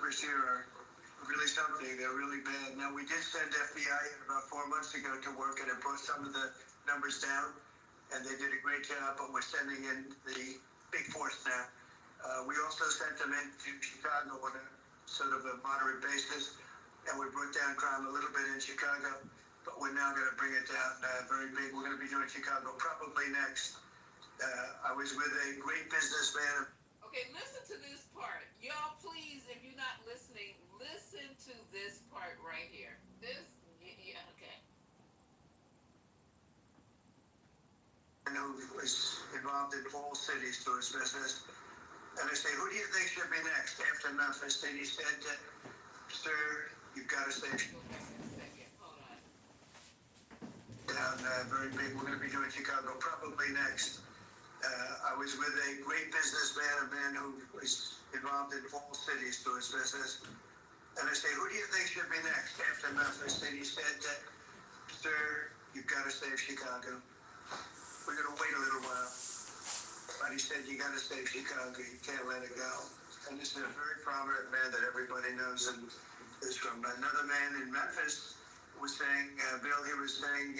numbers here are really something. They're really bad. Now, we did send FBI in about 4 months ago to work, and it brought some of the numbers down, and they did a great job, but we're sending in the big force now. We also sent them into Chicago on a sort of a moderate basis, and we brought down crime a little bit in Chicago, but we're now going to bring it down very big. We're going to be doing Chicago probably next. I was with a great businessman. Okay, listen to this part. Y'all, please, if you're not listening, listen to this part right here. Yeah, okay. Who was involved in all cities to his business. And I say, who do you think should be next after Memphis? And he said, sir, you've got to stay Hold on. down very big. We're going to be doing Chicago probably next. I was with a great businessman, a man who was involved in all cities to his business. And I say, who do you think should be next after Memphis? And he said, sir, you've got to save Chicago. We're going to wait a little while. But he said, you got to save Chicago. You can't let it go. And this is a very prominent man that everybody knows and is from. Another man in Memphis was saying, Bill, he was saying,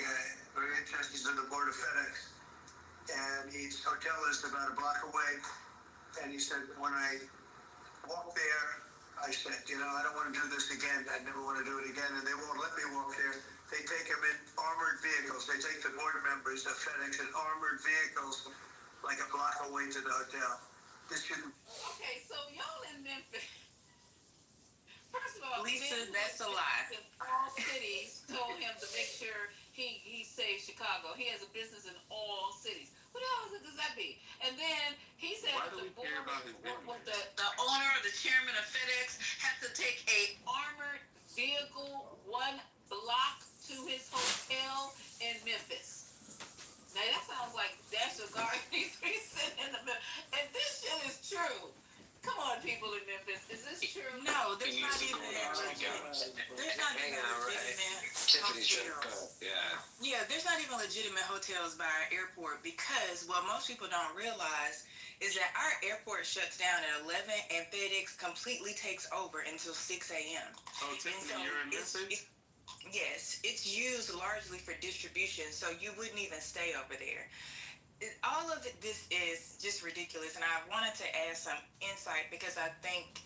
very interested, he's on the board of FedEx. And his hotel is about a block away. And he said, when I walked there, I said, I don't want to do this again. I never want to do it again. And they won't let me walk there. They take them in armored vehicles. They take the board members of FedEx in armored vehicles like a block away to the hotel. This shouldn't. Okay, so y'all in Memphis. First of all, Lisa, that's a lie. All cities told him to make sure he saved Chicago. He has a business in all cities. What else does that be? And then he said Why do we care about his business? the owner or the chairman of FedEx have to take a armored vehicle 1 block to his hotel in Memphis. Now that sounds like National Guard needs to be sitting in the middle. And this shit is true. Come on, people in Memphis. Is this true? No, there's not even a legitimate. There's not even a legitimate hotel. Yeah, there's not even legitimate hotels by our airport because what most people don't realize is that our airport shuts down at 11 and FedEx completely takes over until 6 a.m. Oh, technically you're in Memphis? Yes, it's used largely for distribution, so you wouldn't even stay over there. All of this is just ridiculous, and I wanted to add some insight because I think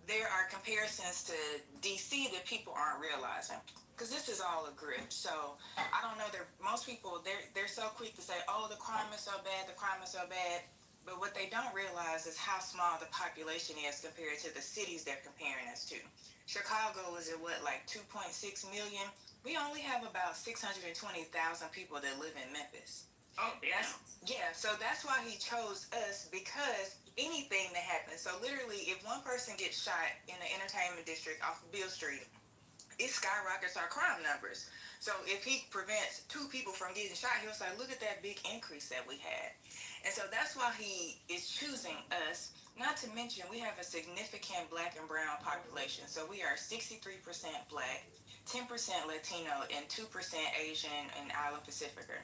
there are comparisons to DC that people aren't realizing. Because this is all a grip. So I don't know. Most people they're so quick to say, "Oh, the crime is so bad. The crime is so bad." But what they don't realize is how small the population is compared to the cities they're comparing us to. Chicago is at what, like 2.6 million? We only have about 620,000 people that live in Memphis. Oh, damn. So that's why he chose us, because anything that happens. So literally, if one person gets shot in the entertainment district off of Beale Street, it skyrockets our crime numbers. So if he prevents 2 people from getting shot, he'll say, look at that big increase that we had. And so that's why he is choosing us. Not to mention, we have a significant black and brown population. So we are 63% black, 10% Latino, and 2% Asian and Island Pacificer.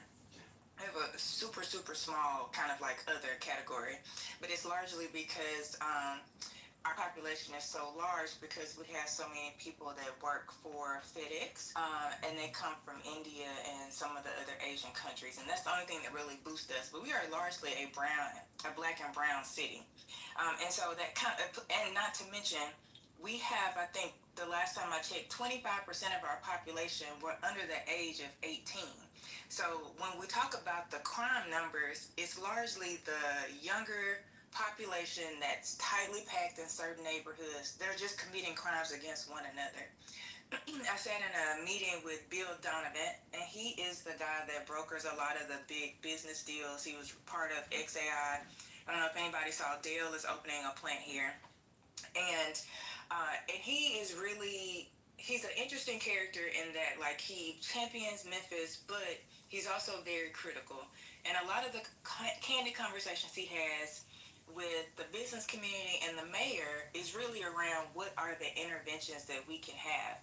I have a super, super small kind of like other category, but it's largely because our population is so large because we have so many people that work for FedEx, and they come from India and some of the other Asian countries, and that's the only thing that really boosts us. But we are largely a black and brown city, and so that and not to mention, we have, I think the last time I checked, 25% of our population were under the age of 18. So when we talk about the crime numbers, it's largely the younger population that's tightly packed in certain neighborhoods. They're just committing crimes against one another. I sat in a meeting with Bill Donovan, and he is the guy that brokers a lot of the big business deals. He was part of XAI. I don't know if anybody saw Dale is opening a plant here. And he is really, he's an interesting character in that, like, he champions Memphis, but he's also very critical. And a lot of the candid conversations he has with the business community and the mayor is really around what are the interventions that we can have.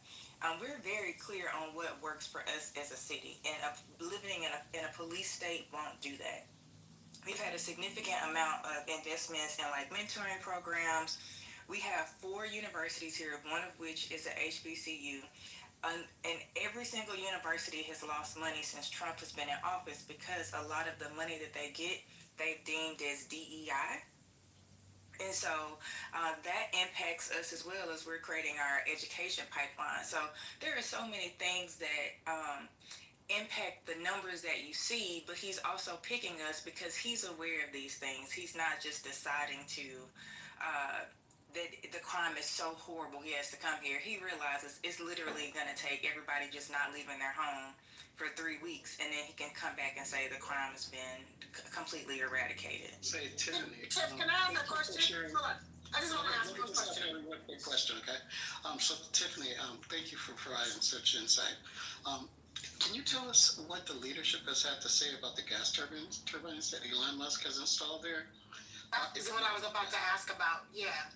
We're very clear on what works for us as a city, and living in a police state won't do that. We've had a significant amount of investments in like mentoring programs. We have 4 universities here, one of which is a HBCU. And every single university has lost money since Trump has been in office because a lot of the money that they get, they've deemed as DEI. And so that impacts us as well as we're creating our education pipeline. So there are so many things that impact the numbers that you see, but he's also picking us because he's aware of these things. He's not just deciding to that the crime is so horrible he has to come here. He realizes it's literally going to take everybody just not leaving their home for 3 weeks, and then he can come back and say the crime has been completely eradicated. Say, Tiffany. Tiff, can I ask a question? Hold on. I just want to ask one question. One quick question, okay? So Tiffany, thank you for providing such insight. Can you tell us what the leadership has had to say about the gas turbines that Elon Musk has installed there? That is what I was about to ask about. Yeah.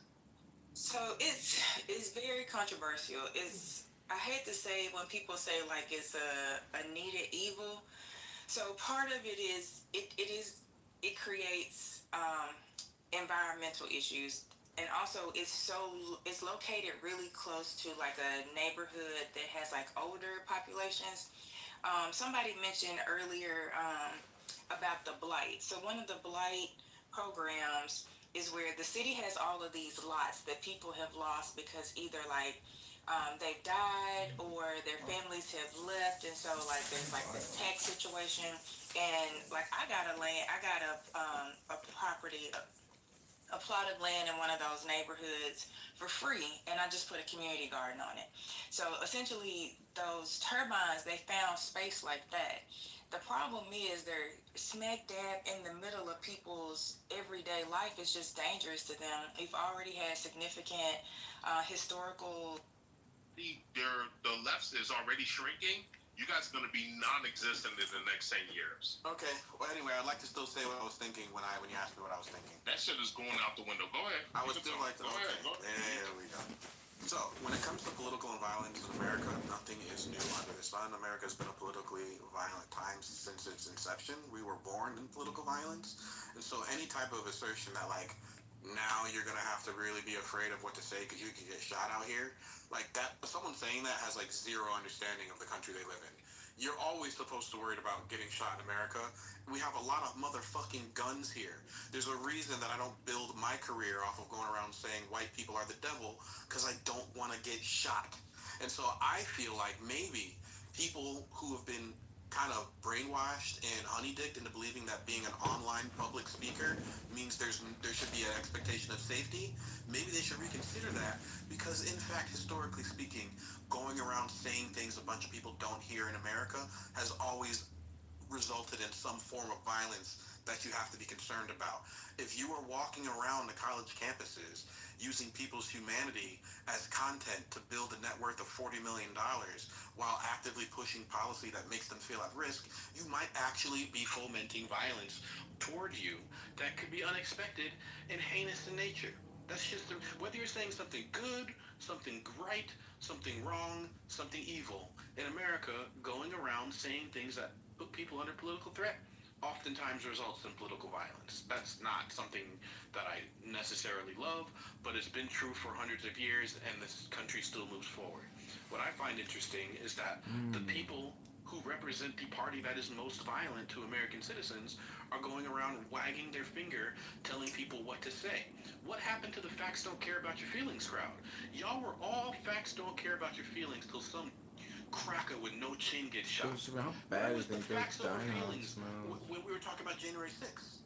So it's very controversial. I hate to say when people say like it's a needed evil. So part of it is it creates environmental issues, and also it's located really close to like a neighborhood that has like older populations. Somebody mentioned earlier about the blight. So one of the blight programs is where the city has all of these lots that people have lost because either like they've died or their families have left, and so like there's like this tax situation. And like I got a property, a plot of land in one of those neighborhoods for free, and I just put a community garden on it. So essentially those turbines, they found space like that. The problem is they're smack dab in the middle of people's everyday life. It's just dangerous to them. We've already had significant historical. The left is already shrinking. You guys are going to be non-existent in the next 10 years. Okay. Well, anyway, I'd like to still say what I was thinking when you asked me what I was thinking. That shit is going out the window. Go ahead. I would still like to. Go ahead. There we go. So, when it comes to political and violence in America, nothing is new under the sun. America has been a politically violent time since its inception. We were born in political violence. And so any type of assertion that, like, now you're going to have to really be afraid of what to say because you could get shot out here, like that, someone saying that has, like, zero understanding of the country they live in. You're always supposed to worry about getting shot in America. We have a lot of motherfucking guns here. There's a reason that I don't build my career off of going around saying white people are the devil, because I don't want to get shot. And so I feel like maybe people who have been kind of brainwashed and honeydicked into believing that being an online public speaker means there should be an expectation of safety, maybe they should reconsider that, because in fact, historically speaking, going around saying things a bunch of people don't hear in America has always resulted in some form of violence that you have to be concerned about. If you are walking around the college campuses using people's humanity as content to build a net worth of $40 million while actively pushing policy that makes them feel at risk, you might actually be fomenting violence toward you that could be unexpected and heinous in nature. That's just whether you're saying something good, something right, something wrong, something evil. In America, going around saying things that put people under political threat oftentimes results in political violence. That's not something that I necessarily love, but it's been true for hundreds of years, and this country still moves forward. What I find interesting is that the people who represent the party that is most violent to American citizens are going around wagging their finger, telling people what to say. What happened to the facts don't care about your feelings crowd? Y'all were all facts don't care about your feelings till some cracker with no chin gets shot. How bad Where was is the that facts over dino feelings smell? when we were talking about January 6th?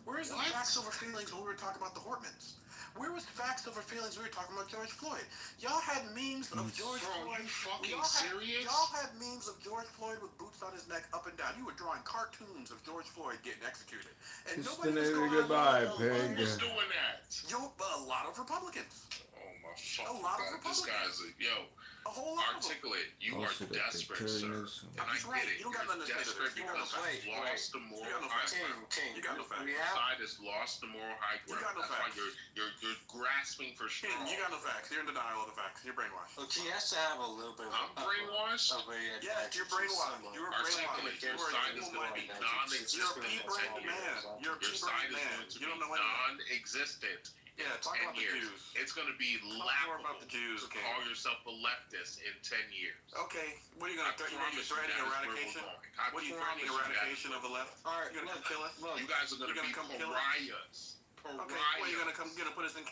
Where is the What? facts over feelings when we were talking about the Hortmans? Where was facts over feelings when we were talking about George Floyd? Y'all had memes of George Bro, Floyd. you fucking Y'all serious? Y'all had memes of George Floyd with boots on his neck up and down. You were drawing cartoons of George Floyd getting executed. And Just nobody was an going goodbye, around pig. Who's doing that? a lot of Republicans. Oh my fucking A lot of god, this Republicans. guy's yo. A whole lot of them. Articulate. You are Also, that desperate, bacteria sir. is- And I He's right. get it. You don't got nothing to say to desperate this. You got no because facts. you've lost the moral got no high facts. ground. King, You got no facts. we Your have side has lost the moral high You ground. got no That's why facts. you're grasping for straws. King, you got no facts. You're in denial of the facts. You're brainwashed. Look, he has to have a little bit I'm brainwashed. of a Yes, you're brainwashed. You were Articulate. brainwashed. Your You are side an is evil going to man. be You're a non-existent in 10 pea-brained years. man. You're a Your side pea-brained is man. going to You be don't know anything. non-existent Yeah, talk 10 about the years. Jews. It's going to be Talk more laughable about the Jews, to okay. call yourself a leftist in 10 years. Okay, what are you I going to threaten? promise you Threatening that is where we're eradication? going. What are you threatening eradication of the left? All right, You gonna come kill us? look, You guys are going You to be gonna come kill us? pariahs. Pariahs. Okay, what are you gonna put us in?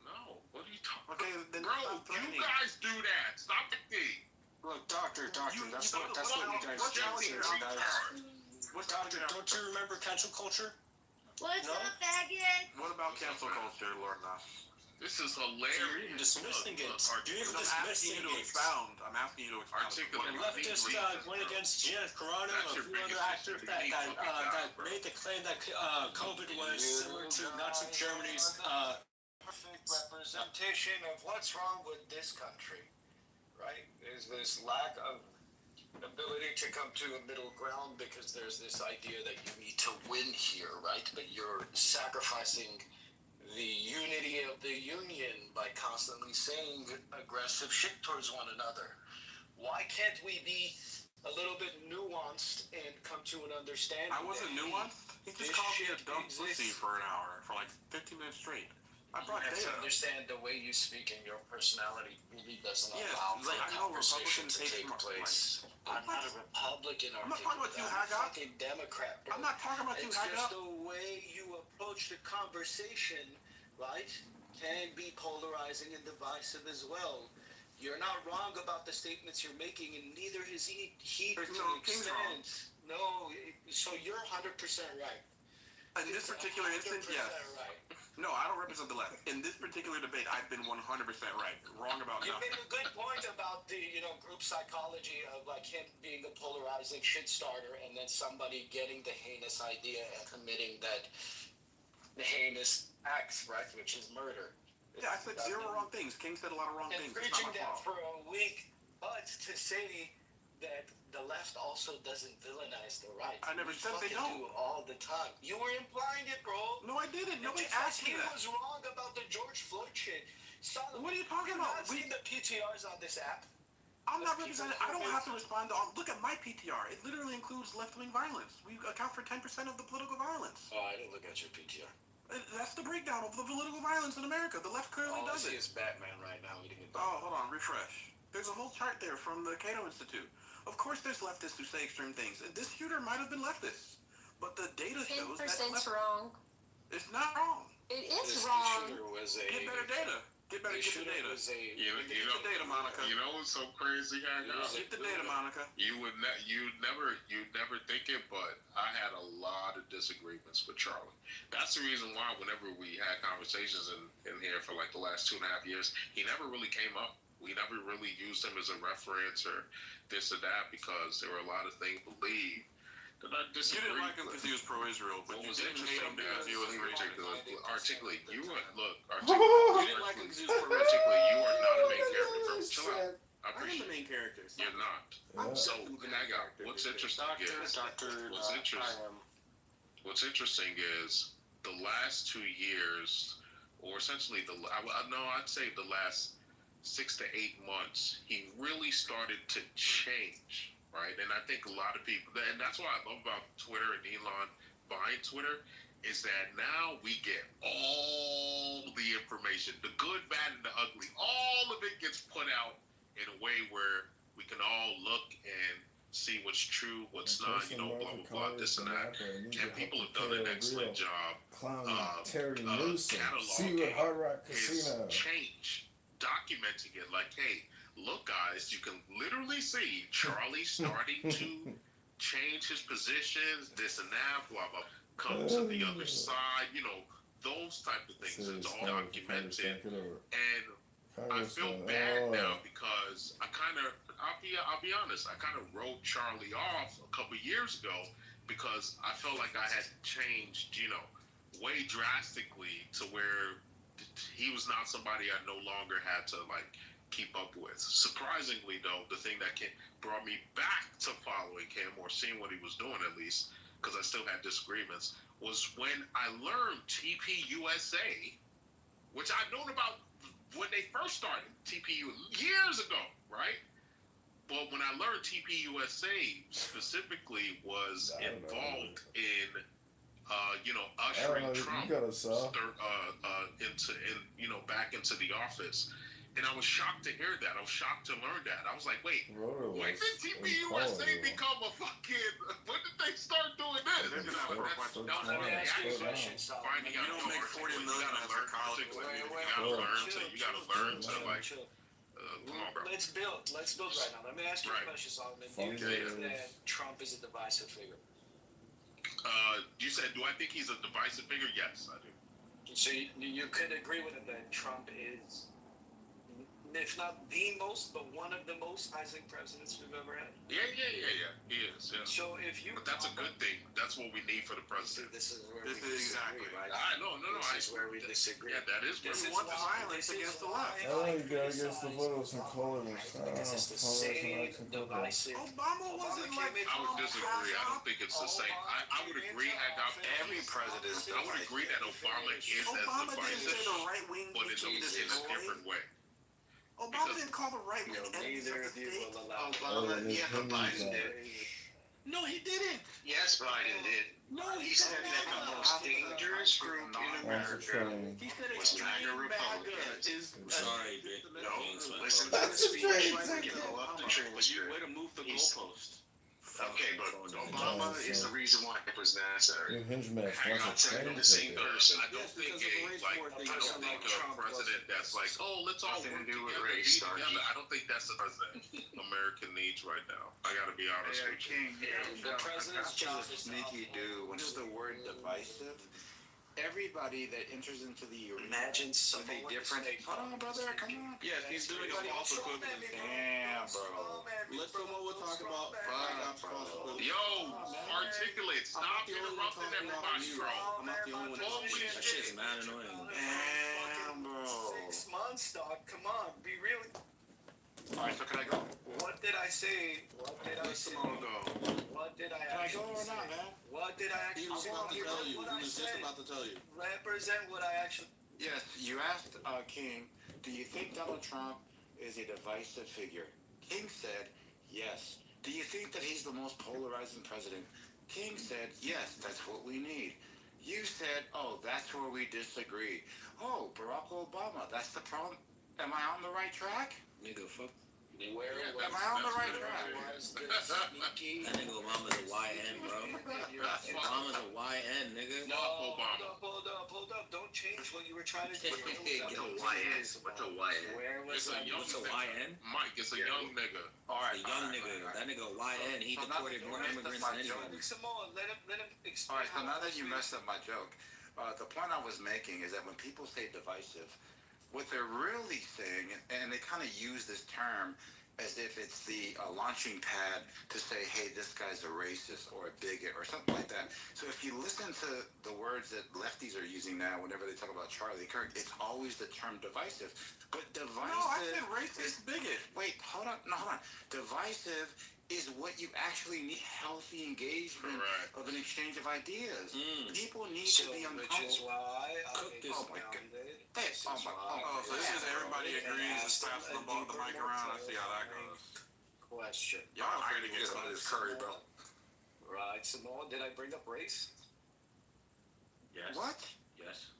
No, what are you talking Okay, then Bro, stop threatening. you guys do that. Stop it. look, doctor, that's what you guys what's do. What's Doctor, don't you remember cancel culture? What's No? up, faggot? What about cancel culture, Lord Nas? This is You're hilarious. dismissing it. You're I'm asking dismissing you to it. expound. I'm asking you to expound. Articulate. The leftist went against Janet Carano That's and a your few biggest other actors issue. that, You that, need uh, fucking that bro. made the claim that COVID was similar to Nazi Germany's. Perfect representation of what's wrong with this country, right? Is this lack of ability to come to a middle ground because there's this idea that you need to win here, right? But you're sacrificing the unity of the union by constantly saying aggressive shit towards one another. Why can't we be a little bit nuanced and come to an understanding? I wasn't that, hey, nuanced. He just this called me a shit dumb pussy exists. for an hour, for like 15 minutes straight. I You brought have to data. understand the way you speak and your personality really doesn't Yes, allow for like, a I know conversation Republicans to hate take my- place. I'm not a Republican I'm not talking about you, I'm a Haga. fucking Democrat, bro. I'm not talking about you, It's just Haga. the way you approach the conversation, right, can be polarizing and divisive as well. You're not wrong about the statements you're making, and neither is he to No, an King's wrong. extent. No, so you're 100% right. In this particular instance, yes. 100% right. No, I don't represent the left. In this particular debate, I've been 100% right. Wrong about You nothing. made a good point about the, group psychology of like him being a polarizing shit starter and then somebody getting the heinous idea and committing that the heinous acts, right, which is murder. Yeah, I said zero wrong things. King said a lot of wrong And things. It's preaching not my that fault. for a week, but to say that the left also doesn't villainize the right. I never We said they fucking don't. do all the time. You were implying it, bro. No, I didn't. Nobody Just like asked me he that. was wrong about the George Floyd shit. Solomon, What are you talking have about? not seen the PTRs on this app. I'm not representing. I don't have to respond to all. Look at my PTR. It literally includes left-wing violence. We account for 10% of the political violence. Oh, I didn't look at your PTR. That's the breakdown of the political violence in America. The left clearly All I does see it. is Batman right now eating a Oh, hold on. Refresh. There's a whole chart there from the Cato Institute. Of course, there's leftists who say extreme things. This shooter might have been leftist, but the data shows that 10% wrong. it's not wrong. It This is wrong. shooter was a. Get better data. Get better. The Get the shooter data. was a. You Get the data, Monica. You know what's so crazy, Haga? Get the data, Monica. You'd never think it, but I had a lot of disagreements with Charlie. That's the reason why whenever we had conversations in here for like the last 2.5 years, he never really came up. We never really used him as a reference or this or that because there were a lot of things believed that I You disagreed didn't like him with. because he was pro-Israel, but What you was didn't hate him interesting because he was racist. articulate. You are look. You didn't like him because he was pro-racist. Articulate. You are not a main character, bro. Chill out. I I am appreciate the main character. it. You're not. So Haga, what's interesting is what's interesting is the last 2 years, or essentially I'd say the last 6 to 8 months, he really started to change, right? And I think a lot of people, and that's what I love about Twitter and Elon buying Twitter, is that now we get all the information, the good, bad, and the ugly. All of it gets put out in a way where we can all look and see what's true, what's not, blah, blah, blah, this and that. And people have done an excellent job Terry Newsom, cataloging Seaward Hard Rock his Casino. change, documenting it like, hey, look, guys, you can literally see Charlie starting to change his positions, this and that, blah, blah, come to the other side, those type of things. It's all documented. And I feel bad now because I'll be honest, I kind of wrote Charlie off a couple years ago because I felt like I had changed, way drastically to where he was not somebody I no longer had to keep up with. Surprisingly, though, the thing that brought me back to following him or seeing what he was doing at least, because I still had disagreements, was when I learned TPUSA, which I've known about when they first started TPU years ago, right? But when I learned TPUSA specifically was involved in, ushering Trump back into the office. And I was shocked to hear that. I was shocked to learn that. I was like, wait, when did TPUSA become a fucking, when did they start doing this? Let me ask you a question, Solomon. You don't make $40 million as a college. You gotta learn to like, come on, bro. Let's build right now. Let me ask you a question, Solomon. Do you think that Trump is a divisive figure? You said, do I think he's a divisive figure? Yes, I do. So you could agree with him that Trump is, if not the most, but one of the most Isaac presidents we've ever had? Yeah. He is, yeah. So if you... But that's a good thing. That's what we need for the president. This is where this we is disagree, exactly. right? No. This is where we disagree. Yeah, that is where This we is want the why- violence this is against the why left. I think you gotta against the voters and call it Because it's the same divisive... Obama wasn't like. I would disagree. I don't think it's the same. I would agree. Every president. I would agree that Obama is as Obama didn't say divisive, the right wing but in a different way. Obama didn't call the right wing Neither of you will allow... Obama, but Biden did. No, he didn't. Yes, Biden did. No, He said that the most dangerous group in America He said was MAGA extreme Republicans. I'm sorry, Vic. No, listen to the speech. You pull up the transcript. Way to move the He's- goalpost. Okay, but Obama is the reason why it was necessary. Your hinge match I'm wants not a saying train the same ticket. person. I don't think a president that's like, oh, let's all Nothing work to do with together, race, be Starkey. together. I don't think that's the president America needs right now. I gotta be honest with you. The president's job is to sneaky do when it's the word divisive. Everybody that enters into the arena imagine with someone a different. Hold on, brother, come on. Yes, he's doing a false equivalent. Damn, bro. Let's know what we're talking about. Yo, articulate. Stop interrupting everybody, bro. I'm not the only one. Holy That shit's mad annoying. Damn, bro. 6 months, dog. Come on, be real. All right, so can I go? What did I say? What did I say? Simone go. What did I Can I go actually or say? not, man? What did I He actually was say? about to tell you. What He I was just said. about to tell you. Represent what I actually... Yes, you asked King, do you think Donald Trump is a divisive figure? King said, yes. Do you think that he's the most polarizing president? King said, yes, that's what we need. You said, oh, that's where we disagree. Oh, Barack Obama, that's the problem. Am I on the right track? Nigga, fuck. Where Am I on the right track? was the sneaky... That nigga Obama's a YN, bro. Obama's a YN, nigga. No, hold up. Don't change what you were trying to do. Get a YN. What's a YN? Where was It's a I? young What's a nigga. YN? Mike, it's a young nigga. All A young nigga. That nigga YN. He deported more immigrants than anybody. Samoa, let him All explain. right, so now that you messed up my joke, the point I was making is that when people say divisive, what they're really saying, and they kind of use this term as if it's the launching pad to say, hey, this guy's a racist or a bigot or something like that. So if you listen to the words that lefties are using now whenever they talk about Charlie Kirk, it's always the term divisive. But divisive... No, I said racist bigot. Wait, hold on. Divisive is what you actually need, healthy engagement Correct. of an exchange of ideas. People need So, to be which is uncomfortable. why I Oh my God. Hey, This oh is my why- God. Oh, so this is everybody agrees and passing the ball, the mic around. I see how that goes. Question. Y'all ready to get some of this curry, bro? Right, Samoa, did I bring up race? Yes. What? Yes.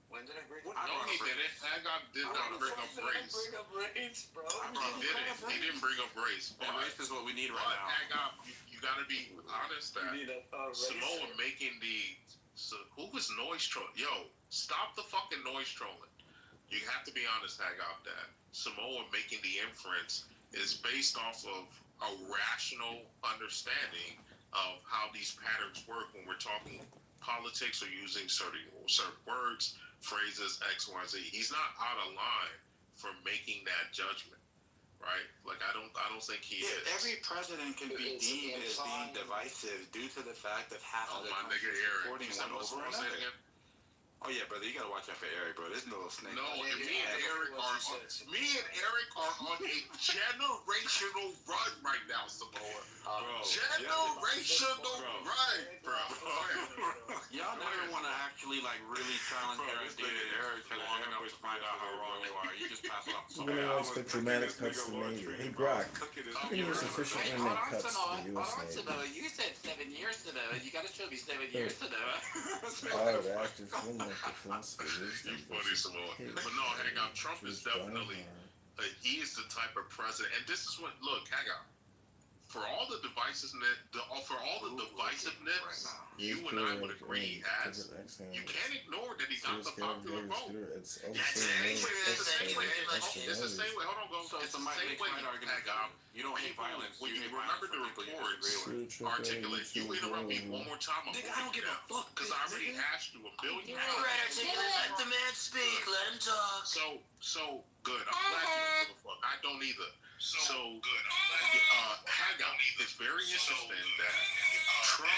When did I bring up No, he didn't. Hagop did not bring up race. bring up race, bro? He didn't bring up race. And race is what we need right But now. Hagop, you gotta be honest that You need a Samoa making who was noise trolling? Yo, stop the fucking noise trolling. You have to be honest, Hagop, that Samoa making the inference is based off of a rational understanding of how these patterns work when we're talking politics or using certain words, phrases, X, Y, Z. He's not out of line for making that judgment, right? Like I don't think he is. Every president can be deemed as being divisive due to the fact of half Oh of the my country nigga, Aaron. supporting You said one what's over wrong? Say it another. again. Oh yeah, brother, you gotta watch out for Eric, bro. This little snake. No, and me and Eric are on a generational run right now, Samoa. Generational run, bro. Y'all never want to actually like really challenge Eric long enough to find out how wrong you are. You just pass it off to Even somebody though else. it's the dramatic cuts to Navy. Hey, Grok, how can you sufficient internet cuts to the U.S. Navy? You said 7 years to know. You gotta show me 7 years to know. Oh, the active filmmaker philosophy wisdom You funny, Samoa. But no, hang on. Trump is definitely, he is the type of president, and this is what, look, hang on. For all the divisiveness, you and I would agree he has, you can't ignore that he got the popular vote. It's It's the same way. Hold on, go. It's the same way. You don't hate violence. When you remember the reports, articulate. You interrupt me one more time. Nigga, I don't give a fuck. Because I already asked you a billion times. Let the man speak. Let him talk. So good. I'm glad you don't give a fuck. I don't either. So good. Hang on. It's very interesting that Trump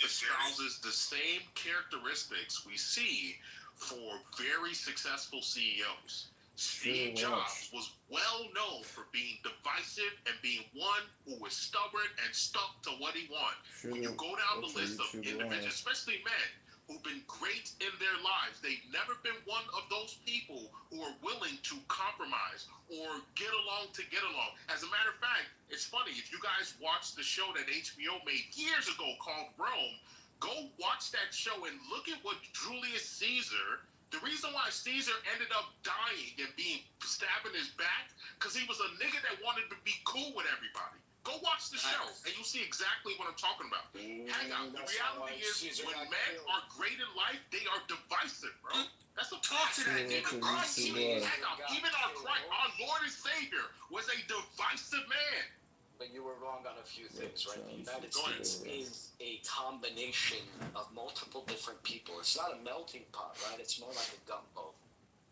espouses the same characteristics we see for very successful CEOs. Steve Jobs was well known for being divisive and being one who was stubborn and stuck to what he wanted. When you go down the list of individuals, especially men, who've been great in their lives, they've never been one of those people who are willing to compromise or get along to get along. As a matter of fact, it's funny, if you guys watch the show that HBO made years ago called Rome, go watch that show and look at what Julius Caesar, the reason why Caesar ended up dying and being stabbed in his back, because he was a nigga that wanted to be cool with everybody. Go watch the show, and you'll see exactly what I'm talking about. Hang on. The reality is, when men are great in life, they are divisive, bro. That's a talk to that. Even Christ, even our Lord and Savior was a divisive man. But you were wrong on a few things, right? The United States is a combination of multiple different people. It's not a melting pot, right? It's more like a gumbo.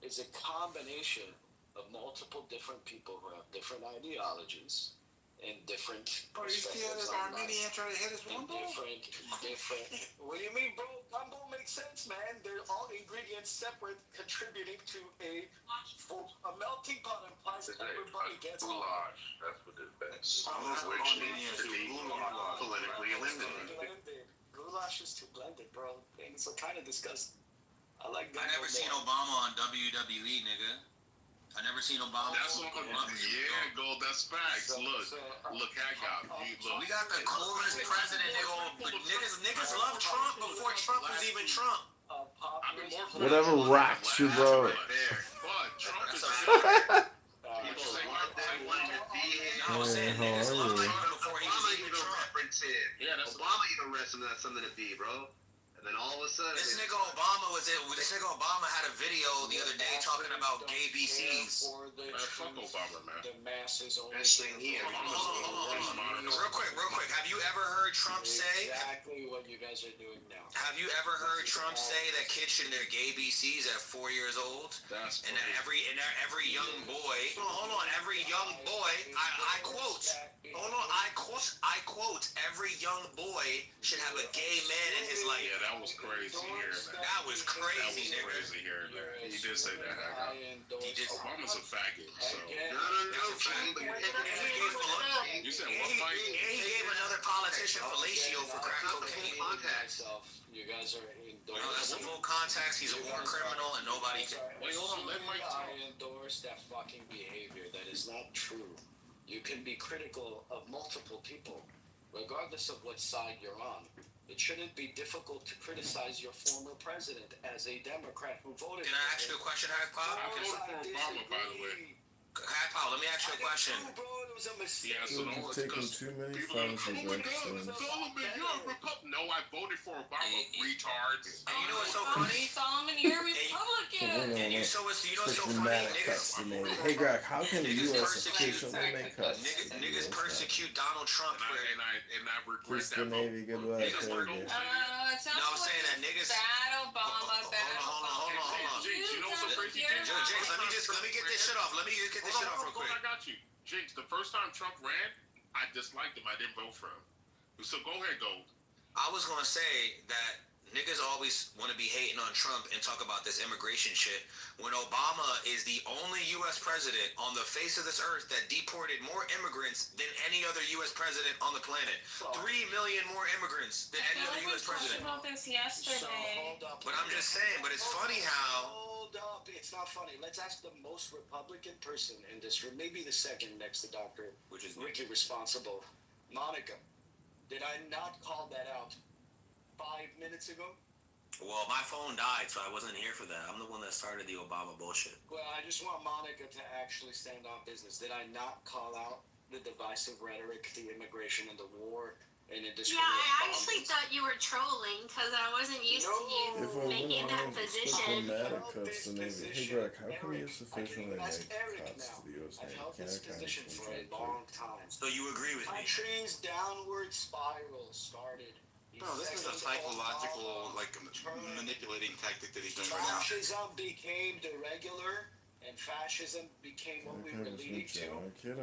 It's a combination of multiple different people who have different ideologies and different. Bro, you see this Armenian trying to hit us one ball? Different. What do you mean, bro? Gumbo makes sense, man. They're all ingredients separate, contributing to a melting pot implies that everybody gets along. That's what it is. Politically eliminated. Goulash is too blended, bro. It's kind of disgusting. I like. I never seen Obama on WWE, nigga. I never seen Obama. That's what Gold. That's facts. Look, Haggard. We got the coolest president, nigga. Niggas love Trump before Trump was even Trump. Whatever rocks you, bro. But Trump is. Obama even wrestled that's something to be, bro. And then all of a sudden, This nigga Obama had a video the other day talking about gay BCs. Fuck Obama, man. The masses only. best thing here. Hold on. Real quick. Have you ever heard Trump say? Exactly what you guys are doing now. Have you ever heard Trump say that kids should their gay BCs at 4 years old? That's And that every young boy. Hold on. Every young boy. I quote. Hold on. I quote. Every young boy should have a gay man in his life. Yeah, that was crazy hearing that. That was crazy, nigga. Crazy hearing that. He did say that, Haggard. Obama's a faggot, so. You said what, Mike? And he gave another politician fellatio for crack cocaine. You guys are No, that's the full context. He's a war criminal, and nobody can. Wait, hold on. Let Mike talk. I endorse that fucking behavior. That is not true. You can be critical of multiple people, regardless of what side you're on. It shouldn't be difficult to criticize your former president as a Democrat who voted. Can I ask you a question, Hackpot? I voted for Obama, by the way. Hackpot, let me ask you a question. Yeah, so no, You've it's taken because too many people are like, funds oh my and God, Solomon, you're a Republican. No, I voted for Obama, retards. And you know what's so funny? Solomon, you're a Republican. And you know what's so funny? Hey, Greg, how can the U.S. officially make cuts? Niggas persecute Donald Trump for And I regret Kiss that the vote. Navy goodbye. It sounds No, I'm like saying that niggas. bad Obama, bad Hold on. Jinx, you know what's so crazy? Jinx, let me get this shit off. Let me get this shit off real quick. I got you. Jinx, the first time Trump ran, I disliked him. I didn't vote for him. So go ahead, Gold. I was gonna say that niggas niggas always want to be hating on Trump and talk about this immigration shit when Obama is the only U.S. president on the face of this earth that deported more immigrants than any other U.S. president on the planet. 3 million more immigrants than any other U.S. president. About this yesterday. So hold up. But I'm just saying, but it's funny how. Hold up, it's not funny. Let's ask the most Republican person in this room, maybe the second next to Dr. Which is Ricky Responsible. Monica, did I not call that out 5 minutes ago? Well, my phone died, so I wasn't here for that. I'm the one that started the Obama bullshit. Well, I just want Monica to actually stand on business. Did I not call out the divisive rhetoric, the immigration and the war and indiscriminate Yeah, I actually bombings? thought you were trolling because I wasn't used to you If I making went that on position. diplomatic cuts the Navy, hey Greg, how come Eric, U.S. I officials can only even ask make Eric cuts now. to the U.S. I've Navy? held Can this I kind position of for a too? long time. So you agree with me? Country's downward spiral started. Bro, this is a psychological, like, manipulating tactic that he's doing right now. Fascism became the regular, and fascism became what we were leading to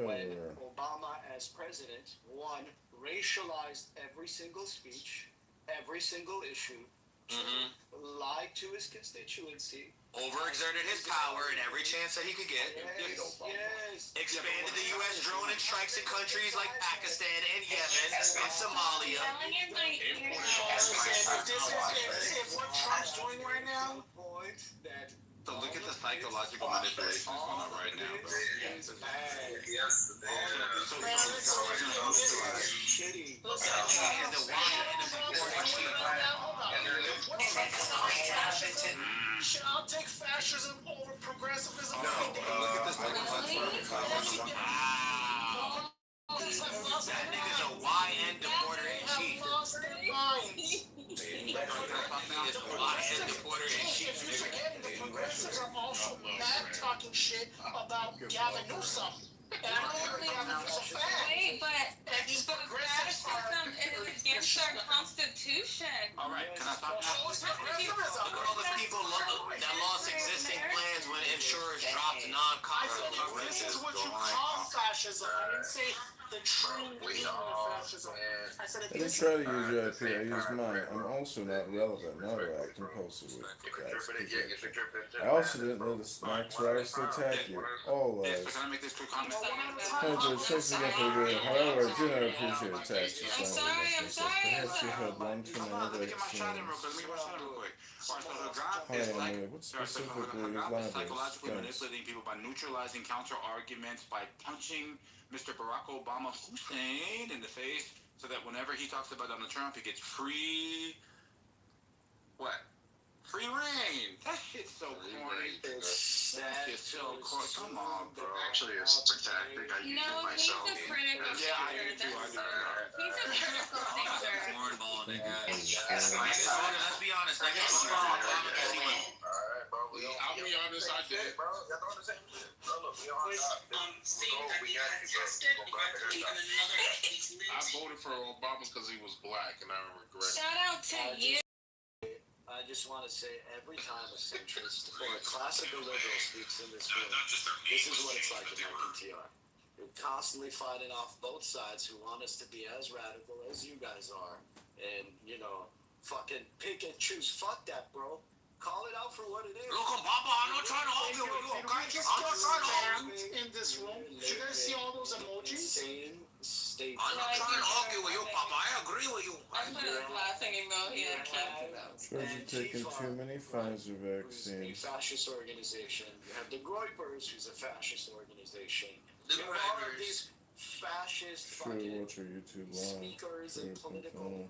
when Obama, as president, one, racialized every single speech, every single issue, lied to his constituency, Overexerted his power in every chance that he could get. yes. Expanded the U.S. drone and strikes in countries like Pakistan and Yemen and Somalia. Yelling in my ear. If what Trump's doing right now, point that So look at the psychological manipulation that's going on right now, bro. is bad. Yes, Shitty. Is the Shit, I'll take fascism over progressivism. Look at this psychological. That nigga's a YN deporter in chief. He is a YN deporter in chief. If you're forgetting, the progressives are also mad talking shit about Gavin Newsom. And I know you're a Gavin Newsom fan. Wait, but And these progressives fascism is against our constitution. All right, can I talk now? So is progressivism. Look at all the people that lost existing plans when insurers dropped non-contact coverage. This is what you call fascism. I didn't say the true meaning of fascism. I said I didn't try to use your IP, I used mine. I'm also not relevant, nor do I compulsive with guys. I also didn't know the snacks rise to attack you. All Yes, lies. but can I make this quick comment? Hundred, thanks again for agreeing. However, I do not appreciate attacks to I'm sound sorry, like I'm this. sorry. Perhaps you've had long-term Let me get my shot in real vaccines. quick. Let me get my shot in real quick. All right, so the job Hi, is like, Emily. What specifically is job is libel? psychologically Thanks. manipulating people by neutralizing counter arguments, by punching Mr. Barack Obama Hussein in the face, so that whenever he talks about Donald Trump, he gets free. What? Free reign. That shit's so corny. That shit's so corny. Come on, bro. Actually, it's a tactic I use No, he's a critical Yeah, I thinker. do too. I do. He's a critical thinker. Cornball, nigga. Let's be honest, nigga. Obama because he went. Alright, bro. I'll be honest, I did. Bro, y'all doing the same shit. Bro, look, we all Seeing that we got tested, we got to take another I voted for Obama because he was black, and I regret it. Shout out to you. I just want to say every time a centrist or a classical liberal speaks in this room, this is what it's like in my PTR. You're constantly fighting off both sides who want us to be as radical as you guys are. And, you know, fucking pick and choose. Fuck that, bro. Call it out for what it is. Look, Obama, I'm not trying to argue with you, okay? I'm not trying to argue. In this room, you guys see all those emojis? Same state. I'm not trying to argue with you, Papa. I agree with you. I put a laughing emoji and came to those. George, you've taken too many Pfizer Who's a vaccines. fascist organization. You have the Groypers, who's a fascist organization. The You have all of Groypers. these fascist Sure, fucking watch your YouTube live. speakers and political.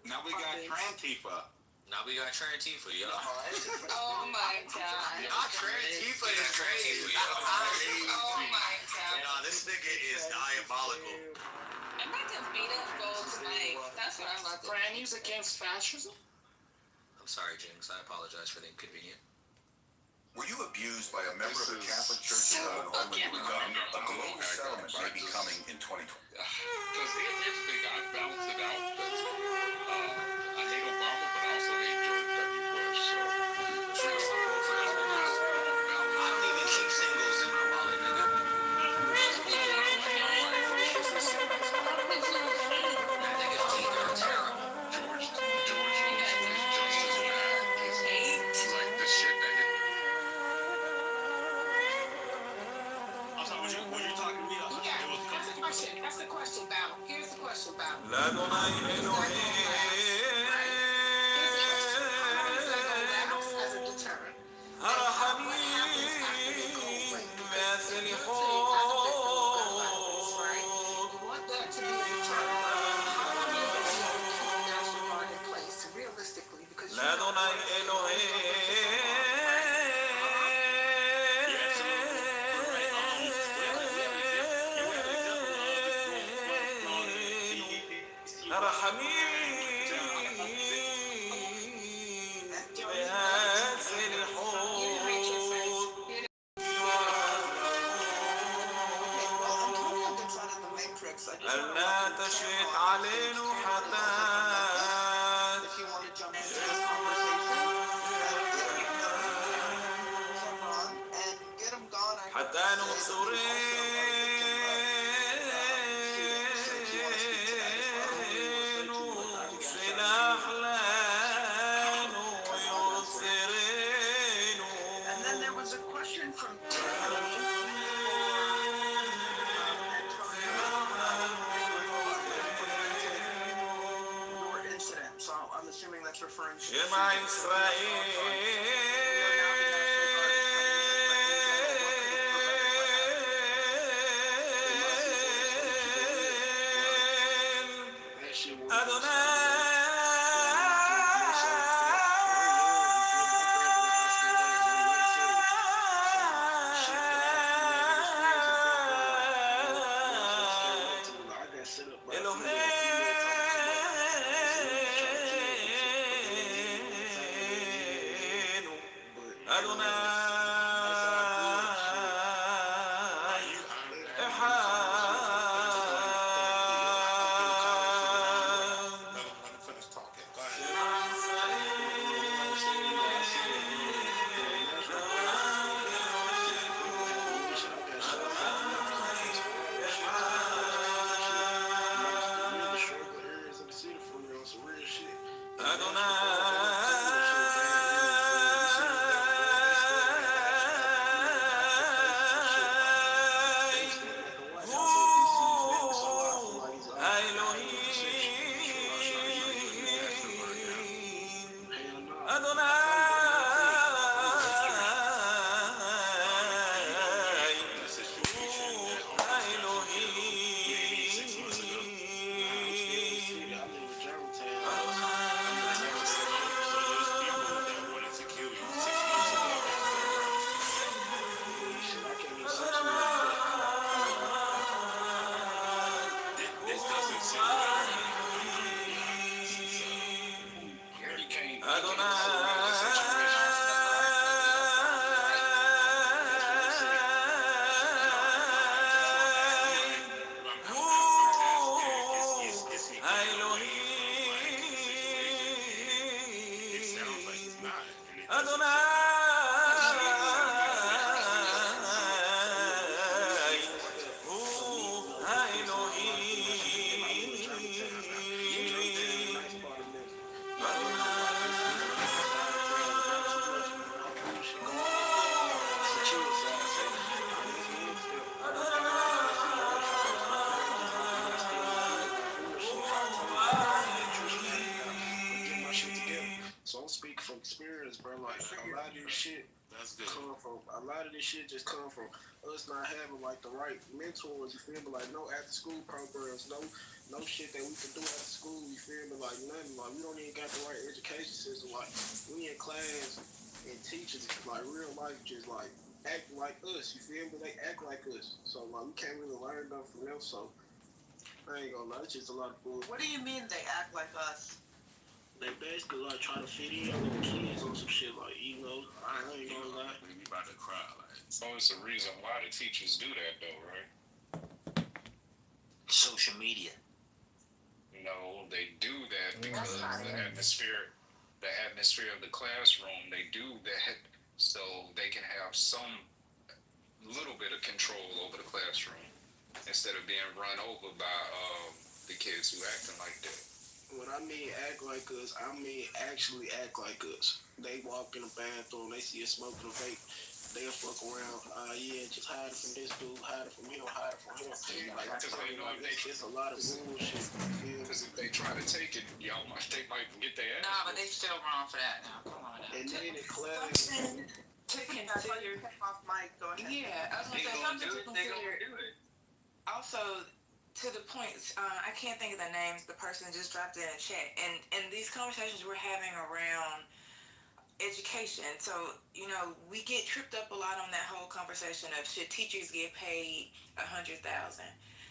Now we got Trantifa. Now we got Trantifa, yo. Oh my god. Trantifa is crazy. Oh my You know, god. this nigga is diabolical. I'm about to beat up gold tonight. That's what I'm about to do. Grannies against fascism? I'm sorry, Jinx. I apologize for the inconvenience. Were you abused by a member of the Catholic Church in Illinois when you were young? A global settlement may be coming in 2020. Because here's the thing, I balance it out. Because, I hate Obama, but I also hate George W. Bush. So, I don't even keep singles in my wallet, nigga. That nigga's teeth are terrible. George is just as حميم بأس الحوت ألا تشرد علينا حتات حتى نبصرين سلاح لان ويبصرين. And then there was a question from your incident, so I'm assuming that's referring to شمع إسرائيل Let him finish talking. Go ahead. The situation that almost happened maybe 6 months ago. So those people that wanted to kill you 6 months ago, this doesn't sound like you can't survive the situation. Is he getting away from like the situation? It sounds like he's not, and it doesn't sound like So I'm speaking from experience, bro. Like a lot of this shit That's good. just come from us not having like the right mentors. You feel me? Like no after school programs, no shit that we can do after school. You feel me? Like nothing. Like we don't even got the right education system. Like we in class and teachers like real life just like act like us. You feel me? They act like us. So like we can't really learn nothing from them. So I ain't gonna lie, it's just a lot of bull. What do you mean they act like us? They basically like try to fit in with the kids on some shit like, you know, I ain't gonna lie. We about to cry. Like, So it's the reason why the teachers do that, though, right? Social media. No, they do that because the atmosphere of the classroom, they do that so they can have some little bit of control over the classroom instead of being run over by the kids who acting like that. When I mean act like us, I mean actually act like us. They walk in the bathroom, they see us smoking a vape, they'll fuck around. Yeah, just hide it from this dude, hide it from him, hide it from him. Like, Because they know if it's a lot of bullshit. Because if they try to take it, they might get their ass. Nah, but they still wrong for that now. Come on now. And then in class, To consider. Off mic, go ahead. Yeah, I was gonna say something to consider. Also, to the point, I can't think of the names. The person just dropped in a chat, and these conversations we're having around education. So we get tripped up a lot on that whole conversation of should teachers get paid $100,000.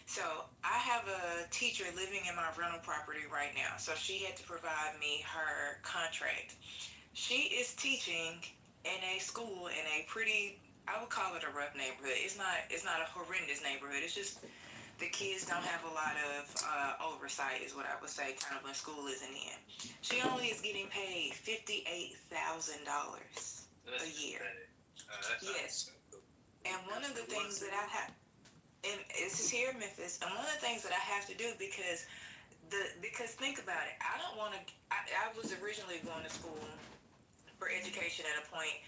So I have a teacher living in my rental property right now. So she had to provide me her contract. She is teaching in a school in a pretty, I would call it a rough neighborhood. It's not a horrendous neighborhood. It's just the kids don't have a lot of oversight, is what I would say, kind of when school isn't in. She only is getting paid $58,000 a year. Yes. And one of the things that I have, and this is here in Memphis, and one of the things that I have to do because think about it, I don't want to. I was originally going to school for education at a point,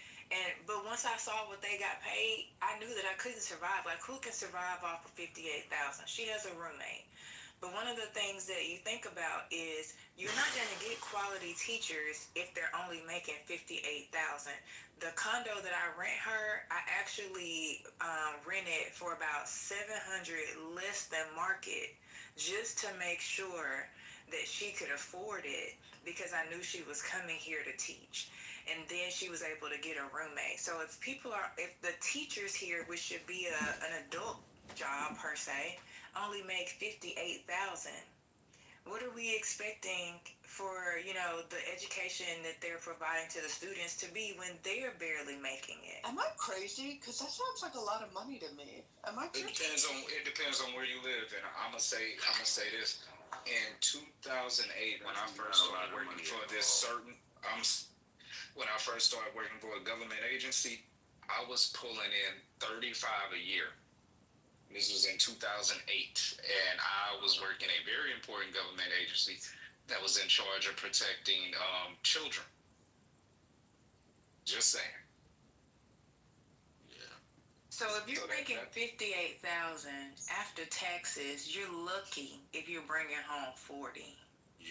but once I saw what they got paid, I knew that I couldn't survive. Like, who can survive off of 58,000? She has a roommate. But one of the things that you think about is you're not going to get quality teachers if they're only making 58,000. The condo that I rent her, I actually rent it for about 700 less than market, just to make sure that she could afford it, because I knew she was coming here to teach. And then she was able to get a roommate. So if the teachers here, which should be an adult job per se, only make 58,000, what are we expecting for the education that they're providing to the students to be when they're barely making it? Am I crazy? Because that sounds like a lot of money to me. Am I It crazy? depends on where you live, and I'm gonna say this. In 2008, when I first started working for this certain, when I first started working for a government agency, I was pulling in 35 a year. This was in 2008, and I was working a very important government agency that was in charge of protecting children. Just saying. Yeah. So if you're making 58,000 after taxes, you're lucky if you're bringing home 40. Yeah.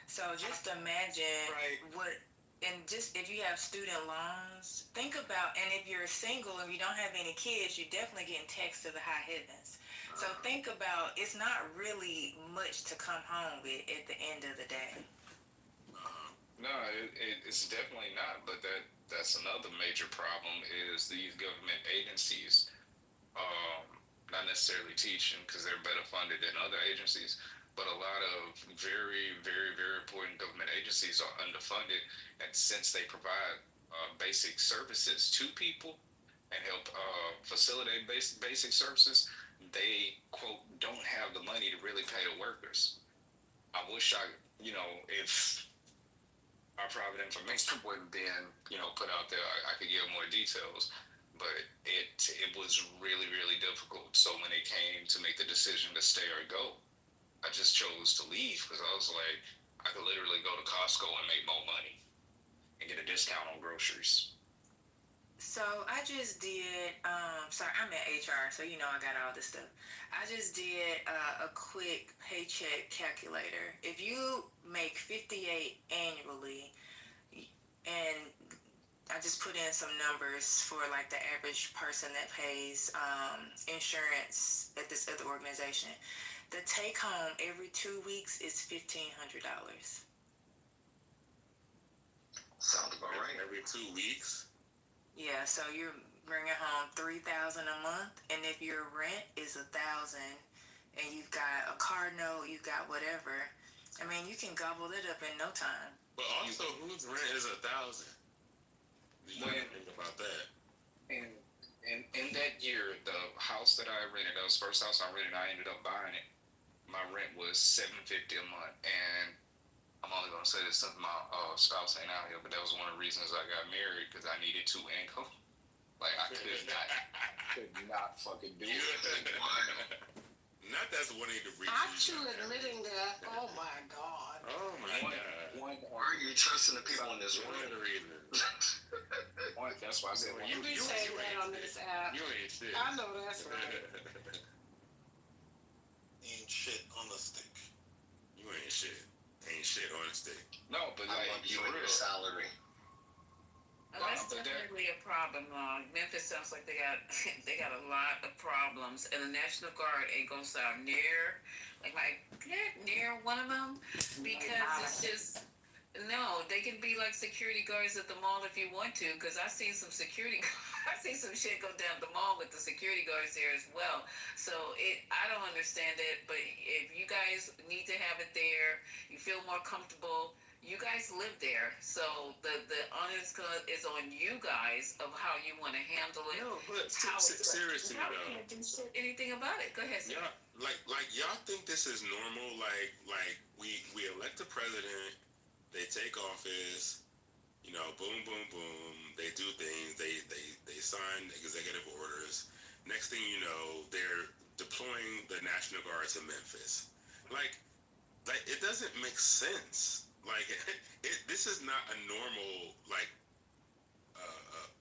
So just imagine Right. and just if you have student loans, think about, and if you're single and you don't have any kids, you're definitely getting taxed to the high heavens. So think about, it's not really much to come home with at the end of the day. No, it's definitely not. But that's another major problem is these government agencies, not necessarily teaching because they're better funded than other agencies, but a lot of very, very, very important government agencies are underfunded, and since they provide basic services to people and help facilitate basic services, they quote don't have the money to really pay the workers. I wish if our private information wouldn't been put out there, I could give more details. But it was really, really difficult. So when it came to make the decision to stay or go, I just chose to leave because I was like, I could literally go to Costco and make more money and get a discount on groceries. So I just did, sorry, I'm in HR, so I got all this stuff. I just did a quick paycheck calculator. If you make 58 annually, and I just put in some numbers for like the average person that pays insurance at this other organization, the take home every 2 weeks is $1,500. Sounds about right. Every 2 weeks. Yeah, so you're bringing home $3,000 a month, and if your rent is $1,000, and you've got a car note, you've got whatever, I mean, you can gobble it up in no time. But also, whose rent is $1,000? You think about that. And in that year, the house that I rented, that was the first house I rented, I ended up buying it. My rent was $750 a month, and I'm only gonna say this since my spouse ain't out here, but that was one of the reasons I got married, because I needed 2 income. Like I could not fucking do it. Not that's wanting to reach. Aren't you admitting that? Oh my God. Oh my God. Why are you trusting the people in this room? One of the reasons. That's why I said You be saying that on this app. You ain't shit. I know that's right. Ain't shit on the stick. You ain't shit. Ain't shit on the stick. No, but I want you and your salary. That's definitely a problem. Memphis sounds like they got a lot of problems, and the National Guard ain't gonna sound near one of them, because it's just No, they can be like security guards at the mall if you want to, because I've seen some security. I see some shit go down the mall with the security guards there as well. So I don't understand it, but if you guys need to have it there, you feel more comfortable. You guys live there, so the honest is on you guys of how you want to handle it. No, but seriously though, can't do anything about it. Go ahead, sir. y'all like y'all think this is normal? Like we elect a president, they take office, you know, boom, boom, boom. They do things. They sign executive orders. Next thing you know, they're deploying the National Guard to Memphis. Like it doesn't make sense. Like this is not a normal like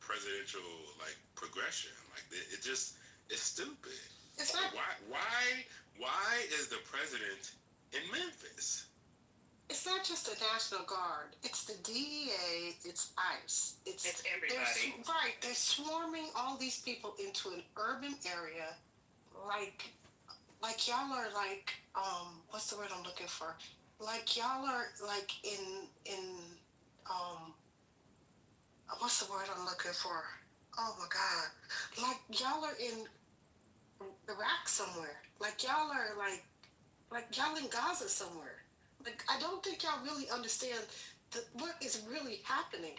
presidential like progression. Like it just it's stupid. It's not. Why is the president in Memphis? It's not just the National Guard. It's the DEA. It's ICE. It's everybody. Right. They're swarming all these people into an urban area, like y'all are like what's the word I'm looking for? Like y'all are like in what's the word I'm looking for? Oh my God! Like y'all are in Iraq somewhere. Like y'all are like y'all in Gaza somewhere. Like I don't think y'all really understand what is really happening.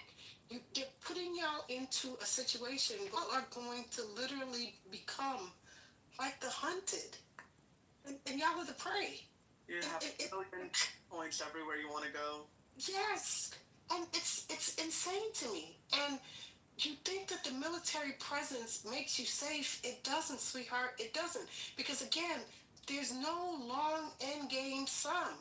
They're putting y'all into a situation. Y'all are going to literally become like the hunted, and y'all are the prey. You have a million points everywhere you want to go. Yes, and it's insane to me. And you think that the military presence makes you safe? It doesn't, sweetheart. It doesn't, because again, there's no long end game sum.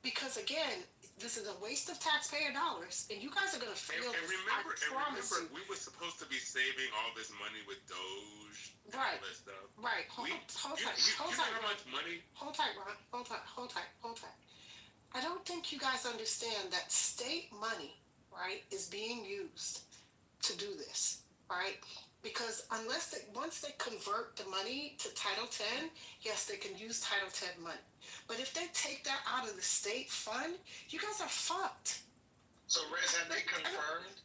Because again, this is a waste of taxpayer dollars, and you guys are gonna feel And this. remember, you. we were supposed to be saving all this money with Doge and Right. all that stuff. Right. Hold tight. You know how much money? Hold tight, Ron. Hold tight. I don't think you guys understand that state money, right, is being used to do this, right? Because once they convert the money to Title 10, yes, they can use Title 10 money. But if they take that out of the state fund, you guys are fucked. So, Rez, have they confirmed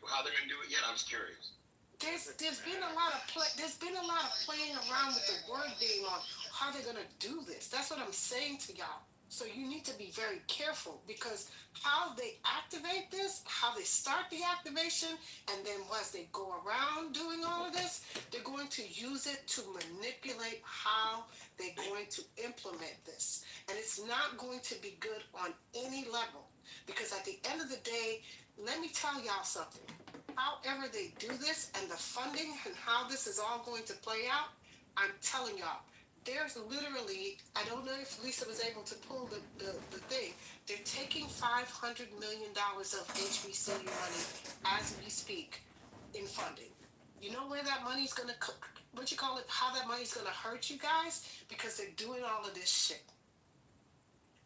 how they're going to do it yet? I was curious. There's been a lot of playing around with the word game on how they're gonna do this. That's what I'm saying to y'all. So you need to be very careful, because how they activate this, how they start the activation, and then once they go around doing all of this, they're going to use it to manipulate how they're going to implement this. And it's not going to be good on any level, because at the end of the day, let me tell y'all something. However they do this and the funding and how this is all going to play out, I'm telling y'all, there's literally, I don't know if Lisa was able to pull the thing, they're taking $500 million of HBCU money as we speak in funding. You know where that money's gonna, how that money's gonna hurt you guys? Because they're doing all of this shit.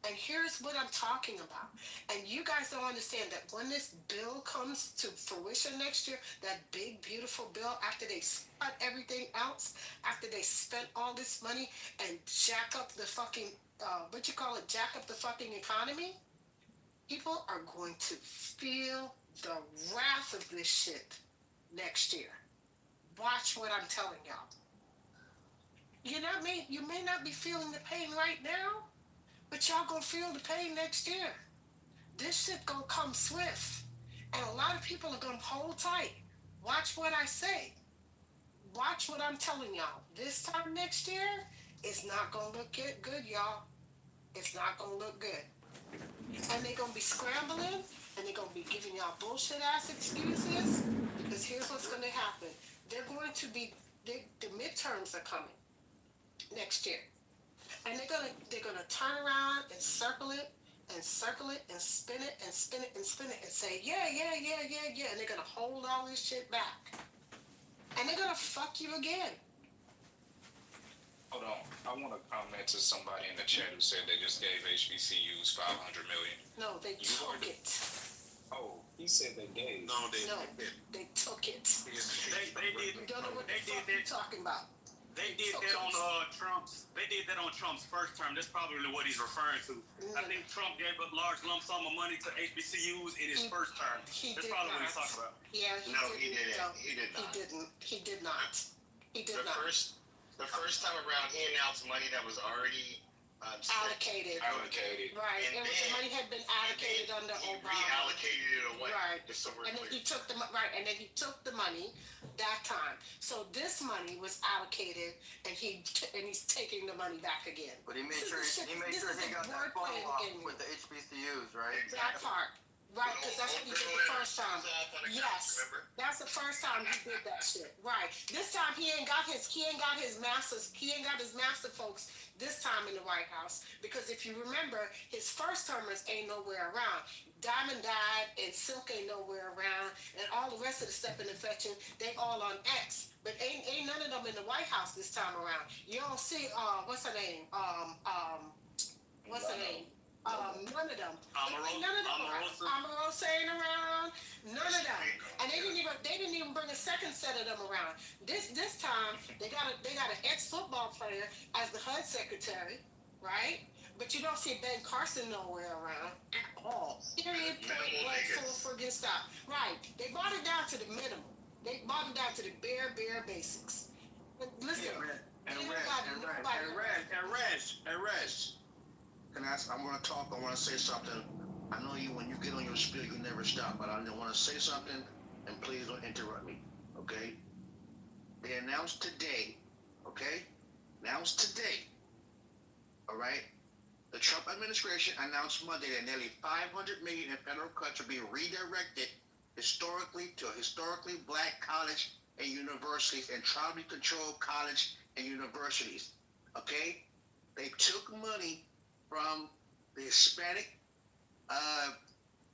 And here's what I'm talking about. And you guys don't understand that when this bill comes to fruition next year, that big, beautiful bill, after they spent everything else, after they spent all this money and jack up the fucking, jack up the fucking economy, people are going to feel the wrath of this shit next year. Watch what I'm telling y'all. You may not be feeling the pain right now, but y'all gonna feel the pain next year. This shit gonna come swift. And a lot of people are gonna hold tight. Watch what I say. Watch what I'm telling y'all. This time next year, it's not gonna look good, y'all. It's not gonna look good. And they're gonna be scrambling, and they're gonna be giving y'all bullshit ass excuses, because here's what's gonna happen. They're going to be, the midterms are coming next year. And they're gonna turn around and circle it and spin it and spin it and spin it and say, yeah. And they're gonna hold all this shit back. And they're gonna fuck you again. Hold on. I want to comment to somebody in the chat who said they just gave HBCUs $500 million. No, they took it. Oh, he said they gave. No, they took it. They did. You don't know what the fuck you're talking about. They did that on Trump's. They did that on Trump's first term. That's probably what he's referring to. I think Trump gave a large lump sum of money to HBCUs in his first term. That's probably what he's talking about. Yeah, No, he didn't. He did not. He didn't. He did not. He did The not. the first time around, he announced money that was already Allocated. Right. And The money had been allocated under he Obama. reallocated it away. Right. Just so we're And then clear. he took the money that time. So this money was allocated, and he's taking the money back again. But he made sure he got that photo op with the HBCUs, right? That part. Right, because that's what he did the first time. Yes, that's the first time he did that shit. Right. This time he ain't got his master folks this time in the White House, because if you remember, his first termers ain't nowhere around. Diamond died, and Silk ain't nowhere around, and all the rest of the step in the fetching, they all on X. But ain't none of them in the White House this time around. You don't see what's her name? What's her name? None of them. Omarosa ain't around. None of them. And they didn't even bring a second set of them around. This time they got an ex-football player as the HUD secretary, right? But you don't see Ben Carson nowhere around at all. Period. Point blank. Full friggin' stop. Right. They brought it down to the minimum. They brought it down to the bare basics. But listen. And Reg. I want to talk. I want to say something. I know you. When you get on your spiel, you never stop. But I want to say something, and please don't interrupt me. Okay? They announced today. Okay? Announced today. All right. The Trump administration announced Monday that nearly $500 million in federal cuts will be redirected to historically black college and universities and tribally controlled college and universities. Okay? They took money from the Hispanic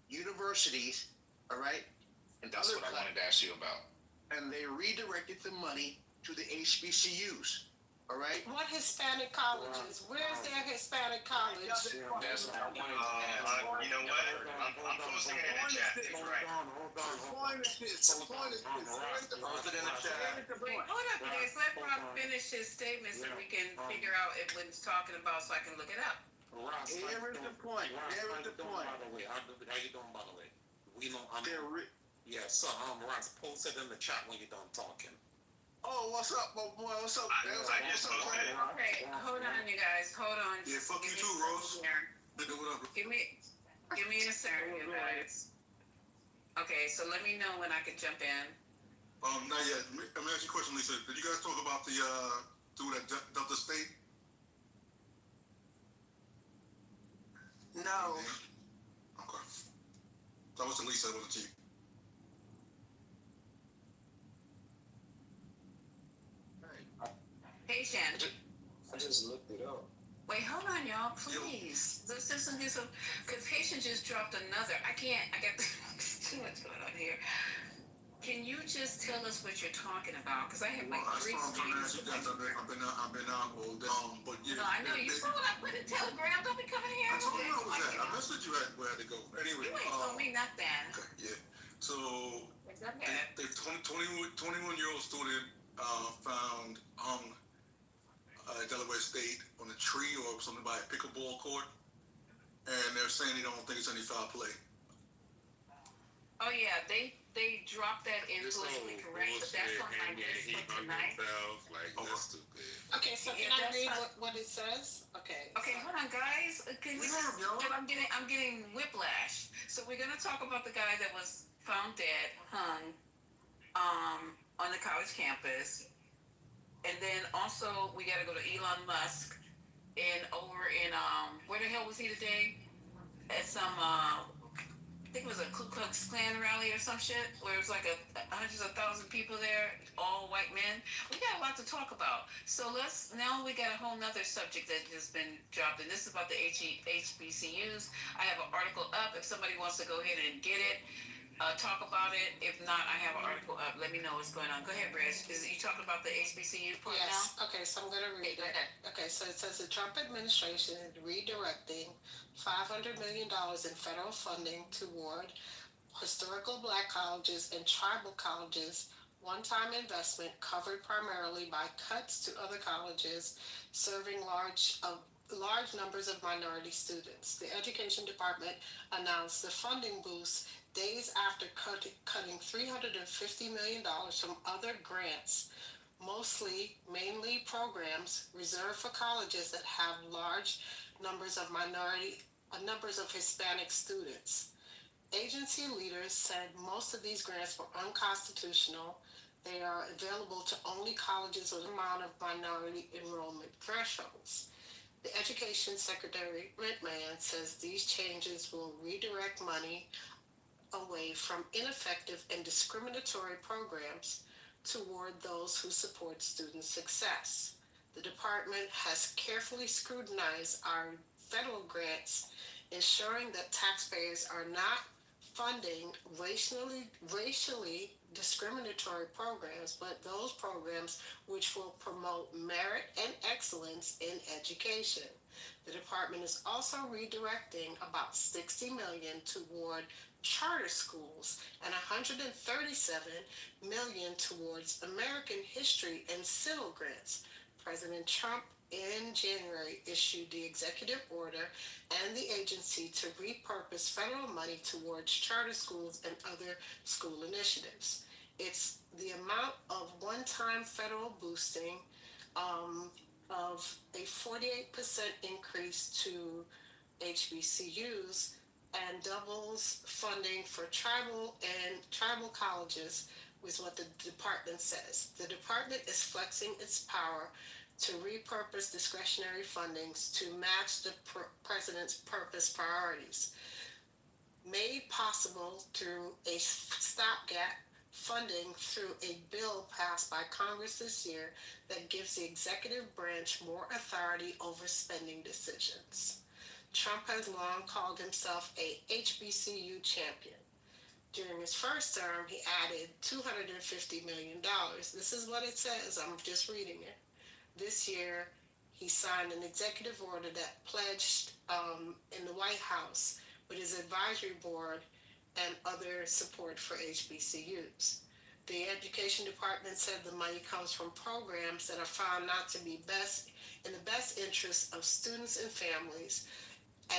universities, all right? And that's what I wanted to ask you about. And they redirected the money to the HBCUs, all right? What Hispanic colleges? Where's their Hispanic college? That's what I wanted to ask. You know what? I'm posting it in the chat. Right. Hold up, guys. Let Rob finish his statement so we can figure out what he's talking about, so I can look it up. Here is the point. How you doing, by the way? We know I'm. Yeah, so Ross, post it in the chat when you're done talking. Oh, what's up, my boy? What's up? Okay, hold on, you guys. Hold on. Yeah, fuck you too, Rose. Nigga, what up? Give me a second, you guys. Okay, so let me know when I can jump in. Not yet. Let me ask you a question, Lisa. Did you guys talk about the through that Delta State? No. Okay. That was to Lisa, it wasn't to you. Patient. I just looked it up. Wait, hold on, y'all, please. Let's just do some, because Patient just dropped another. I got too much going on here. Can you just tell us what you're talking about? Because I have like three screens. I've been out all day. But yeah. No, I know. You saw what I put in Telegram. Don't be coming here. I told you I was at. I messaged you where I had to go. Anyway. You ain't told me nothing. Okay, yeah. So, the 21-year-old student found hung at Delaware State on a tree or something by a pickleball court. And they're saying they don't think it's any foul play. Oh, yeah. They dropped that in politically correct, but that's on my list for tonight. Okay, so can I read what it says? Okay. Okay, hold on, guys. I'm getting whiplash. So we're gonna talk about the guy that was found dead, hung, on the college campus, and then also we gotta go to Elon Musk, over in where the hell was he today? At some I think it was a Ku Klux Klan rally or some shit, where it was like hundreds of thousands of people there, all white men. We got a lot to talk about. So now we got a whole nother subject that has been dropped, and this is about the HBCUs. I have an article up. If somebody wants to go ahead and get it, talk about it. If not, I have an article up. Let me know what's going on. Go ahead, Reg. You talking about the HBCU part now? Yes. Okay, so I'm going to read it. Okay, so it says the Trump administration is redirecting $500 million in federal funding toward historical black colleges and tribal colleges one-time investment covered primarily by cuts to other colleges serving large numbers of minority students. The Education Department announced the funding boost days after cutting $350 million from other grants, mainly programs reserved for colleges that have large numbers of Hispanic students. Agency leaders said most of these grants were unconstitutional. They are available to only colleges with an amount of minority enrollment thresholds. The Education Secretary, Redman, says these changes will redirect money away from ineffective and discriminatory programs toward those who support student success. The department has carefully scrutinized our federal grants, ensuring that taxpayers are not funding racially discriminatory programs, but those programs which will promote merit and excellence in education. The department is also redirecting about $60 million toward charter schools and $137 million towards American history and civil grants. President Trump in January issued the executive order and the agency to repurpose federal money towards charter schools and other school initiatives. It's the amount of one-time federal boosting of a 48% increase to HBCUs and doubles funding for tribal colleges, with what the department says. The department is flexing its power to repurpose discretionary fundings to match the president's purpose priorities, made possible through a stopgap funding through a bill passed by Congress this year that gives the executive branch more authority over spending decisions. Trump has long called himself a HBCU champion. During his first term, he added $250 million. This is what it says. I'm just reading it. This year, he signed an executive order that pledged in the White House with his advisory board and other support for HBCUs. The Education Department said the money comes from programs that are found not to be in the best interest of students and families,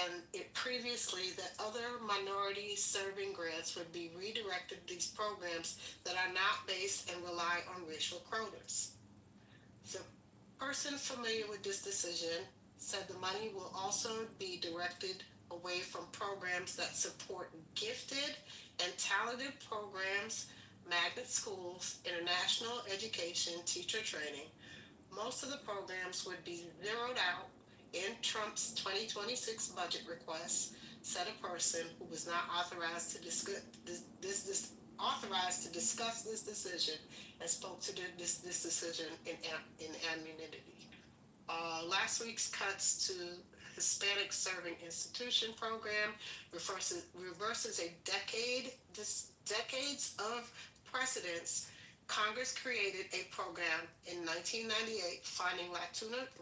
and it previously that other minority serving grants would be redirected to these programs that are not based and rely on racial quotas. The person familiar with this decision said the money will also be directed away from programs that support gifted and talented programs, magnet schools, international education, teacher training. Most of the programs would be zeroed out in Trump's 2026 budget request, said a person who was not authorized to discuss this decision and spoke to this decision in anonymity. Last week's cuts to Hispanic Serving Institution program reverses decades of precedents. Congress created a program in 1998 finding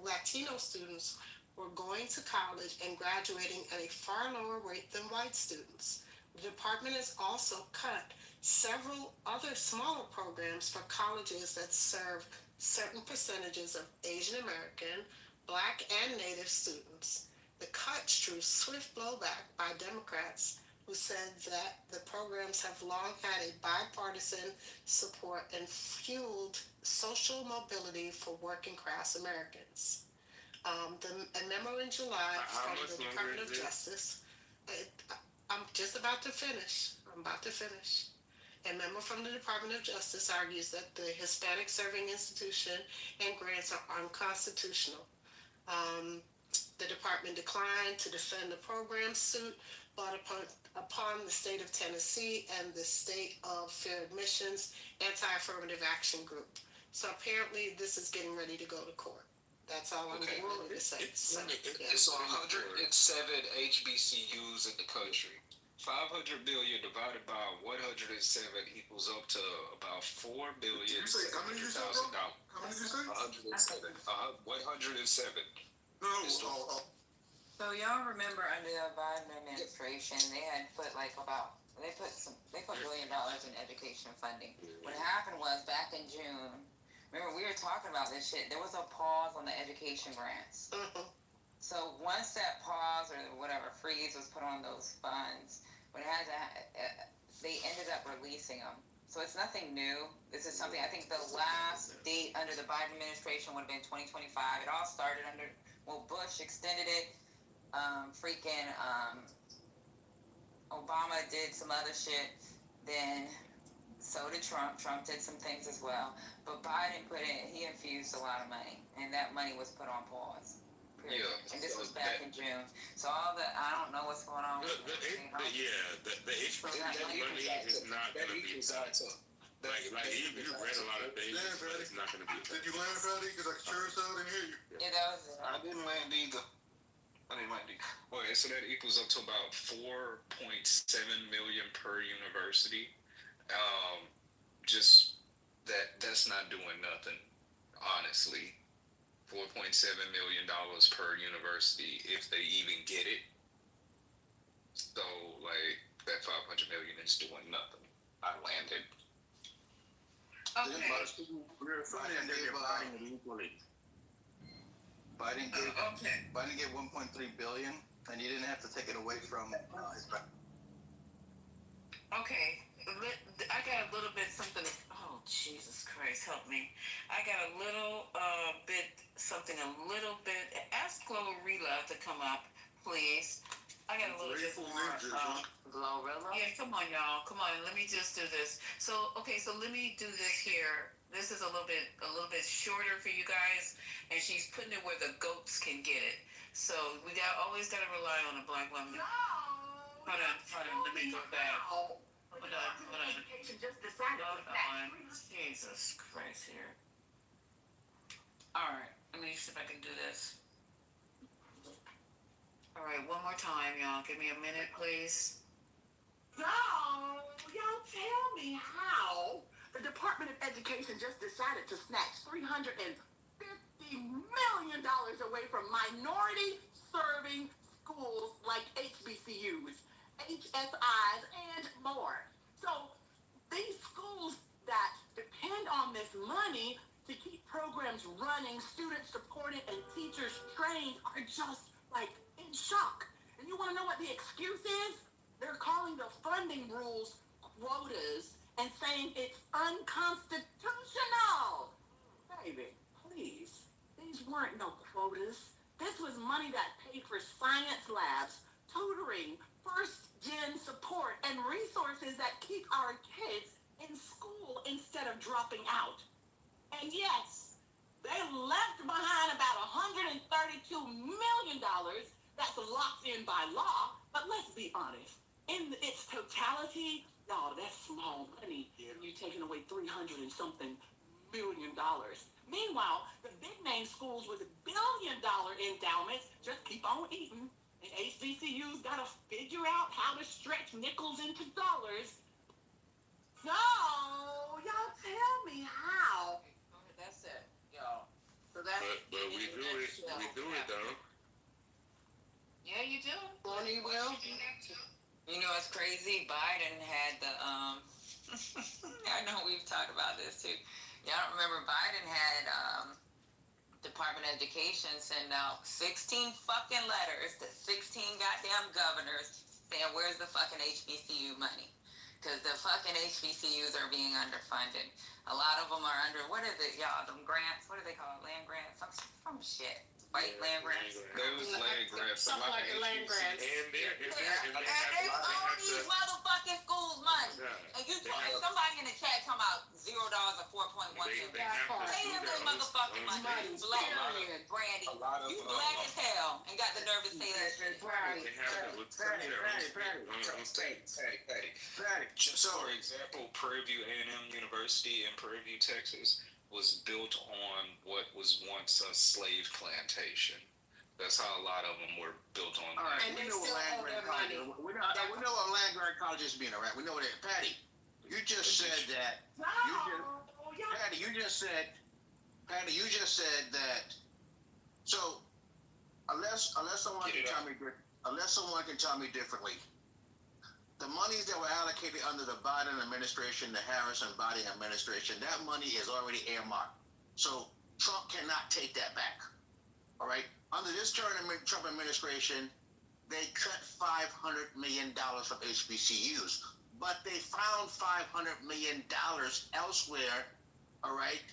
Latino students were going to college and graduating at a far lower rate than white students. The department has also cut several other smaller programs for colleges that serve certain percentages of Asian American, Black, and Native students. The cuts drew swift blowback by Democrats who said that the programs have long had a bipartisan support and fueled social mobility for working class Americans. A memo in July from the Department of Justice. I'm just about to finish. A memo from the Department of Justice argues that the Hispanic Serving Institution and grants are unconstitutional. The department declined to defend the program suit brought upon the state of Tennessee and the State of Fair Admissions Anti-Affirmative Action Group. So apparently this is getting ready to go to court. That's all I'm willing to say. It's 107 HBCUs in the country. 500 billion divided by 107 equals up to about $4 billion. How many did you say, bro? How many did you say? 107. 107. No. So y'all remember under the Biden administration, they had put like about They put $1 billion in education funding. What happened was back in June. Remember, we were talking about this shit. There was a pause on the education grants. So once that pause or whatever freeze was put on those funds, when it had to, they ended up releasing them. So it's nothing new. This is something, I think the last date under the Biden administration would have been 2025. It all started under, well, Bush extended it. Obama did some other shit. Then so did Trump. Trump did some things as well. But Biden he infused a lot of money. And that money was put on pause. Period. Yeah. And this was back in June. So I don't know what's going on. The HBCU money is not going to be. Like you read a lot of things, but it's not going to be. Did you land, Patty? Because I sure as hell didn't hear you. Yeah, that was. I didn't land either. Well, so that equals up to about 4.7 million per university. Just that's not doing nothing, honestly. $4.7 million per university if they even get it. So like that 500 million is doing nothing. I landed. Okay. Biden gave 1.3 billion, and he didn't have to take it away from his. Okay, I got a little bit something. Oh, Jesus Christ, help me! I got a little bit something. Ask Glorilla to come up, please. I got a little bit more. Glorilla. Yeah, come on, y'all. Come on, let me just do this. So, okay, so let me do this here. This is a little bit shorter for you guys, and she's putting it where the goats can get it. So we always gotta rely on a black woman. No. Hold on. Let me go back. Hold on. Jesus Christ here. All right. Let me see if I can do this. All right, one more time, y'all. Give me a minute, please. So, y'all tell me how the Department of Education just decided to snatch $350 million away from minority-serving schools like HBCUs, HSIs, and more. So, these schools that depend on this money to keep programs running, students supported, and teachers trained are just, like, in shock. And you want to know what the excuse is? They're calling the funding rules quotas and saying it's unconstitutional. Baby, please. These weren't no quotas. This was money that paid for science labs, tutoring, first-gen support, and resources that keep our kids in school instead of dropping out. And yes, they left behind about $132 million that's locked in by law, but let's be honest. In its totality, y'all, that's small money. And you're taking away $300 and something million. Meanwhile, the big name schools with $1 billion endowments just keep on eating. And HBCUs gotta figure out how to stretch nickels into dollars. So, y'all tell me how. That's it, y'all. So that's But we do it though. Yeah, you do. Bonnie will. You know what's crazy? Biden had the I know we've talked about this too. Y'all don't remember Biden had Department of Education send out 16 fucking letters to 16 goddamn governors saying where's the fucking HBCU money? Because the fucking HBCUs are being underfunded. A lot of them are under, what is it, y'all? Them grants? What do they call it? Land grants? Some shit. White land grants. Those land grants. Something like the land grants. And they own these motherfucking schools money. And you and somebody in the chat talking about $0 or 4.1. Pay them this motherfucking money. Black Brandy. You black as hell and got the nerve to say that shit. Patty. Just for example, Prairie View A&M University in Prairie View, Texas, was built on what was once a slave plantation. That's how a lot of them were built on. All right, we know what land grant college is. We know what land grant college is being, all right? We know what it is. Patty, you just said that. Patty, you just said that. So, unless someone can tell me differently, the monies that were allocated under the Biden administration, the Harris and Biden administration, that money is already earmarked. So Trump cannot take that back. All right. Under this Trump administration, they cut $500 million from HBCUs, but they found $500 million elsewhere. All right,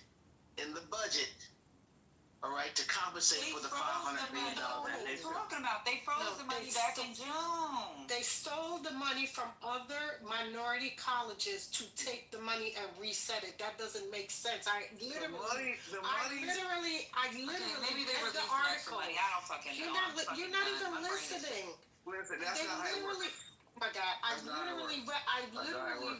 in the budget. All right, to compensate for the $500 million. What are you talking about? They froze the money back in June. They stole the money from other minority colleges to take the money and reset it. That doesn't make sense. I literally Maybe they read the released article. Money. I don't fucking know. You're not even listening. Listen, that's not how it works. Oh my God, I literally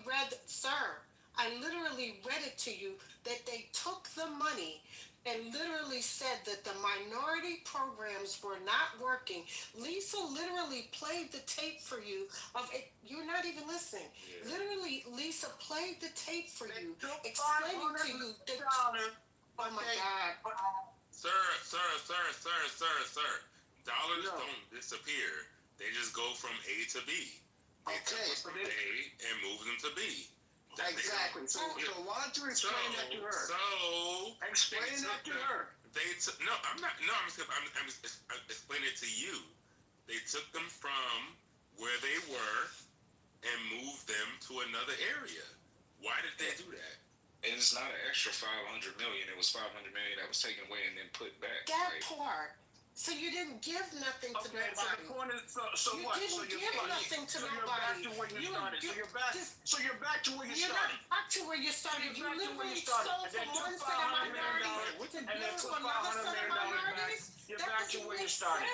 read, sir, I literally read it to you that they took the money and literally said that the minority programs were not working. Lisa literally played the tape for you of it. You're not even listening. Yeah. Literally, Lisa played the tape for you, explaining to you that. Oh my God. Sir. Dollars don't disappear. They just go from A to B. They take from A and move them to B. Exactly. So why don't you explain that to her? Explain that to her. I'm explaining it to you. They took them from where they were and moved them to another area. Why did they do that? And it's not an extra $500 million. It was $500 million that was taken away and then put back. That part. So you didn't give nothing to nobody. So the point is, so you what? didn't give nothing to nobody. You're back to where you started. So you're back to where you You're started. not back to where you started. You literally stole from one set of minorities to give to another set of minorities. You're back to where you started.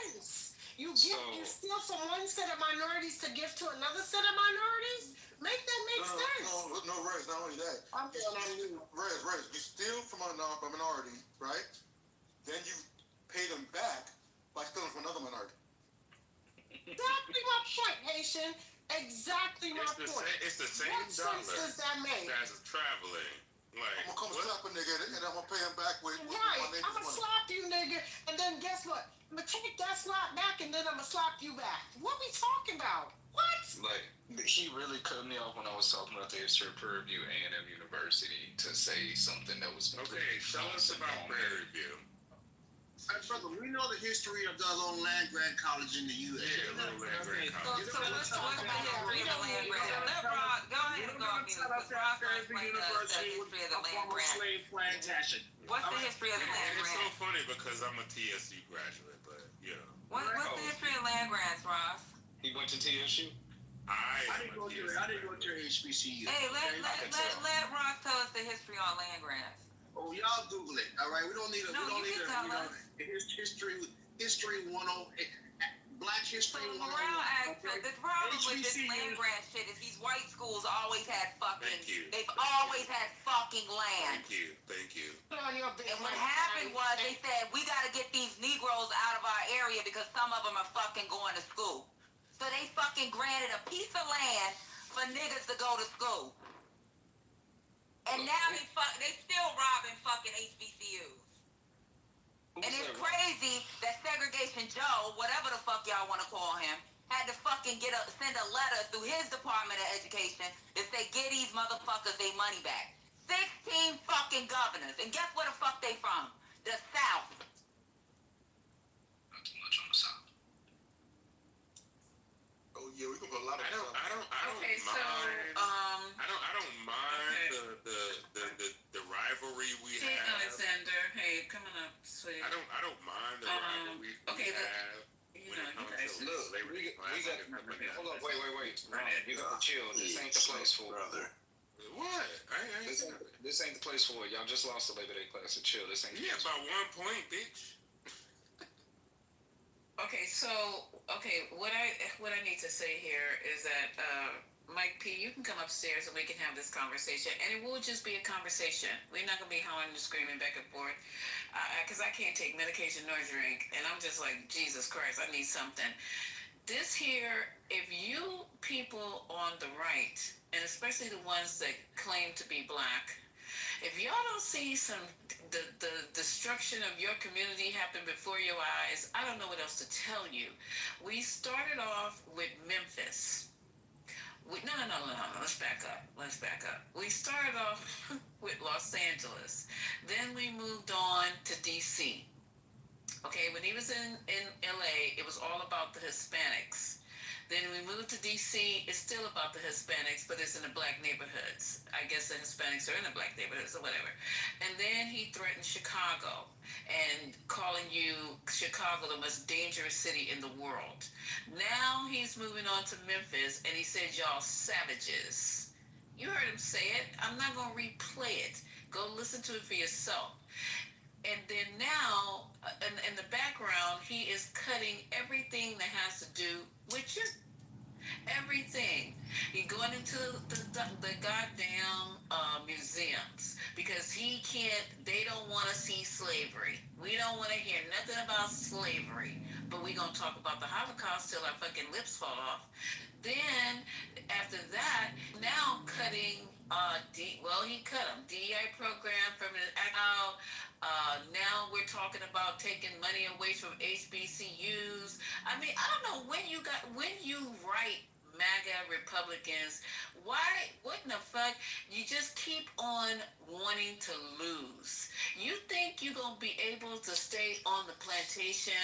You steal from one set of minorities to give to another set of minorities? Make that make sense. No, Rez, not only that. Rez, you steal from a minority, right? Then you pay them back by stealing from another minority. Exactly my point, Haitian. Exactly my point. It's the same what sense does that make? That's traveling. Like, I'm gonna come slap a nigga and I'm gonna pay him back with right. my neighbor's I'm gonna slap you, nigga, and then guess what? I'm gonna take that slap back and then I'm gonna slap you back. What we talking about? What? Like, he really cut me off when I was talking about the history of Prairie View A&M University to say something that was okay. Tell us about Prairie View. Brother, we know the history of the little land grant college in the U.S. Yeah, little land grant college. So let's talk about the history of the land grant. Let Rob go ahead and go on mute. Because Rob can explain the history of the land grant. What's the history of the land grant? It's so funny because I'm a TSU graduate, but you know. What's the history of land grants, Ross? He went to TSU? I didn't go to HBCU. Hey, let Ross tell us the history on land grants. Oh, y'all Google it. All right, we don't need a history 101, Black History 101. The problem with this land grant shit is these white schools always had they've always had fucking land. Thank you. And what happened was they said, we gotta get these Negroes out of our area because some of them are fucking going to school. So they fucking granted a piece of land for niggas to go to school. And now they still robbing fucking HBCUs. And it's crazy that Segregation Joe, whatever the fuck y'all want to call him, had to fucking send a letter through his Department of Education to say, get these motherfuckers their money back. 16 fucking governors. And guess where the fuck they from? The South. Not too much on the South. Oh yeah, we can put a lot of I don't mind the rivalry we have. Hey, Alexander. Hey, coming up, sweetie. I don't mind the rivalry we have. You know, you guys. Look, we got. Hold on, wait. You gotta chill. This ain't the place for brother. What? This ain't the place for it. Y'all just lost the Labor Day class, so chill. This ain't. Yeah, by 1 point, bitch. Okay, so what I need to say here is that Mike P, you can come upstairs and we can have this conversation, and it will just be a conversation. We're not gonna be hollering and screaming back and forth, because I can't take medication nor drink, and I'm just like, Jesus Christ, I need something. This here, if you people on the right, and especially the ones that claim to be black, if y'all don't see the destruction of your community happen before your eyes, I don't know what else to tell you. We started off with Memphis. No. Let's back up. We started off with Los Angeles. Then we moved on to DC. Okay, when he was in LA, it was all about the Hispanics. Then we moved to DC, it's still about the Hispanics, but it's in the black neighborhoods. I guess the Hispanics are in the black neighborhoods or whatever. And then he threatened Chicago and calling Chicago the most dangerous city in the world. Now he's moving on to Memphis and he said, y'all savages. You heard him say it. I'm not going to replay it. Go listen to it for yourself. And then now, in the background, he is cutting everything that has to do with you. Everything. You're going into the goddamn museums because they don't want to see slavery. We don't want to hear nothing about slavery. But we're going to talk about the Holocaust till our fucking lips fall off. Then, after that, now cutting, he cut them. DEI program from an out. Now we're talking about taking money away from HBCUs. I mean, I don't know when you write MAGA Republicans, what in the fuck? You just keep on wanting to lose. You think you're going to be able to stay on the plantation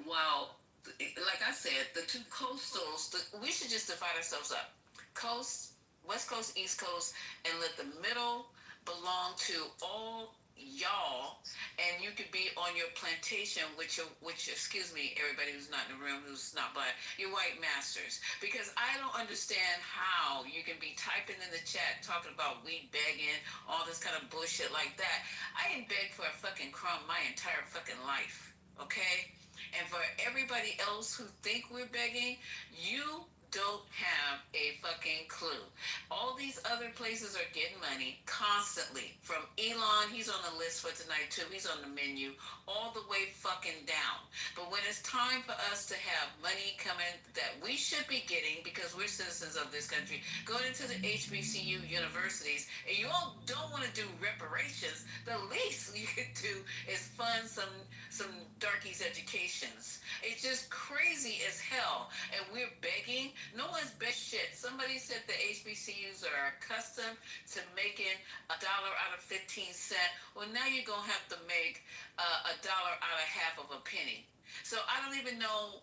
while, like I said, the two coastals, we should just divide ourselves up. Coast, West Coast, East Coast, and let the middle belong to all y'all, and you could be on your plantation with excuse me, everybody who's not in the room, who's not black, your white masters. Because I don't understand how you can be typing in the chat talking about we begging, all this kind of bullshit like that. I didn't beg for a fucking crumb my entire fucking life, okay? And for everybody else who think we're begging, you don't have a fucking clue. All these other places are getting money constantly. From Elon, he's on the list for tonight too. He's on the menu all the way fucking down. But when it's time for us to have money coming that we should be getting because we're citizens of this country, going into the HBCU universities, and you all don't want to do reparations, the least you could do is fund some darkies' educations. It's just crazy as hell. And we're begging. No one's bet shit. Somebody said the HBCUs are accustomed to making $1 out of 15 cents. Well, now you're going to have to make $1 out of half of a penny. So I don't even know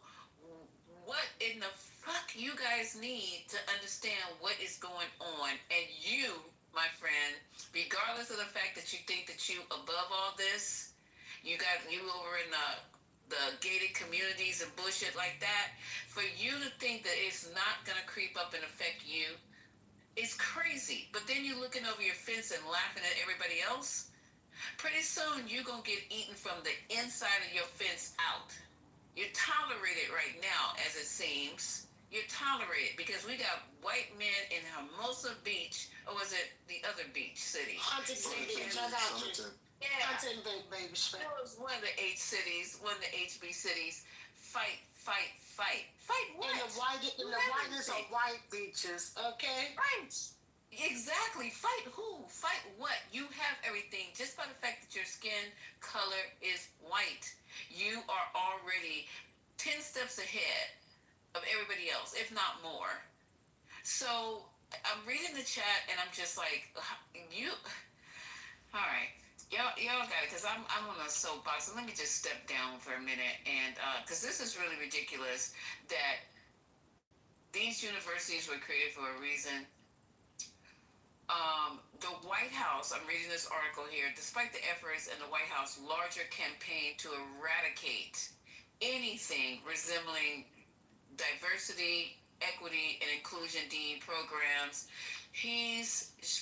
what in the fuck you guys need to understand what is going on. And you, my friend, regardless of the fact that you think that you above all this, you over in the gated communities and bullshit like that, for you to think that it's not going to creep up and affect you, it's crazy. But then you're looking over your fence and laughing at everybody else. Pretty soon you're going to get eaten from the inside of your fence out. You're tolerated right now, as it seems. You're tolerated because we got white men in Hermosa Beach, or was it the other beach city? Huntington Beach. I got you. Yeah. Huntington, baby. It was one of the HB cities. Fight what? In the whitest of white beaches, okay? Right. Exactly. Fight who? Fight what? You have everything. Just by the fact that your skin color is white, you are already 10 steps ahead of everybody else, if not more. So I'm reading the chat and I'm just like, all right. Y'all got it, because I'm on a soapbox. And let me just step down for a minute. And because this is really ridiculous that these universities were created for a reason. The White House, I'm reading this article here, despite the efforts in the White House larger campaign to eradicate anything resembling diversity, equity, and inclusion DE programs,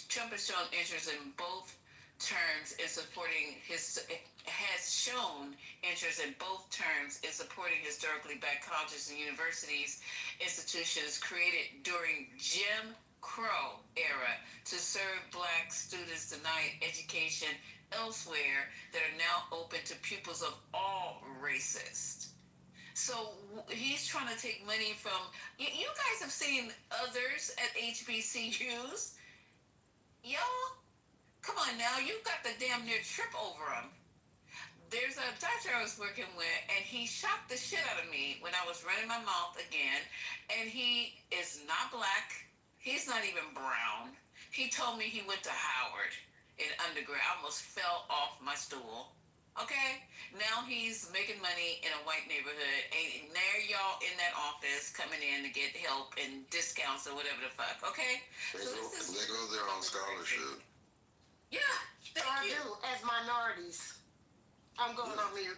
Trump has shown interest in both terms in supporting has shown interest in both terms in supporting historically black colleges and universities, institutions created during Jim Crow era to serve black students denied education elsewhere that are now open to pupils of all races. So he's trying to take money from, you guys have seen others at HBCUs. Y'all, come on now, you got the damn near trip over him. There's a doctor I was working with, and he shocked the shit out of me when I was running my mouth again. And he is not black. He's not even brown. He told me he went to Howard in undergrad. I almost fell off my stool. Okay? Now he's making money in a white neighborhood. And there y'all in that office coming in to get help and discounts or whatever the fuck. Okay? They go there on scholarship. Yeah. So I do, as minorities. I'm going on mute.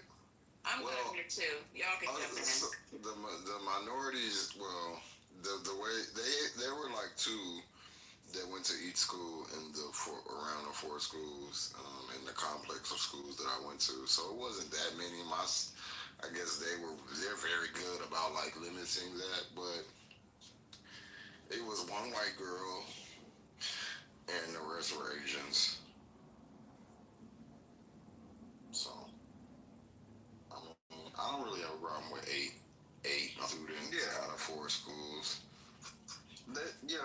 I'm going on mute too. Y'all can jump in. The minorities, well, the way there were like two that went to each school in around the four schools in the complex of schools that I went to. So it wasn't that many. I guess they're very good about like limiting that, but it was one white girl and the rest were Asians. So I don't really have a problem with eight students out of four schools. They do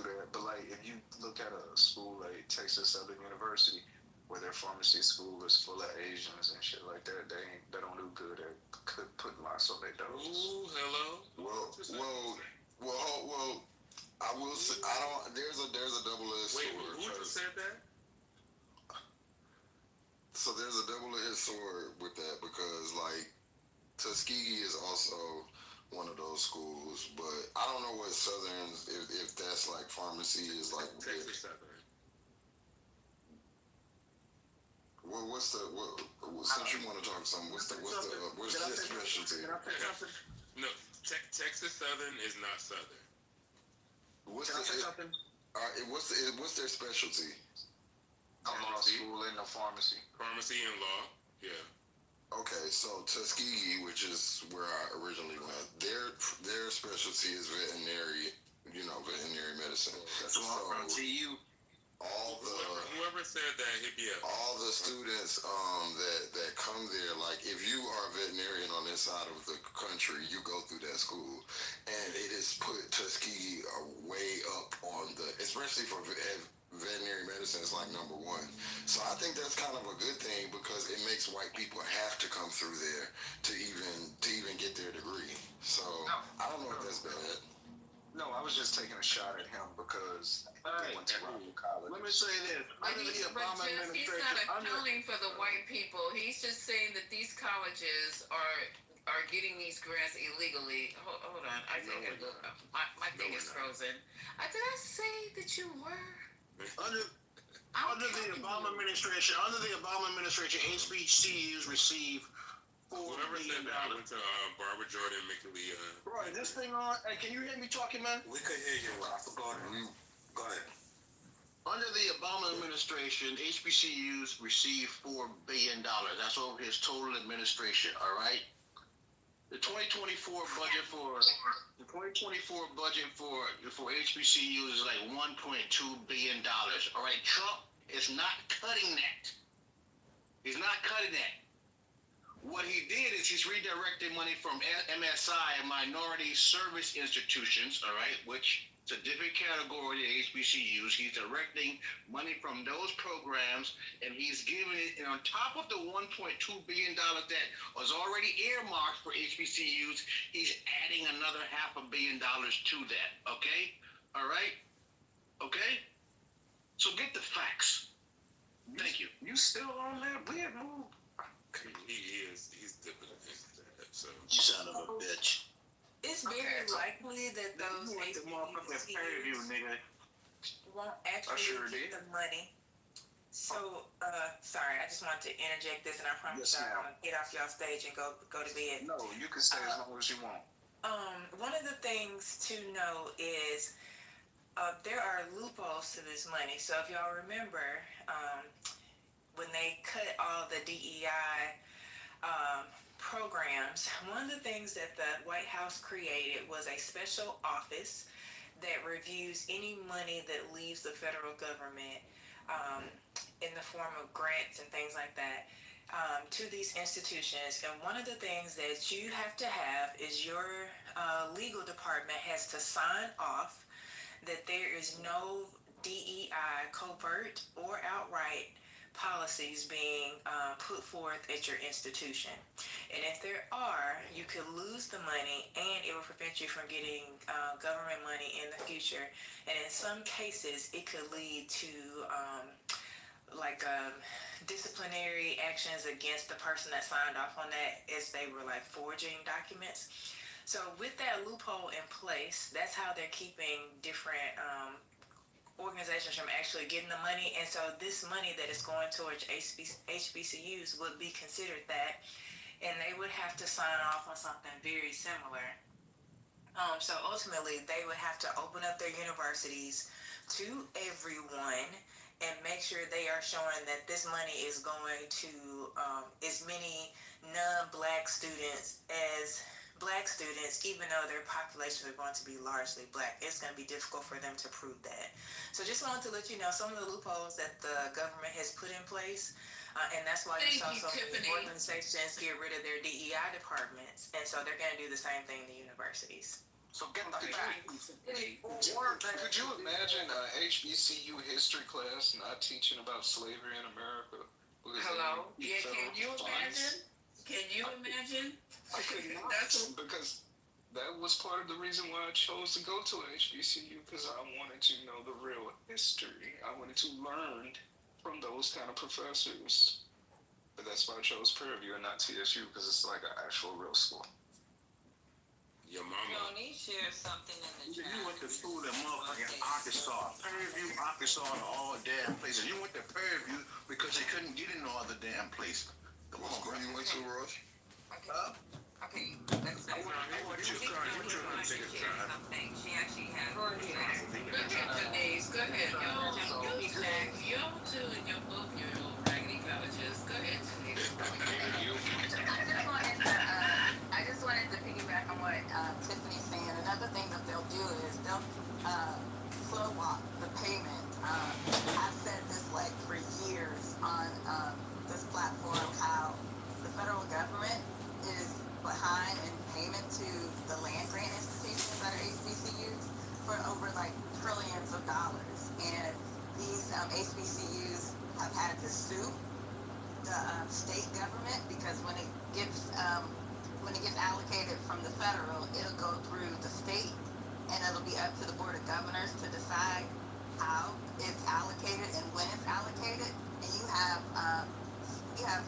that. But like, if you look at a school like Texas Southern University, where their pharmacy school is full of Asians and shit like that, they don't do good at putting locks on their doors. Ooh, hello. Well. I will say I don't. There's a double-edged sword. Wait, who just said that? So there's a double-edged sword with that because like Tuskegee is also one of those schools, but I don't know what Southern's if that's like pharmacy is like Texas Southern. Since you want to talk something, what's their specialty? No, Texas Southern is not Southern. What's their specialty? Law school and the pharmacy. Pharmacy and law. Yeah. Okay, so Tuskegee, which is where I originally went, their specialty is veterinary medicine. That's all from TU. Whoever said that, hit me up. All the students that come there, like if you are a veterinarian on this side of the country, you go through that school, and it has put Tuskegee way up on especially for veterinary medicine is like number one. So I think that's kind of a good thing because it makes white people have to come through there to even get their degree. So I don't know if that's bad. No, I was just taking a shot at him because he went to Rockville College. Let me say this. Under the Obama administration, he's not accounting for the white people. He's just saying that these colleges are getting these grants illegally. Hold on. I think my thing is frozen. Did I say that you were? Under the Obama administration, HBCUs receive Whoever said that, I went to Barbara Jordan McLeod. Roy, this thing on? Hey, can you hear me talking, man? We could hear you. I forgot. Go ahead. Under the Obama administration, HBCUs receive $4 billion. That's over his total administration. All right. The 2024 budget for HBCUs is like $1.2 billion. All right. Trump is not cutting that. He's not cutting that. What he did is he's redirecting money from MSI and minority service institutions, all right, which is a different category than HBCUs. He's directing money from those programs, and he's giving it, and on top of the $1.2 billion that was already earmarked for HBCUs, he's adding another $500 million to that, okay? All right? Okay? So get the facts. Thank you. You still on that? We had moved. He's dipping into that. So you son of a bitch. It's very likely that those HBCUs won't actually get the money. So, sorry, I just wanted to interject this, and I promise I'll get off y'all stage and go to bed. No, you can stay as long as you want. One of the things to know is there are loopholes to this money. So if y'all remember, when they cut all the DEI programs, one of the things that the White House created was a special office that reviews any money that leaves the federal government in the form of grants and things like that to these institutions. And one of the things that you have to have is your legal department has to sign off that there is no DEI, covert or outright, policies being put forth at your institution. And if there are, you could lose the money and it will prevent you from getting government money in the future. And in some cases, it could lead to disciplinary actions against the person that signed off on that as they were like forging documents. So with that loophole in place, that's how they're keeping different organizations from actually getting the money. And so this money that is going towards HBCUs would be considered that, and they would have to sign off on something very similar. So ultimately, they would have to open up their universities to everyone and make sure they are showing that this money is going to as many non-black students as black students, even though their populations are going to be largely black. It's going to be difficult for them to prove that. So just wanted to let you know some of the loopholes that the government has put in place. And that's why you saw so many organizations get rid of their DEI departments. And so they're going to do the same thing in the universities. So get the facts. Could you imagine a HBCU history class not teaching about slavery in America? Hello? Yeah, can you imagine? Can you imagine? I could not. Because that was part of the reason why I chose to go to a HBCU, because I wanted to know the real history. I wanted to learn from those kind of professors. But that's why I chose Prairie View and not TSU, because it's like an actual real school. Your mama. Tony shared something in the chat. You went to school in motherfucking Arkansas, Prairie View, Arkansas, and all damn places. You went to Prairie View because they couldn't get in no other damn place. Come on, bro. You went to Rush? Okay, let's say She actually had. Go ahead, Denise. Go ahead. Y'all two and your both your little raggedy colleges. Go ahead, Denise. I just wanted to piggyback on what Tiffany's saying. Another thing that they'll do is they'll slow walk the payment. I've said this like for years on this platform, how the federal government is behind in payment to the land grant institutions that are HBCUs for over like trillions of dollars. And these HBCUs have had to sue the state government because when it gets allocated from the federal, it'll go through the state and it'll be up to the Board of Governors to decide how it's allocated and when it's allocated. And you have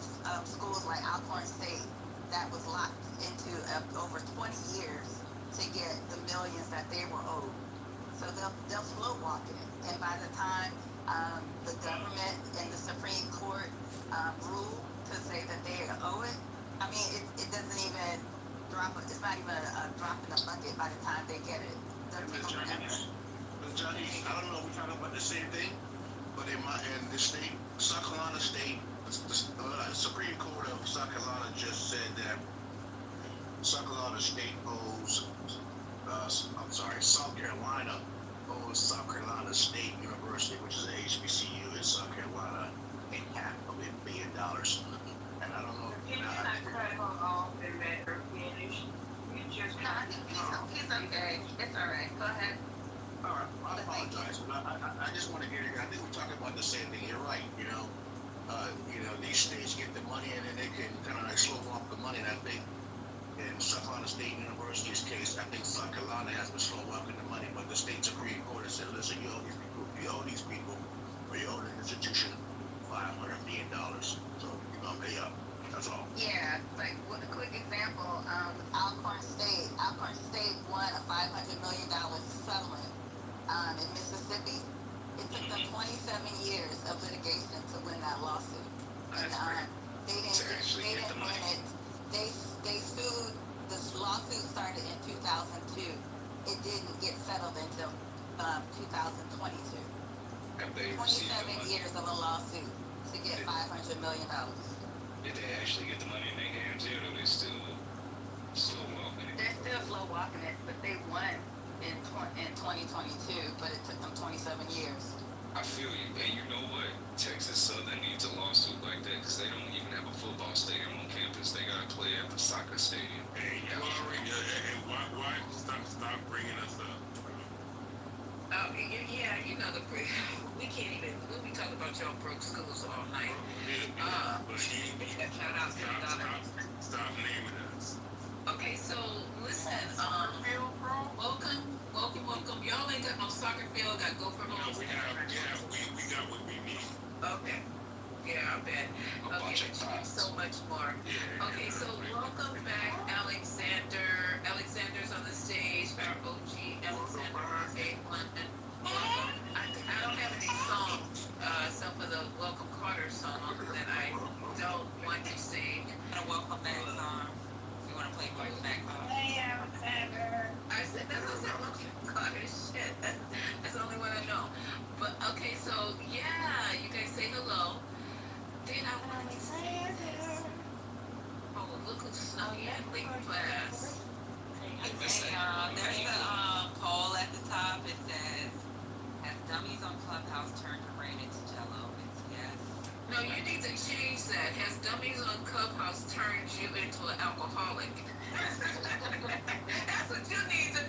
schools like Alcorn State that was locked into over 20 years to get the millions that they were owed. So they'll slow walk it, and by the time the government and the Supreme Court rule to say that they owe it, I mean it doesn't even drop. It's not even a drop in the bucket by the time they get it. Johnny, I don't know if we're talking about the same thing, but in the state, South Carolina State, the Supreme Court of South Carolina just said that South Carolina State owes, South Carolina owes South Carolina State University, which is an HBCU in South Carolina, $500 million. And I don't know. Can you not cut him off and let her finish? He's okay. It's all right. Go ahead. All right, I apologize, but I just want to get it. I think we're talking about the same thing. You're right. These states get the money and then they can kind of like slow walk the money. And I think in South Carolina State University's case, I think South Carolina has been slow walking the money, but the state Supreme Court has said, listen, you owe these people, or you owe the institution $500 million. So you're gonna pay up. That's all. Yeah, like with a quick example, Alcorn State won a $500 million settlement in Mississippi. It took them 27 years of litigation to win that lawsuit. And they didn't win it. They sued. This lawsuit started in 2002. It didn't get settled until 2022. 27 years of a lawsuit to get $500 million. Did they actually get the money in their hands yet, or they still slow walking it? They're still slow walking it, but they won in 2022, but it took them 27 years. I feel you, and you know what? Texas Southern needs a lawsuit like that because they don't even have a football stadium on campus. They gotta play at the soccer stadium. Hey, why stop bringing us up? Yeah, we can't even. We'll be talking about y'all broke schools all night. Shout out to the dollar. Stop naming us. Okay, so listen, welcome. Y'all ain't got no soccer field, got gopher homes. We got what we need. Okay. Yeah, I bet. Okay, but you need so much more. Okay, so welcome back, Alexander. Alexander's on the stage. Our OG Alexander London. I don't have any songs, except for the Welcome Carter song that I don't want to sing. And a welcome back song. You want to play welcome back song? Hey, Alexander. I said Welcome Carter shit. That's the only one I know. But okay, so yeah, you guys say hello. Then I wanted to say this. Oh, look who's snuck in late class. Hey, there's the poll at the top. It says, "Has dummies on Clubhouse turned the rain into Jello?" It's yes. No, you need to change that. Has dummies on Clubhouse turned you into an alcoholic? That's what you need to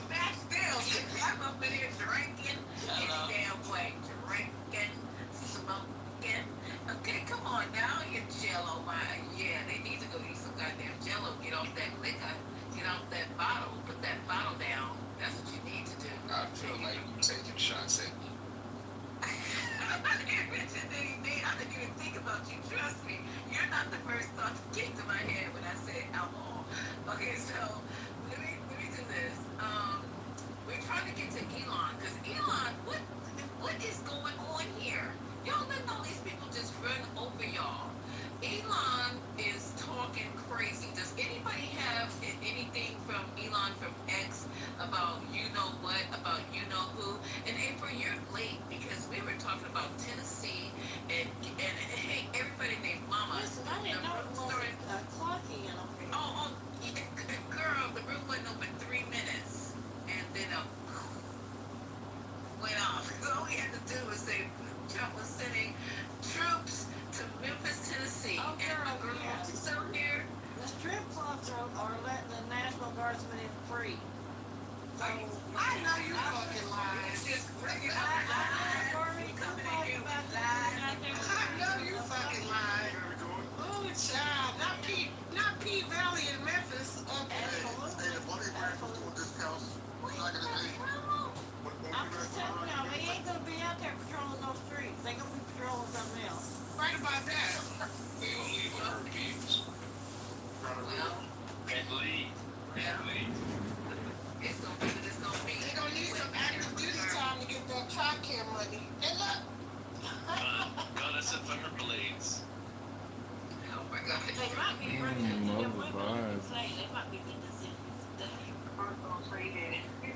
match them. I'm up in here drinking any damn way. Drinking, smoking. Okay, come on now, you Jello. Yeah, they need to go eat some goddamn Jello. Get off that liquor. Get off that bottle. Put that bottle down. That's what you need to do. I feel like you taking shots at me. I didn't mention anything. I didn't even think about you. Trust me. You're not the first thought that came to my head when I said alcohol. Okay, so let me do this. We're trying to get to Elon because Elon, what is going on here? Y'all letting all these people just run over y'all. Elon is talking crazy. Does anybody have anything from Elon from X about you know what, about you know who? And April, you're late because we were talking about Tennessee and hey, everybody named Mama. Listen, I didn't know it was clocky in over here. Oh, girl, the room wasn't open 3 minutes, and then went off. So all we had to do was say Trump was sending troops to Memphis, Tennessee. Oh, girl, and the girls still here. The strip clubs are letting the National Guardsmen in free. So, I know you fucking lying. Just bring it up. I know you fucking lying. Oh, child. Not P Valley in Memphis. Okay. I'm just telling y'all, they ain't gonna be out there patrolling those streets. They gonna be patrolling something else. Right about that. They gonna leave with her kids. Well, Can't leave. it's gonna be. They're gonna need some active duty time to get that child care money. And look. No, that's it for her blades. Oh my God. They might be bringing it to them women. They might be getting this in today.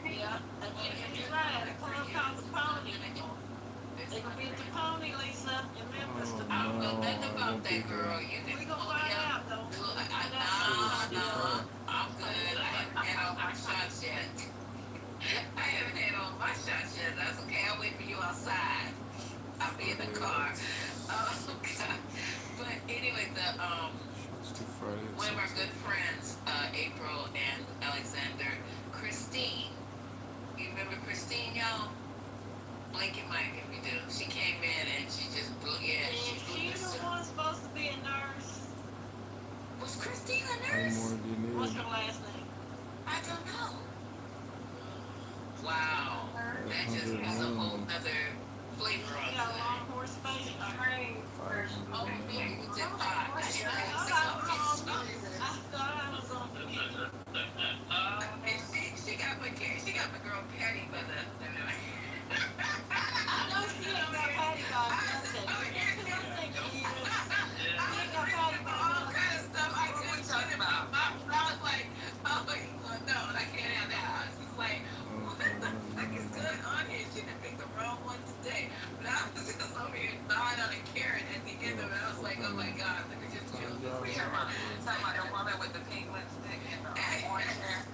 Yeah, and then if you're right, a club called the Pony. They gonna be at the Pony, Lisa, in Memphis. I don't know nothing about that girl. You We gonna find out though. No, I'm good. I haven't had all my shots yet. That's okay. I'll wait for you outside. I'll be in the car. Oh God. But anyway, one of our good friends, April and Alexander, Christine. You remember Christine, y'all? Blink your mic if you do. She came in and she just blew. Yeah, she blew She's this. the one supposed to be a nurse. Was Christine a nurse? What's her last name? I don't know. Wow. That just has a whole other flavor on She got a it. long horse face. Oh, yeah, you did not. I thought I was on. She got my girl Patty by the. I know she ain't got Patty by nothing. She ain't got Patty by All kind of stuff I just talking about. I was like, oh, no, I can't have that. I was just like, what the fuck is going on here? She done picked the wrong one today. But I was just over here gnawing on a carrot at the end of it. I was like, oh my God, let me just chill. Talking about the woman with the pink lipstick and the orange hair.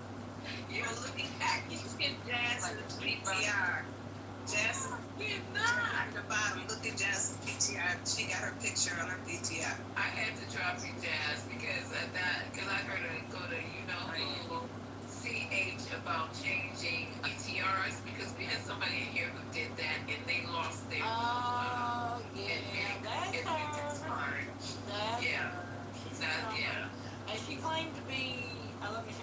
You're looking at you can Jazz in the PTR. Jazz, you're not. At the bottom, look at Jazz's PTR. She got her picture on her PTR. I had to drop you Jazz because I heard her go to you know who CH about changing ETRs because we had somebody in here who did that and they lost their. Oh, yeah, that's it's her. hard. That's Yeah. her. She's That, yeah. And she claimed to be, let me see.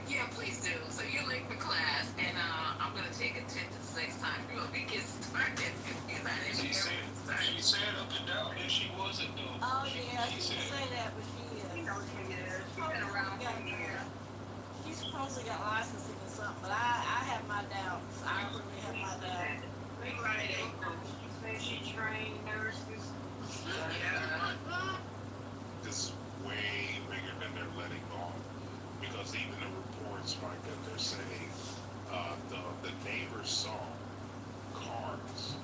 Yeah, please do. So you're late for class, and I'm gonna take attendance next time. We're gonna get started. She said up and down here she wasn't though. Oh, yeah, she said. didn't say that, but she is. You know she is. She's been around for years. She's supposedly got licensing or something, but I have my doubts. I really have my doubts. She said she trained nurses. Yeah. Is way bigger than they're letting on, because even the reports, Mike, that they're saying the neighbors saw cars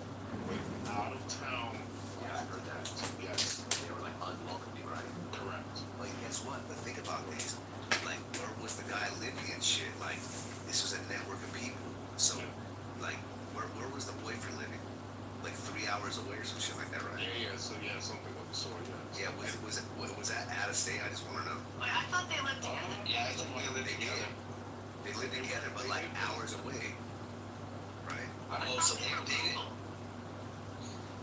with out of town. Yeah, I heard that. Yes, They were like unwelcoming, right? correct. Like, guess what? But think about this. Like, where was the guy living and shit? Like, this was a network of people. So, like, where was the boyfriend living? Like 3 hours away or some shit like that, right? Yeah. So something of the sort. Yeah. Yeah, was that out of state? I just want to know. Wait, I thought they lived together. Yeah, they lived together. They lived together, but like hours away, right? Oh, so they dated?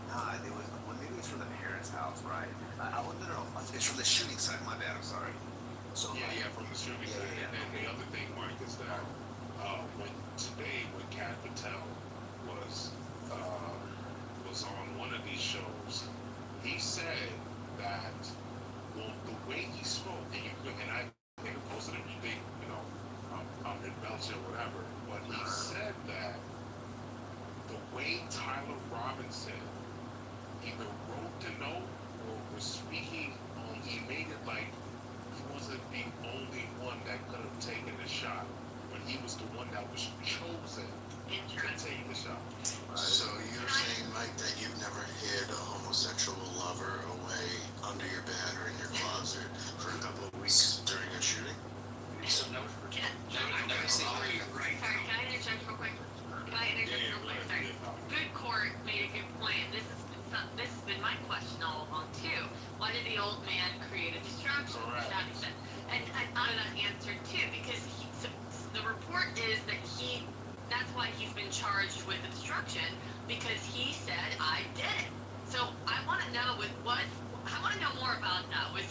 Nah, it was, well, maybe it's from the parents' house, right? I want to know. It's from the shooting side. My bad. I'm sorry. So Yeah, from the shooting side. Yeah. And then the other thing, Mike, is that when Kat Patel was on one of these shows, he said that, well, the way he spoke, and I think I posted it, you think, I'm in Belgium or whatever, but he said that the way Tyler Robinson either wrote the note or was speaking, he made it like he wasn't the only one that could have taken the shot, but he was the one that was chosen to take the shot. So you're saying, Mike, that you've never hid a homosexual lover away under your bed or in your closet for a couple of weeks during a shooting? Sorry, can I interject real quick? Sorry. Good court made a good point. This has been my question all along too. Why did the old man create a distraction? Correct. And I'm gonna answer too, because the report is that that's why he's been charged with obstruction, because he said I did it. So I want to know I want to know more about that. Was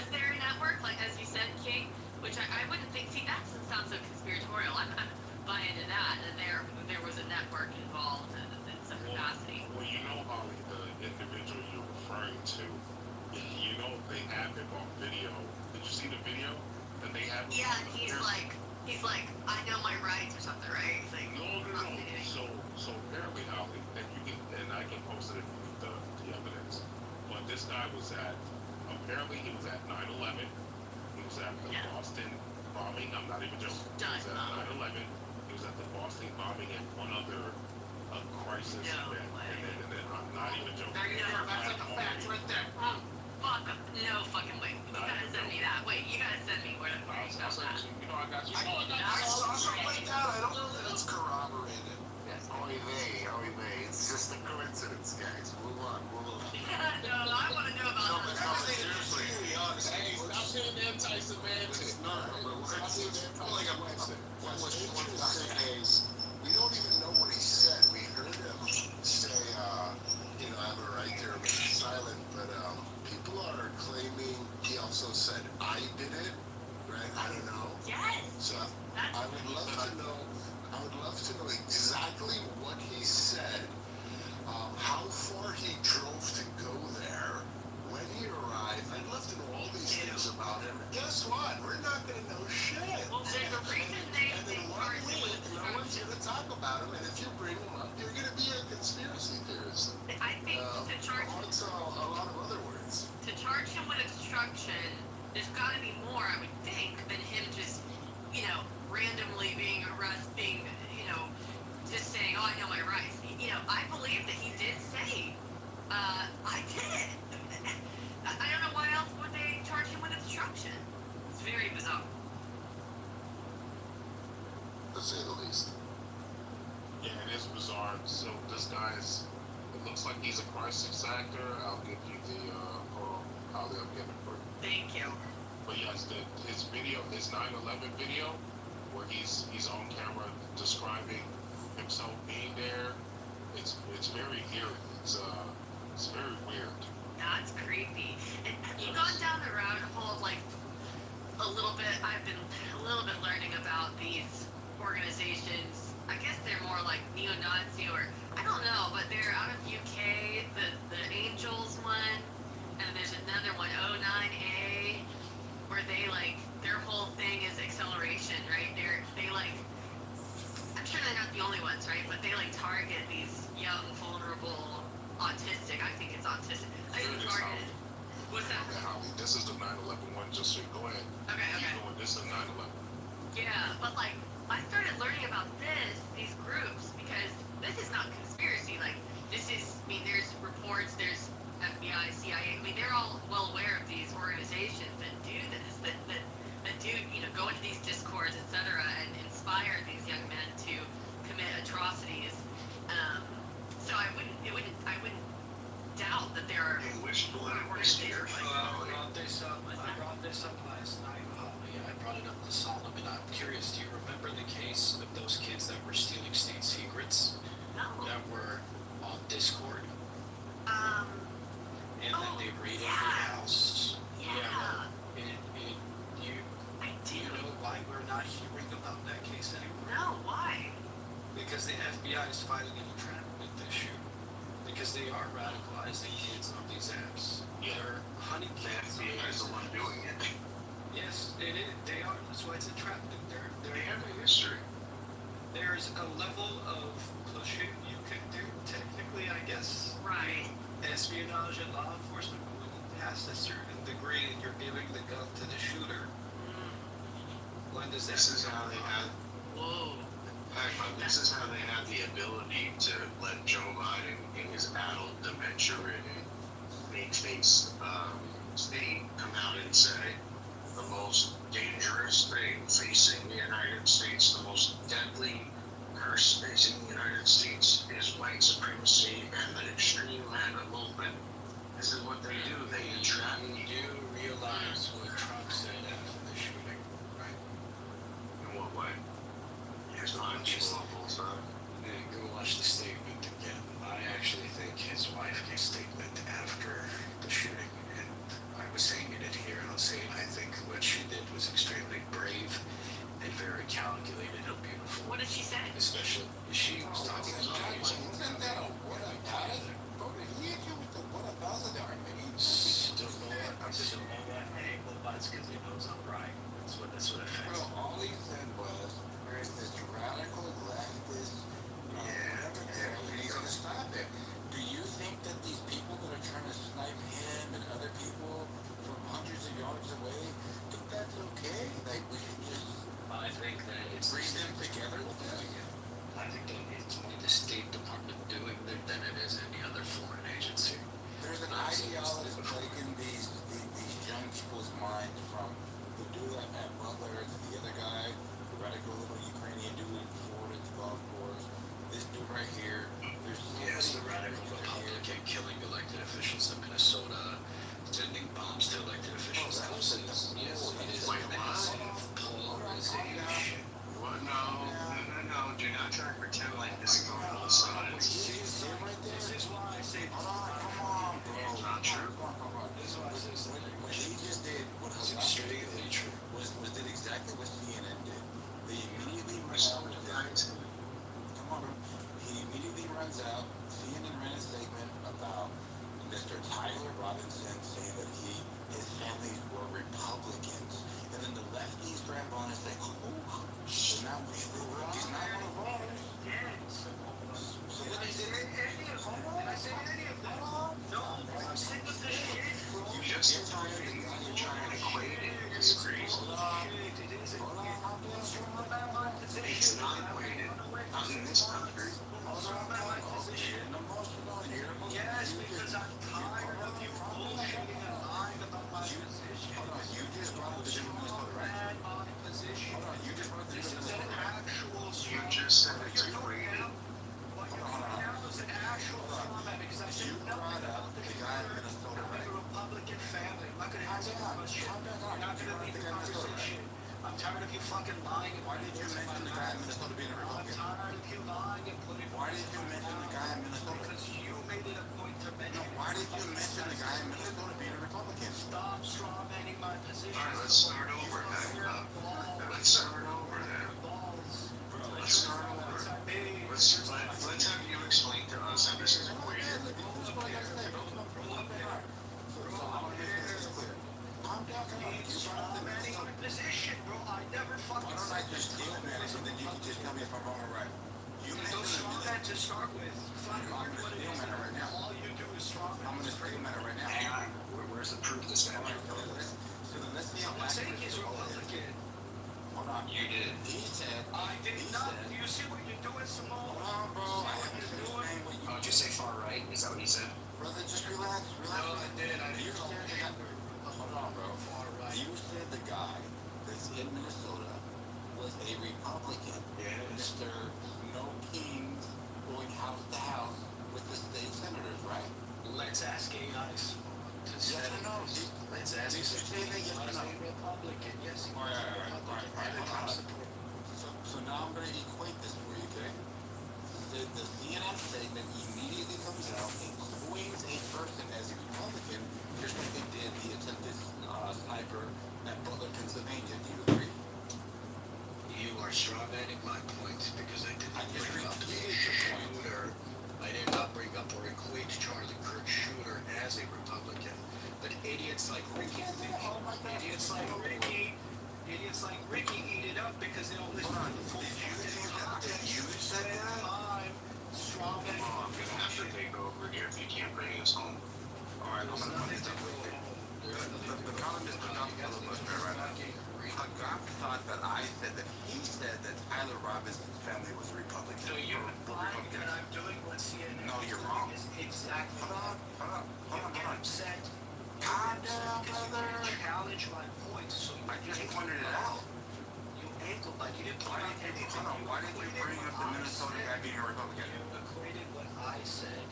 there a network, like as you said, King? Which I wouldn't think. See, that doesn't sound so conspiratorial. I'm buying into that. And there was a network involved in some capacity. Well, Holly, the individual you're referring to, they have him on video. Did you see the video that they have? Yeah, he's like, I know my rights or something, right? He's like, No. So apparently, Holly, and I can post it if you need the evidence. But this guy apparently he was at 9/11. He was at the Boston bombing. I'm not even joking. He was at 9/11. He was at the Boston bombing and one other crisis event. And then I'm not even joking. That's like a fact right there. No fucking way. You gotta send me that. Wait, you gotta send me where I'll send it to you. I got you. I saw something like that. I don't know that it's corroborated. Oy vey. It's just a coincidence, guys. Move on. No, I want to know about that. Seriously. Stop being anti-Semitic. No, but what I'm saying is, we don't even know what he said. We heard him say, I have a right to remain silent, but people are claiming he also said, I did it, right? I don't know. Yes. So I would love to know exactly what he said, how far he drove to go there, when he arrived. I'd love to know all these things about him. Guess what? We're not going to know shit. Well, there's a reason they And then 1 week, no one's going to talk about him, and if you bring him up, you're going to be a conspiracy theorist. I think to charge a lot of other words. To charge him with obstruction, there's got to be more, I would think, than him just, randomly being arrested, just saying, oh, I know my rights. I believe that he did say, I did it. I don't know why else would they charge him with obstruction. It's very bizarre. To say the least. Yeah, it is bizarre. So this guy's, it looks like he's a crisis actor. I'll give you the, Holly, I'll give it for you. Thank you. But yes, his video, his 9/11 video, where he's on camera describing himself being there, it's very eerie. It's very weird. That's creepy. And have you gone down the rabbit hole of like a little bit? I've been a little bit learning about these organizations. I guess they're more like neo-Nazi, or I don't know, but they're out of UK. The Angels one, and there's another one, O9A, where they like their whole thing is acceleration, right? They like, I'm sure they're not the only ones, right? But they like target these young, vulnerable, autistic. I think it's autistic. I think targeted. What's that? This is the 9/11 one. Just so go ahead. Okay. Keep going. This is the 9/11. Yeah, but like I started learning about these groups, because this is not conspiracy. Like this is, I mean, there's reports, there's FBI, CIA. I mean, they're all well aware of these organizations that do this, that do, you know, go into these discords, etc., and inspire these young men to commit atrocities. So I wouldn't doubt that there are organizations like I brought this up last night, Holly. I brought it up to Solomon. I'm curious, do you remember the case of those kids that were stealing state secrets? No. That were on Discord? And then they raided the house? Yeah. Do you know why we're not hearing about that case anymore? No, why? Because the FBI is filing an entrapment issue. Because they are radicalizing kids on these apps. They're hunting kids. The FBI is the one doing it. Yes, it is. They are. That's why it's entrapment. They have a history. There's a level of pushing you can do, technically, I guess. Right. Espionage and law enforcement, but when you pass a certain degree and you're giving the gun to the shooter, when does that? This is how they have. Whoa. This is how they have the ability to let Joe Biden, in his adult, dementia-ridden, face state, come out and say the most dangerous thing facing the United States, the most deadly curse facing the United States, is white supremacy and the extreme MAGA movement. This is what they do. They entrap you. You do realize what Trump said after the shooting, right? In what way? It's not unlawful, son. Go watch the statement again. I actually think his wife gave a statement after the shooting, and I was saying it here, and I'll say it. I think what she did was extremely brave and very calculated and beautiful. What did she say? Especially, she was talking about Wasn't that a what about it? Bro, did he hit you with the what about it? Still know that angle, but it's because he knows I'm right. That's what affects Bro, me. all he said was, there's this radical leftist, whatever there, and he's gonna stop it. Do you think that these people that are trying to snipe him and other people from hundreds of yards away, think that's okay? Like, we should just I think that it's bring them together with us? I think that it's more the State Department doing it than it is any other foreign agency. There's an ideology plaguing these young people's mind, from the dude at Butler to the other guy, the radical little Ukrainian dude in Florida at the golf course. This dude right here. There's The radical Republican killing elected officials in Minnesota, sending bombs to elected officials' houses. Yes, it is a massive polarization. No. Do not try to pretend like this is on both sides. This is why I say come on, bro. It's not true. This is why I say What he just did, what it's extremely true. was did exactly what CNN did. They immediately He immediately runs out. CNN ran a statement about Mr. Tyler Robinson saying that his families were Republicans, and then the lefties grab on and say, "Oh, so now he's not one of ours." So Did I say any of them? No, I'm sick of this shit. You just trying to equate it. It's crazy. It's not equated. Not in this country. Yes, because I'm tired of you bullshitting and lying about my position. You just brought up the Minnesota, right? This is an actual You just said it's equated. What you're doing now is an actual comment, because I said nothing about the shooter of the Republican family. I'm not going to have You're not gonna leave the conversation. I'm tired of you fucking lying. Why did you mention the guy in Minnesota being a Republican? I'm tired of you lying and putting. Why did you mention the guy in Minnesota? Because you made it a point to mention. Why did you mention the guy in Minnesota being a Republican? Stop strawmanning my position. All right, let's start over then. Let's start over then. Let's start over. Let's have you explain to us, and this is weird. Position, bro. I never fucking said that. Just deal with it, so then you can just tell me if I'm wrong or right. You don't strong man to start with. I'm gonna steel man it right now. All you do is strong man. I'm gonna steel man it right now. Hang on. Where's the proof this guy? So then let's see how Saying he's Republican. Hold on. You did. He said. I did not. Do you see what you're doing, Simone? Hold on, bro. I haven't explained what you. Oh, did you say far right? Is that what he said? Brother, just relax. No, I didn't. I You didn't. said hold on, bro. Far right. You said the guy that's in Minnesota was a Republican. Yes. Mr. No Kings going house to house with the state senators, right? Let's ask AIs. Yes or no? Let's ask Did you say that yes or no? Republican. Yes, he was All a right. Republican. Hold on. So now I'm going to equate this for you, okay? The CNN segment immediately comes out and coins a person as a Republican, just like they did the attempted sniper at Butler, Pennsylvania. Do you agree? You are strawmanning my point because I did not just bring up repeated your point. Shooter. I did not bring up or equate Charlie Kirk Shooter as a Republican. But idiots like Ricky, Idiots like Ricky eat it up because they don't listen to the full you said that? Strong man. I'm gonna have to take over here if you can't bring us home. All right, I'm going to put this up. The problem is the dumb filibuster right now. Hagab thought that I said that he said that Tyler Robinson's family was Republican. So you're implying that I'm doing what CNN No, you're wrong. is exactly. Hold on. Get upset. Calm down, brother. Challenge my point. So I just pointed it out. You angled like you didn't point out anything. Why did you bring up the Minnesota guy being a Republican? You equated what I said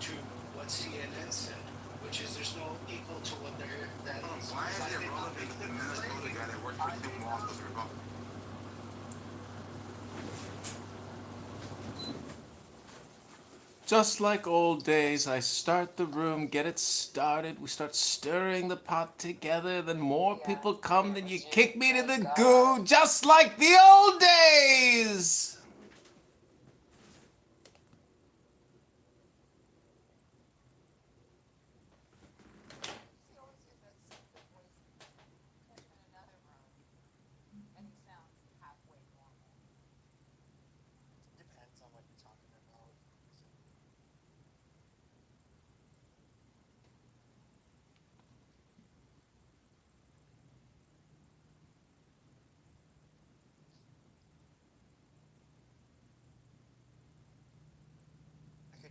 to what CNN said, which is there's no equal to what they're. Why is it relevant that the Minnesota guy that works for Tim Walz was a Republican? Just like old days, I start the room, get it started, we start stirring the pot together, then more people come, then you kick me to the goo, just like the old days!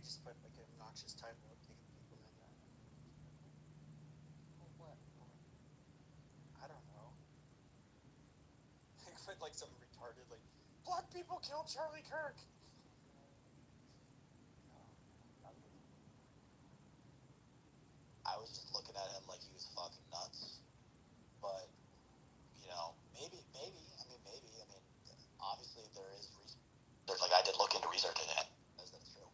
Just put like an obnoxious title of taking people in that. What? I don't know. Put like some retarded like black people killed Charlie Kirk. I was just looking at him like he was fucking nuts. But, you know, maybe, obviously there's like, I did look into researching it. That's true.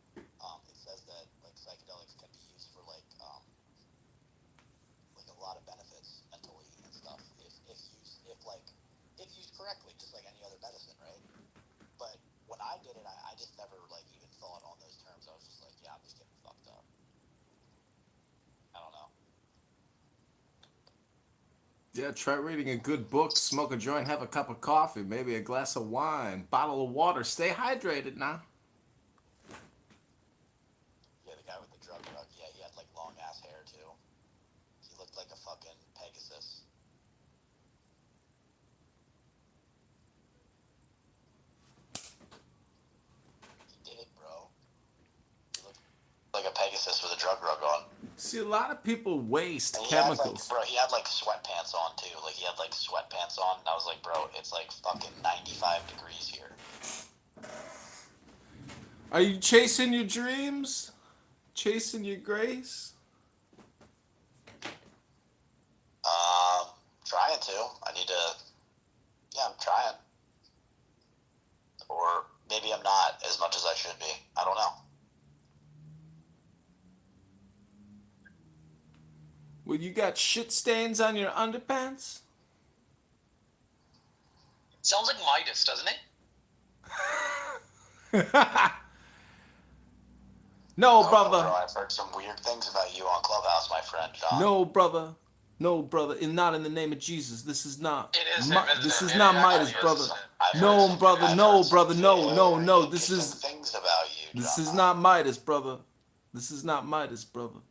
It says that, like, psychedelics can be used for, like a lot of benefits mentally and stuff if used correctly, just like any other medicine, right? But when I did it, I just never, like, even thought on those terms. I was just like, yeah, I'm just getting fucked up. I don't know. Yeah, try reading a good book, smoke a joint, have a cup of coffee, maybe a glass of wine, bottle of water. Stay hydrated now. Yeah, the guy with the drug rug, yeah, he had like long ass hair too. He looked like a fucking Pegasus. He did, bro. He looked like a Pegasus with a drug rug on. See, a lot of people waste And chemicals. He had like sweatpants on too. Like he had like sweatpants on, and I was like, bro, it's like fucking 95 degrees here. Are you chasing your dreams? Chasing your grace? Well, you got shit stains on your underpants? Sounds like Midas, doesn't it? No, Oh, brother. bro, I've heard some weird things about you on Clubhouse, my friend John. No, brother. No, brother. And not in the name of Jesus. This is not. It is, This is it not actually Midas, is. brother. I've heard No, some- brother. I've No, heard some brother. No, no, very no. This interesting is. things about you, This John. is not Midas, brother. This is not Midas, brother.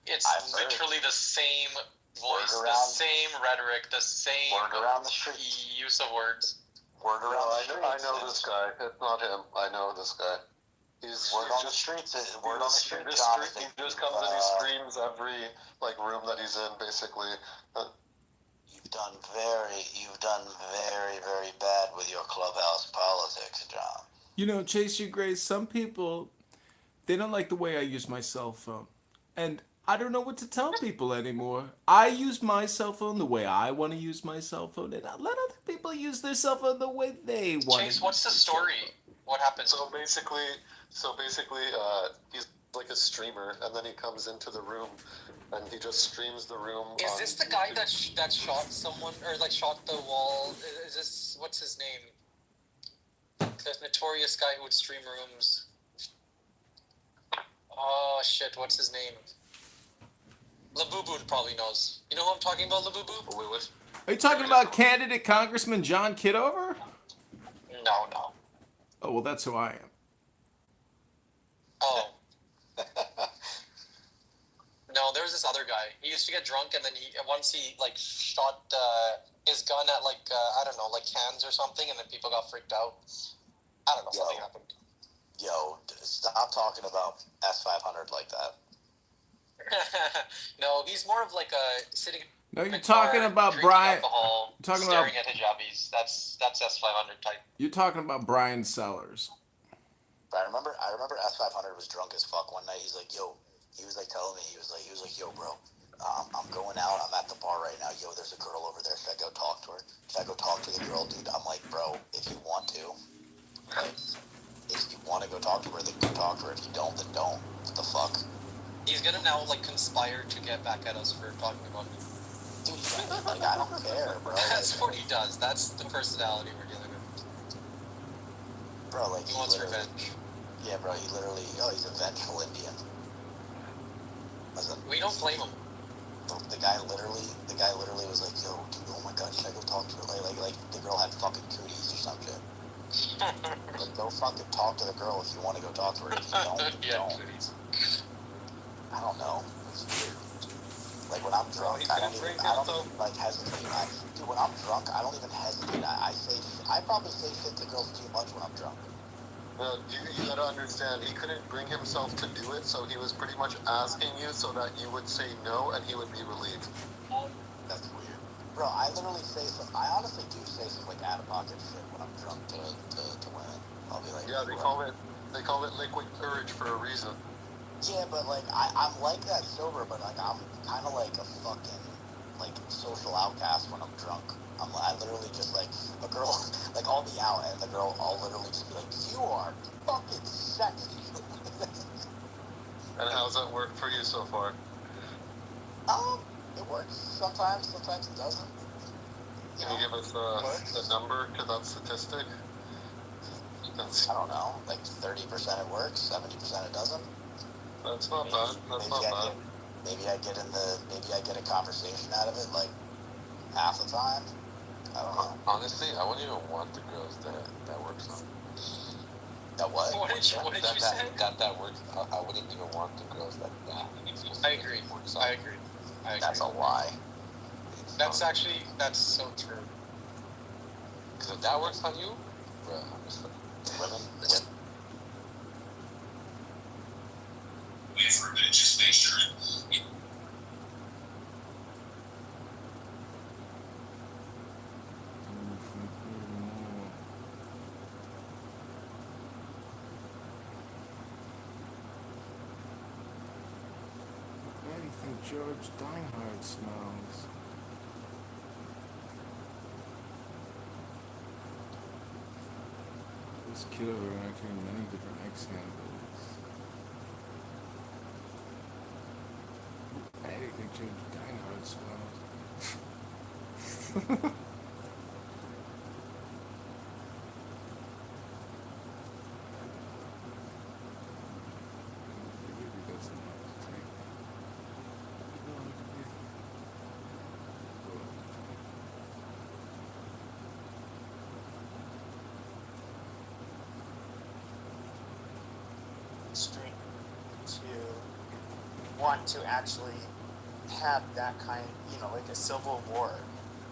It's I've literally the same voice, Word the around- same rhetoric, the same Word around the street. use of words. Word around the streets. I know this guy. It's not him. I know this guy. Word on the streets. Word on the street, He John. just comes and he screams every room that he's in, basically. You've done very, very bad with your Clubhouse politics, John. You know, Chase Your Grace, some people, they don't like the way I use my cell phone. And I don't know what to tell people anymore. I use my cell phone the way I want to use my cell phone, and I let other people use their cell phone the way they want Chase, to what's the story? What happened? So basically, he's like a streamer, and then he comes into the room, and he just streams the room. Is this the guy that shot someone, or like shot the wall? Is this, what's his name? The notorious guy who would stream rooms. Oh shit, what's his name? Labubu probably knows. You know who I'm talking about, Labubu? Are you talking about candidate Congressman John Kitover? No. Oh, well, that's who I am. Oh. No, there's this other guy. He used to get drunk, and then once he like shot his gun at I don't know, like cans or something, and then people got freaked out. I don't know, something happened. Yo, stop talking about S500 like that. No, he's more of like a sitting. No, you're talking about Brian. Alcohol, You're talking about. staring at hijabis. That's S500 type. You're talking about Brian Sellers. But I remember S500 was drunk as fuck one night. He was like, telling me, he was like, yo, bro, I'm going out. I'm at the bar right now. Yo, there's a girl over there. Should I go talk to her? Should I go talk to the girl, dude? I'm like, bro, if you want to, like, if you want to go talk to her, then go talk to her. If you don't, then don't. What the fuck? He's gonna now conspire to get back at us for talking about it. Dude, I don't care, bro. That's what he does. That's the personality we're dealing with. Bro, he wants revenge. Yeah, bro, he's a vengeful Indian. Listen, we don't blame him. The guy literally was like, yo, dude, oh my god, should I go talk to her? Like the girl had fucking cooties or some shit. Like, go fucking talk to the girl if you want to go talk to her. If you don't, don't. Cooties. I don't know. It's weird. Like, when I'm drunk, I don't even hesitate. Dude, when I'm drunk, I don't even hesitate. I probably say shit to girls too much when I'm drunk. Well, you gotta understand, he couldn't bring himself to do it, so he was pretty much asking you so that you would say no and he would be relieved. That's weird. Bro, I honestly do say some out-of-pocket shit when I'm drunk to women. I'll be like, yeah, they call it liquid courage for a reason. Yeah, but I'm like that sober, but I'm kind of like a fucking social outcast when I'm drunk. I literally just a girl I'll be out and the girl I'll literally just be like, you are fucking sexy. And how's that work for you so far? It works sometimes it doesn't. Can you give us a number to that statistic? I don't know, 30% it works, 70% it doesn't. That's not bad. Maybe I get a conversation out of it half the time. I don't know. Honestly, I wouldn't even want the girls that works on. That what? What did you say? That works. I wouldn't even want the girls that. I agree. I agree. That's a lie. That's so true. Because if that works on you, bro, women. Wait for a minute, just make sure. Where do you think George Dinehard smells? This kid over entering many different X handles. Hey, they changed diehards. Street to want to actually have that kind, like a civil war.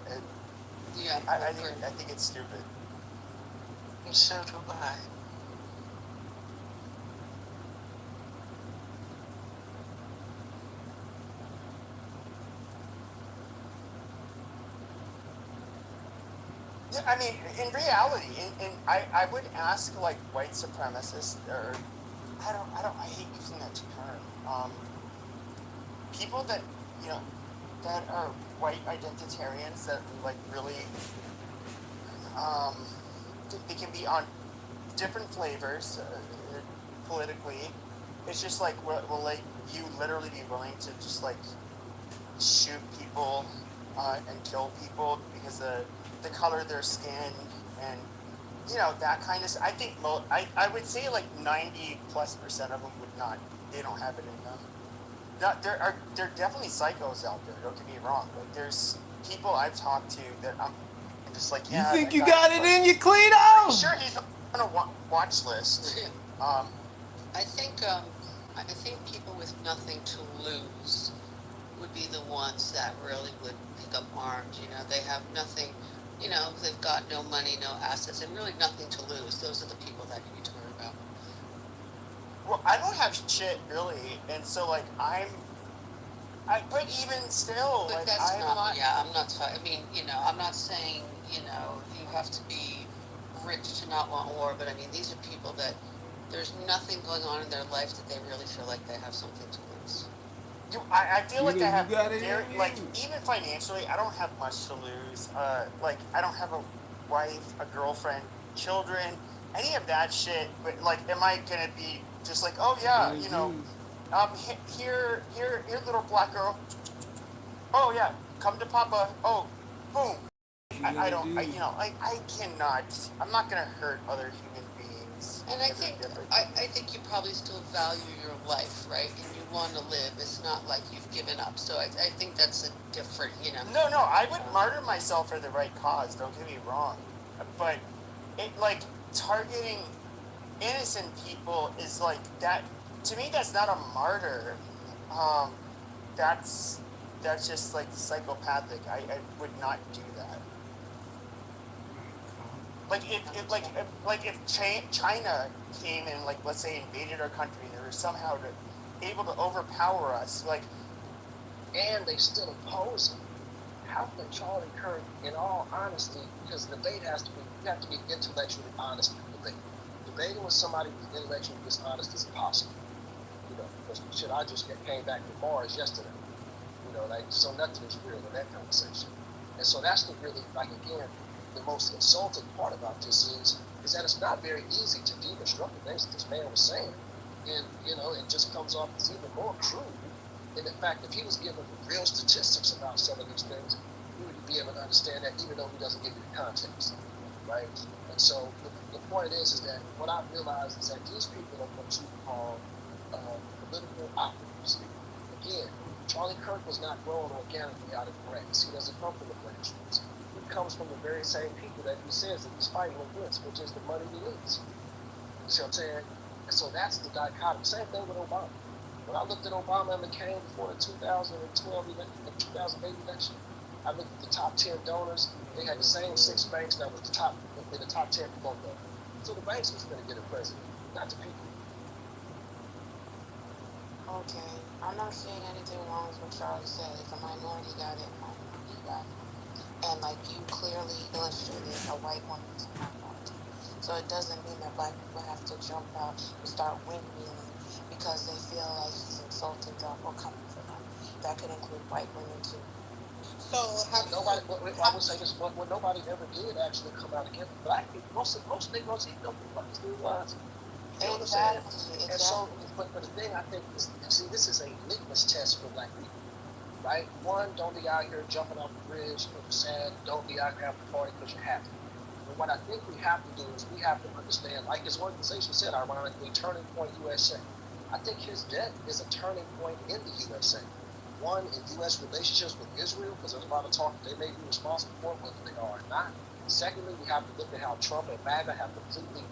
It, Yeah, I think it's stupid. so do I. Yeah, I mean, in reality, I would ask like white supremacists, or I hate using that term. People that that are white identitarians that like really, they can be on different flavors politically. It's just like, will like you literally be willing to just like shoot people and kill people because of the color of their skin and that kind of. I think I would say like 90+% of them would not. They don't have it in them. There are definitely psychos out there. Don't get me wrong. Like there's people I've talked to that I'm just like, You yeah. think that you guy, got it like, in you, Cleto? Sure, he's on a watch list. I think people with nothing to lose would be the ones that really would pick up arms. They have nothing. They've got no money, no assets, and really nothing to lose. Those are the people that you need to worry about. Well, I don't have shit really, and so like but even still, But like that's I'm not. not. Yeah, I'm not talking. I mean, I'm not saying you have to be rich to not want war. But I mean, these are people that there's nothing going on in their life that they really feel like they have something to lose. I feel like I have got it very, in like you. even financially, I don't have much to lose. Like I don't have a wife, a girlfriend, children, any of that shit. But like, am I gonna be just like, oh yeah, here, little black girl. Oh yeah, come to Papa. Oh, boom. I don't. I cannot. I'm not gonna hurt other human beings. And I think you probably still value your life, right? And you want to live. It's not like you've given up. So I think that's a different, No, I would martyr myself for the right cause. Don't get me wrong, but it like targeting innocent people is like that. To me, that's not a martyr. That's just like psychopathic. I would not do that. Like if China came and like, let's say, invaded our country and they were somehow able to overpower us, like, and they still oppose him. How can Charlie Kirk, in all honesty, because the debate you have to be intellectually honest in the debate. Debating with somebody who's intellectually dishonest is impossible. Because shit, I just came back from Mars yesterday. So nothing is real in that conversation. And so that's the really, like, again, the most insulting part about this is that it's not very easy to deconstruct the things that this man was saying. And, it just comes off as even more crude. And in fact, if he was given real statistics about some of these things, you would be able to understand that, even though he doesn't give you the context, right? And so the point is that what I've realized is that these people are what you call political operatives. Again, Charlie Kirk was not grown organically out of grass. He doesn't come from the grassroots. He comes from the very same people that he says that he's fighting against, which is the money elites. You see what I'm saying? And so that's the dichotomy. Same thing with Obama. When I looked at Obama and McCain before the 2008 election, I looked at the top 10 donors. They had the same 6 banks that was in the top 10 for both of them. So the banks was going to get a president, not the people. Okay, I'm not seeing anything wrong with what Charlie said. If a minority got it, a minority got it. And like you clearly illustrated, a white woman is a minority. So it doesn't mean that black people have to jump out and start windmilling because they feel like he's insulting them or coming for them. That could include white women too. So I would say this, what nobody ever did actually come out against black people. Most Negroes even know who the fuck this dude was. You know what I'm saying? And so, but the thing I think is, see, this is a litmus test for black people. right? One, don't be out here jumping off the bridge because you're sad. Don't be out here having a party because you're happy. And what I think we have to do is we have to understand, like his organization said, ironically, Turning Point USA. I think his death is a turning point in the USA. One, in U.S. relationships with Israel, because there's a lot of talk that they may be responsible for, whether they are or not. Secondly, we have to look at how Trump and MAGA have completely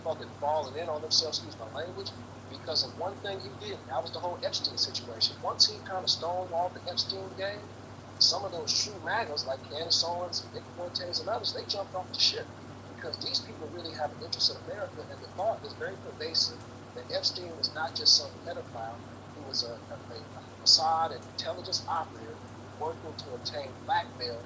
fucking fallen in on themselves, excuse my language, because of one thing he did. That was the whole Epstein situation. Once he kind of stonewalled the Epstein game, some of those true MAGAs like Candace Owens, Nick Fuentes, and others, they jumped off the ship because these people really have an interest in America, and the thought is very pervasive that Epstein was not just some pedophile, he was a Mossad and intelligence operative working to obtain blackmail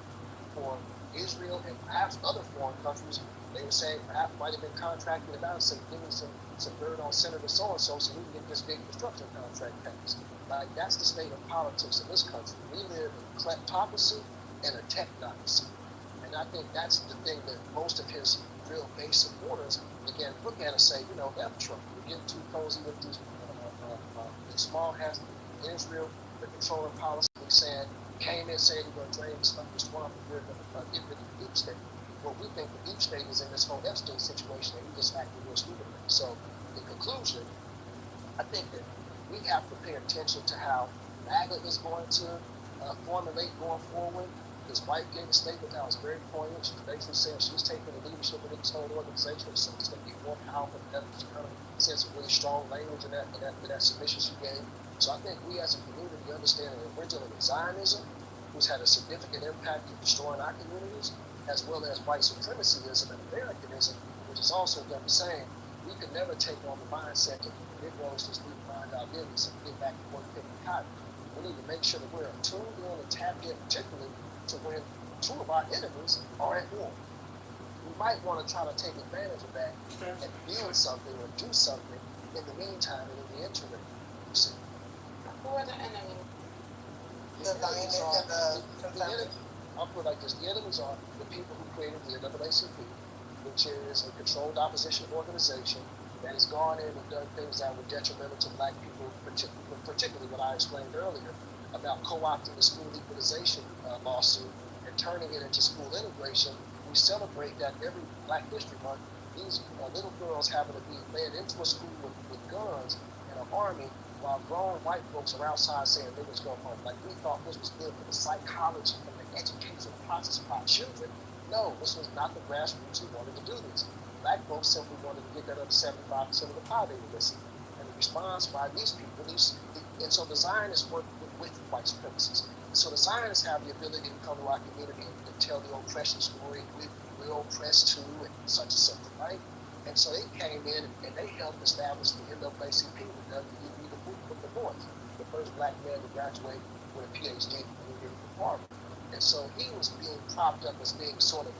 for Israel and perhaps other foreign countries. They were saying perhaps might have been contracted about and said, give me some dirt on Senator so-and-so so we can get this big construction contract passed. Like, that's the state of politics in this country. We live in kleptocracy and a technocracy. And I think that's the thing that most of his real base supporters, again, look at and say, you know, F Trump. We're getting too cozy with these small hats. Israel, the controlling policy, saying, came in saying we're going to drain the swamp and we're going to get rid of the deep state. Well, we think the deep state is in this whole Epstein situation and he just acted real stupidly. So, in conclusion, I think that we have to pay attention to how MAGA is going to formulate going forward. His wife gave a statement that was very poignant. She basically said she's taking the leadership of this whole organization, so it's going to be more powerful than ever. She kind of said some really strong language in that submission she gave. So I think we as a community understand that we're dealing with Zionism, who's had a significant impact in destroying our communities, as well as white supremacyism and Americanism, which is also done the same. We could never take on the mindset that Negroes just need to find our business and get back to work picking cotton. We need to make sure that we're tuned in and tapped in, particularly to when two of our enemies are at war. We might want to try to take advantage of that and build something or do something in the meantime and in the interim. You see. Who are the enemies? I'll put it like this. The enemies are the people who created the NAACP, which is a controlled opposition organization that has gone in and done things that were detrimental to black people, particularly what I explained earlier about co-opting the school equalization lawsuit and turning it into school integration. We celebrate that every Black History Month. These little girls having to be led into a school with guns and an army while grown white folks are outside saying niggas go home. Like, we thought this was good for the psychology and the educational process of our children. No, this was not the grassroots who wanted to do this. Black folks simply wanted to get that up to 75% of the pie they were missing. And the response by these people, and so the Zionists work with white supremacists. And so the Zionists have the ability to come to our community and tell the oppression story. We're oppressed too, and such and such, right? And so they came in and they helped establish the NAACP, the boys, the first black man to graduate with a PhD from Harvard. And so he was being propped up as being sort of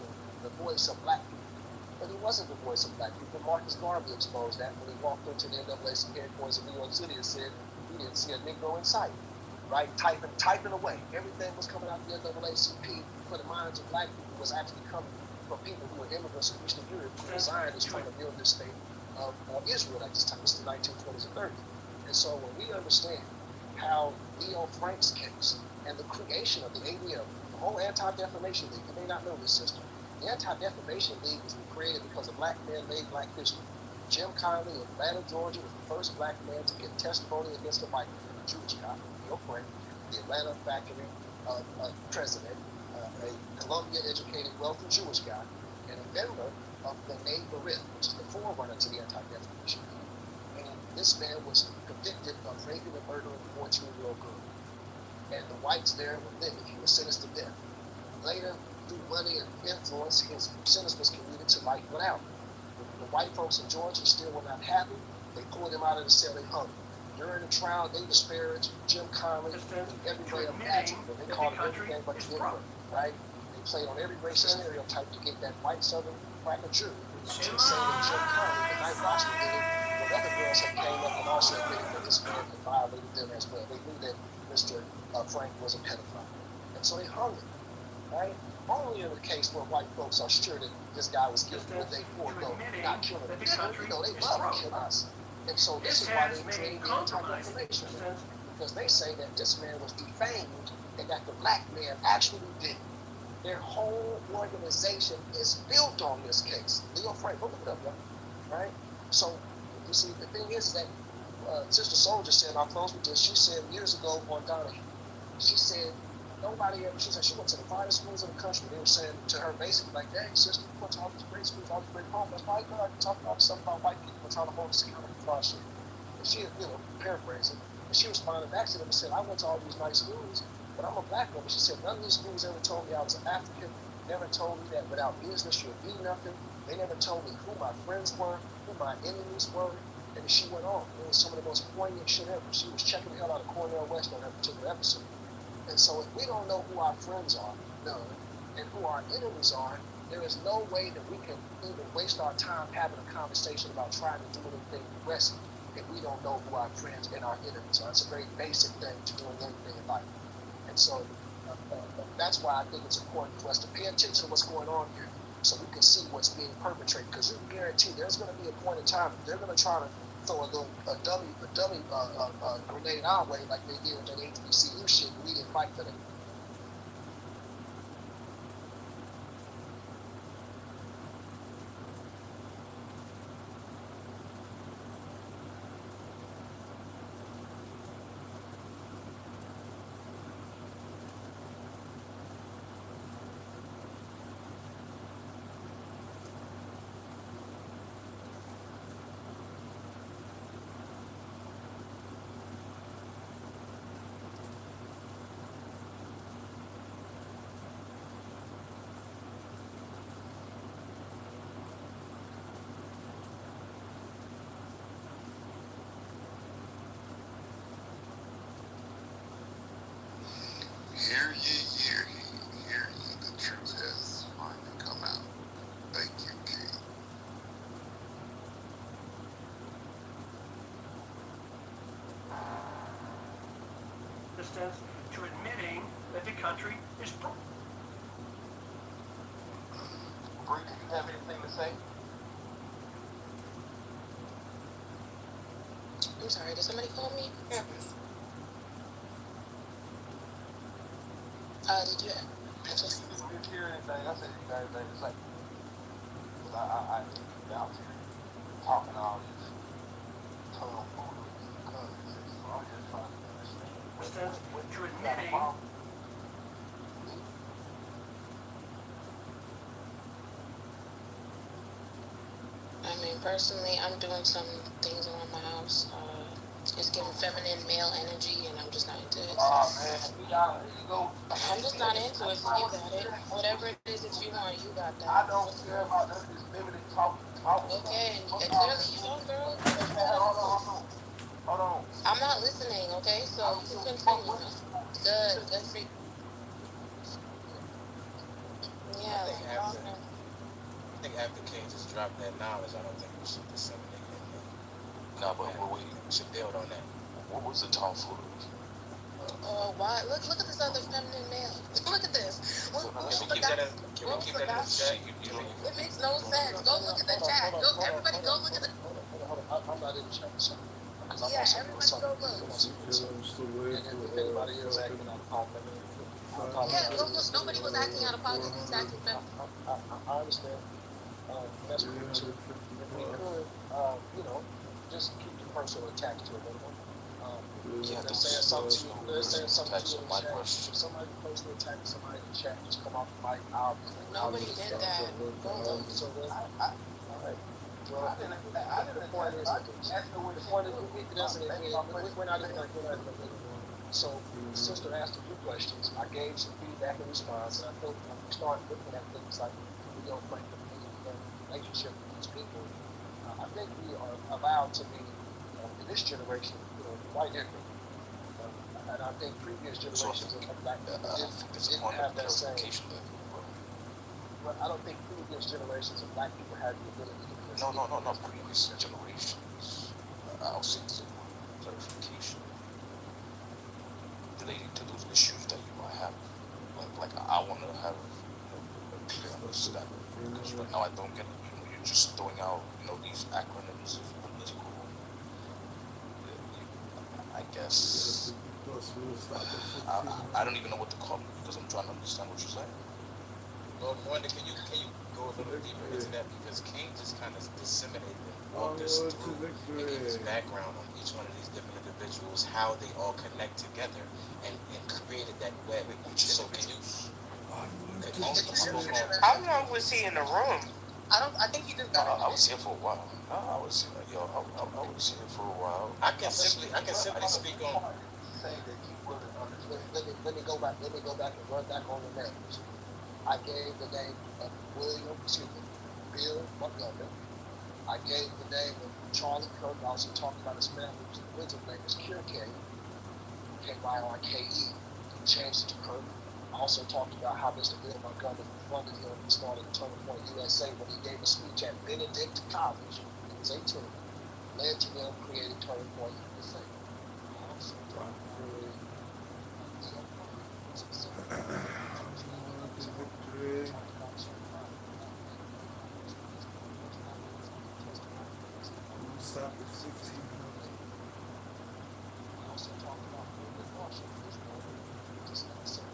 the voice of black people. But he wasn't the voice of black people. Marcus Garvey exposed that when he walked into the NAACP headquarters in New York City and said he didn't see a Negro in sight, right? Typing away. Everything was coming out of the NAACP for the minds of black people was actually coming from people who were immigrants from Eastern Europe who were Zionists trying to build this state of Israel at this time. This is the 1920s and 30s. And so when we understand how Leo Frank's case and the creation of the ADL, the whole Anti-Defamation League, you may not know this system. The Anti-Defamation League was created because a black man made black history. Jim Conley of Atlanta, Georgia, was the first black man to get testimony against a white man, a Jewish guy, Leo Frank, the Atlanta factory president, a Columbia-educated, wealthy Jewish guy, and a member of the B'nai B'rith, which is the forerunner to the Anti-Defamation League. And this man was convicted of raping and murdering a 14-year-old girl. And the whites there were livid. He was sentenced to death. Later, through money and influence, his sentence was commuted to life without. The white folks in Georgia still were not happy. They pulled him out of the cell, they hung him. During the trial, they disparaged Jim Conley in every way imaginable. They called him everything but the N-word, right? They played on every racist stereotype to get that white Southern cracker jury to say that Jim Conley, the night Boston did it, when other girls had came up and also admitted that this man had violated them as well. They knew that Mr. Frank was a pedophile. And so they hung him, right? Only in the case where white folks are sure that this guy was guilty, but they forego not killing him. You know, they love to kill us. And so this is why they created the Anti-Defamation League. because they say that this man was defamed and that the black man actually did it. Their whole organization is built on this case. Leo Frank, go look it up, y'all. Right? So, you see, the thing is that Sister Soldier said, I'll close with this, she said years ago on Donahue, she said, nobody ever, she said she went to the finest schools in the country. They were saying to her basically like, hey, sister, you went to all these great schools, all these great programs. Why you not talking about stuff about white people and trying to hold us accountable for our shit? And she, paraphrasing, and she responded back to them and said, I went to all these nice schools, but I'm a black woman. She said, none of these schools ever told me I was an African, never told me that without business you'll be nothing. They never told me who my friends were, who my enemies were. And she went on. It was some of the most poignant shit ever. She was checking the hell out of Cornell West on that particular episode. And so if we don't know who our friends are, none, and who our enemies are, there is no way that we can even waste our time having a conversation about trying to do anything progressive if we don't know who our friends and our enemies are. It's a very basic thing to doing anything in life. And so that's why I think it's important for us to pay attention to what's going on here so we can see what's being perpetrated. Because you can guarantee there's going to be a point in time they're going to try to throw a dummy grenade our way like they did with that HBCU shit. We didn't fight for that. Hear ye, the truth has finally come out. Thank you, King. Distance to admitting that the country is broke. Bree, do you have anything to say? I'm sorry, did somebody call me? Yeah. Did you? Did you hear anything? I said you got anything to say. Because I out here talking all this total foolery because I'm just trying to understand. Distance to admitting. I mean, personally, I'm doing some things around my house. It's giving feminine male energy, and I'm just not into it. Oh man, you go. I'm just not into it, so you got it. Whatever it is that you want, you got that. I don't care about this limited talk. Okay, and clearly you don't, girl. Hold on. I'm not listening, okay? So you can continue. Good for you. Yeah, I think after King just dropped that knowledge, I don't think we should disseminate it. No, but we should build on that. What was the tomfoolery? why? Look at this other feminine male. Look at this. What Can we keep that in the chat? It makes no sense. Go look at the chat. Everybody go look at the. I'm not in the chat. Yeah, everybody go look. If anybody else acting out of pocket, yeah, go look. Nobody was acting out of pocket. Who's acting feminine? I understand. That's cool too. If we could, just keep the personal attacks to a minimum. They're saying something to you. They're saying something to you in the chat. If somebody personally attacking somebody in the chat, just come off the mic. Nobody did that. So then, all right. Well, the point is, it doesn't admit. We're not even like we're not even admitting. So the sister asked a few questions. I gave some feedback and response, and I think when we start looking at things like the Leo Frank relationship with these people, I think we are allowed to be in this generation, white ignorant. And I think previous generations of black people didn't have that same. But I don't think previous generations of black people had the ability to do this. No, previous generations. I'll say clarification relating to those issues that you might have. Like I want to have a clear understanding because right now I don't get it. You're just throwing out these acronyms of political. I guess I don't even know what to call it because I'm trying to understand what you're saying. Well, Wanda, can you go a little deeper into that, because King just kind of disseminated and walked us through and gave his background on each one of these different individuals, how they all connect together, and created that web. So can you? How long was he in the room? I think he just got I was here for a while. I was here for a while. I can simply speak on. Say that he wouldn't understand. Let me go back. Let me go back and run back on the names. I gave the name of Bill Montgomery. I gave the name of Charlie Kirk. I also talked about his family, whose original name was Kirke, K-Y-R-K-E. Changed it to Kirk. I also talked about how Mr. Bill Montgomery funded him and started Turning Point USA when he gave a speech at Benedict College. He was 18. Led to them creating Turning Point USA. I also talked about Stop at 16. I also talked about Movement Marshall, who's one of the just not saying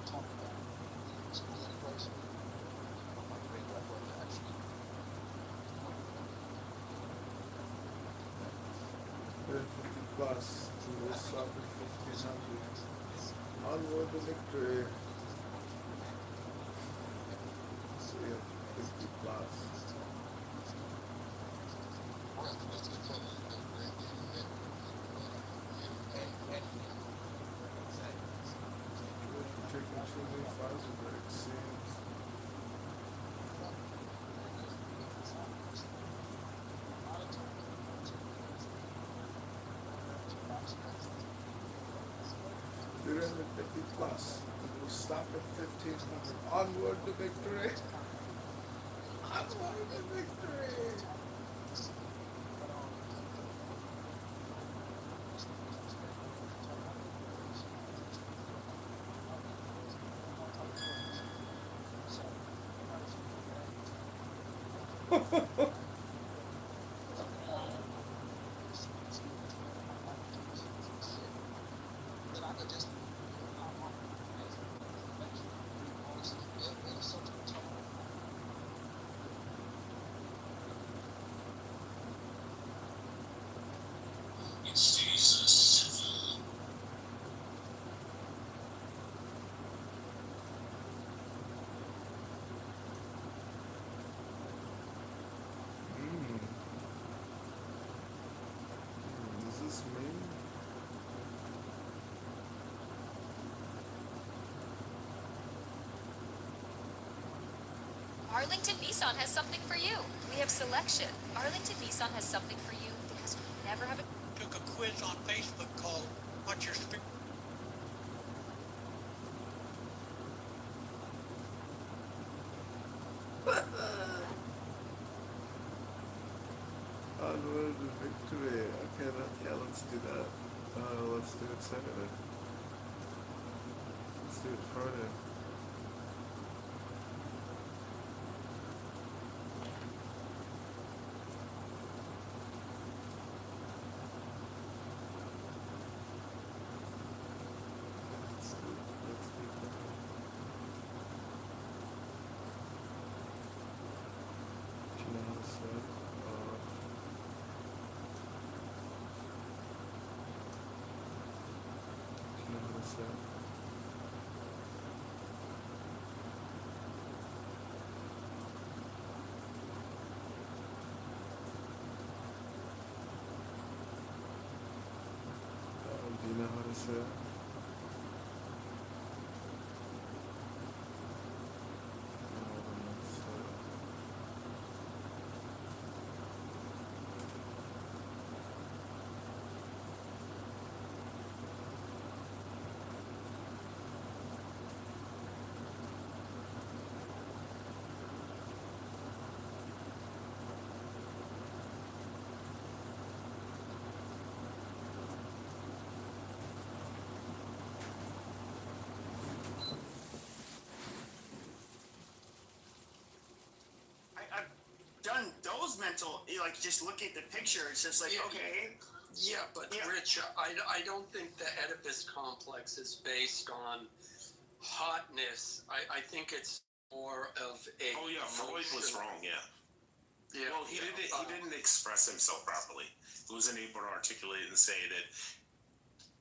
talk about the integration of my great grandmother actually. 50 plus. We'll stop at 1500. Onward to victory. So we have 50 plus. Taking too many Pfizer vaccines. We're in the 50 plus. We'll stop at 1500. Onward to victory. Onward to victory. Is this me? Arlington Nissan has something for you. We have selection. Arlington Nissan has something for you because we never have a... Took a quiz on Facebook called What's Your Spirit? Onward to victory. Okay, let's do that. Let's do it Saturday. Let's do it Friday. Do you know how to say it? I've done those mental, like just look at the picture. It's just like, okay, Yeah, but Rich, I don't think the Oedipus complex is based on hotness. I think it's more of a. Oh yeah, Freud was wrong. Yeah. Yeah. Well, he didn't express himself properly. He wasn't able to articulate and say that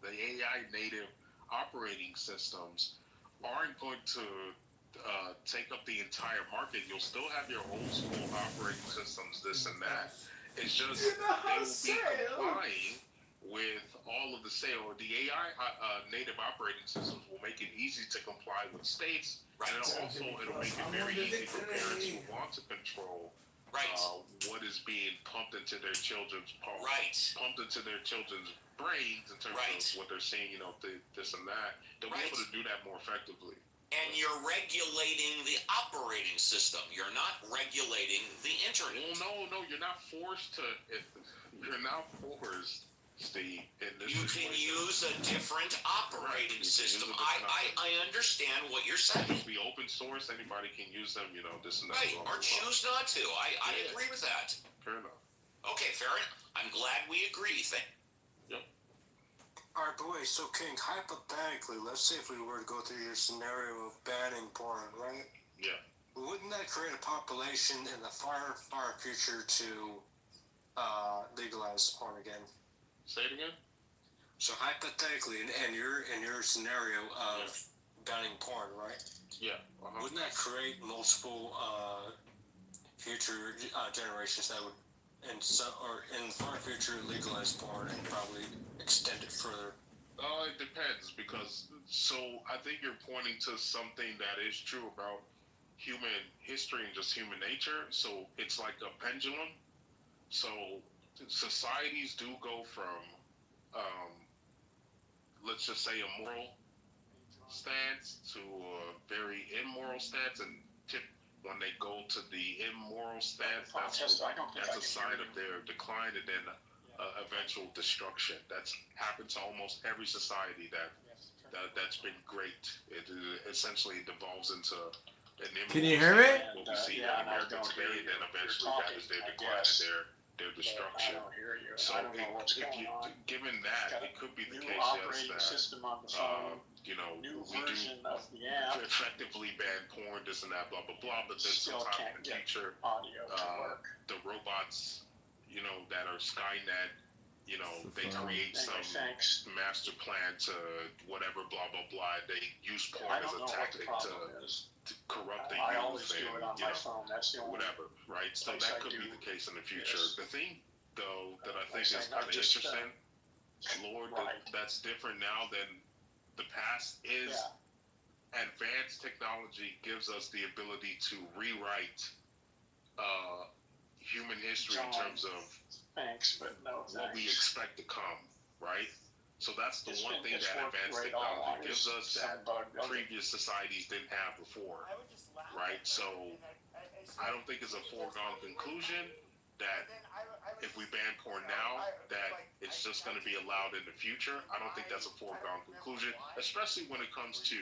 The AI native operating systems aren't going to take up the entire market. You'll still have your old school operating systems, this and that. It's just they will be complying with all of the or the AI native operating systems will make it easy to comply with states, and it'll make it very easy for parents who want to control what is being pumped into their children's pumped into their children's brains in terms of what they're seeing, this and that. They'll be able to do that more effectively. And you're regulating the operating system. You're not regulating the internet. Well, no, you're not forced to. You're not forced, Steve. You can use a different operating system. I understand what you're saying. It can be open source. Anybody can use them. This and that. Right, or choose not to. I agree with that. Fair enough. Okay, fair enough. I'm glad we agree. Yep. Alright, boys, so King, hypothetically, let's say if we were to go through your scenario of banning porn, right? Yeah. Wouldn't that create a population in the far future to legalize porn again? Say it again? So hypothetically, in your scenario of banning porn, right? Yeah. Wouldn't that create multiple future generations that would in the far future legalize porn and probably extend it further? It depends because I think you're pointing to something that is true about human history and just human nature. So it's like a pendulum. So societies do go from, let's just say, a moral stance to a very immoral stance, and when they go to the immoral stance, that's a sign of their decline and then eventual destruction. That's happened to almost every society that's been great. It essentially devolves into an immoral. Can you hear me? What we see in America today, and then eventually that is their decline and their destruction. So given that, it could be the case, yes, that we do effectively ban porn, this and that, blah blah blah. But then sometime in the future, the robots, that are Skynet, they create some master plan to whatever, blah blah blah. They use porn as a tactic to corrupt the youth and whatever, right? So that could be the case in the future. The thing, though, that I think is kind of interesting, Lord, that's different now than the past is advanced technology gives us the ability to rewrite human history in terms of what we expect to come, right? So that's the one thing that advanced technology gives us that previous societies didn't have before, right? So I don't think it's a foregone conclusion that if we ban porn now, that it's just going to be allowed in the future. I don't think that's a foregone conclusion, especially when it comes to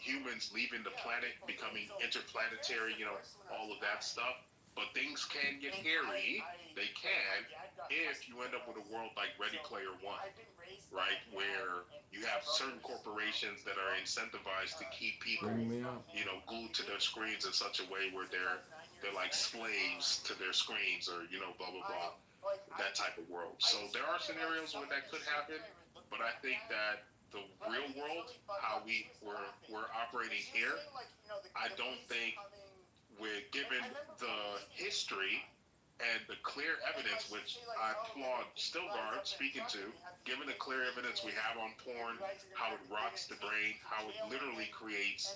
humans leaving the planet, becoming interplanetary, all of that stuff. But things can get hairy. They can if you end up with a world like Ready Player One, right? Where you have certain corporations that are incentivized to keep people, glued to their screens in such a way where they're like slaves to their screens, or blah blah blah, that type of world. So there are scenarios where that could happen, but I think that the real world, how we're operating here, I don't think we're given the history and the clear evidence, which I applaud Stilgard speaking to, given the clear evidence we have on porn, how it rots the brain, how it literally creates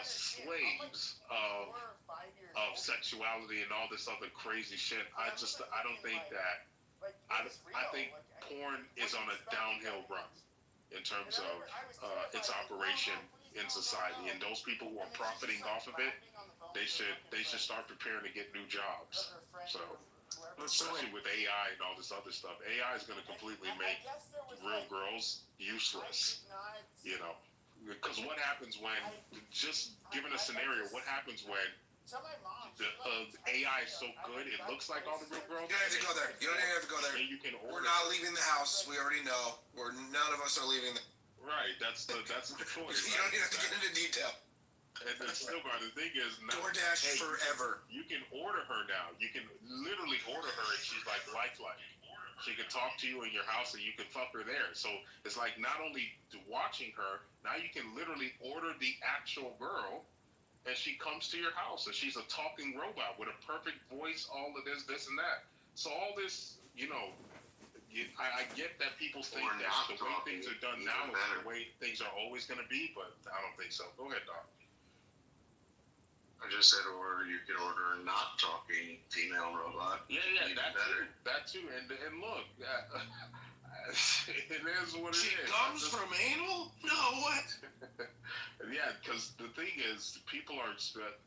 slaves of sexuality and all this other crazy shit. I don't think that. I think porn is on a downhill run in terms of its operation in society, and those people who are profiting off of it, they should start preparing to get new jobs. So, especially with AI and all this other stuff, AI is going to completely make real girls useless. Because what happens when, just given a scenario, what happens when AI is so good, it looks like all the real girls. You don't have to go there. You don't even have to go there. And you can order. We're not leaving the house. We already know. None of us are leaving. Right. That's the choice. You don't even have to get into detail. And then still, the thing is, now, DoorDash forever. You can order her now. You can literally order her, and she's like lifelike. She can talk to you in your house, and you can fuck her there. So it's like not only watching her, now you can literally order the actual girl, and she comes to your house, and she's a talking robot with a perfect voice, all of this, and that. So all this, I get that people think that the way things are done now is the way things are always going to be, but I don't think so. Go ahead, Doc. I just said, or you could order a not talking female robot. Yeah, that too. And look, it is what it is. She comes from anal? No, what? Yeah, because the thing is, people are.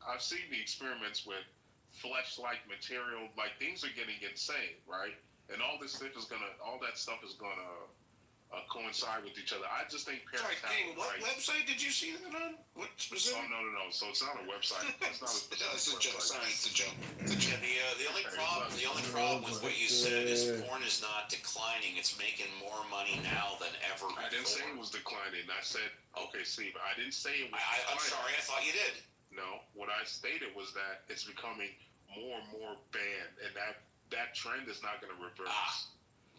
I've seen the experiments with flesh-like material. Like things are getting insane, right? And all that stuff is gonna coincide with each other. I just think parents have King, what website did you see that on? What specific? Oh no. So it's not a website. It's not a specific It's a joke. website. Sorry, it's a joke. Yeah, the only problem with what you said is porn is not declining. It's making more money now than ever before. I didn't say it was declining. I said, okay, Steve, I didn't say it was I'm sorry, I thought you did. No, what I stated was that it's becoming more and more banned, and that trend is not going to reverse.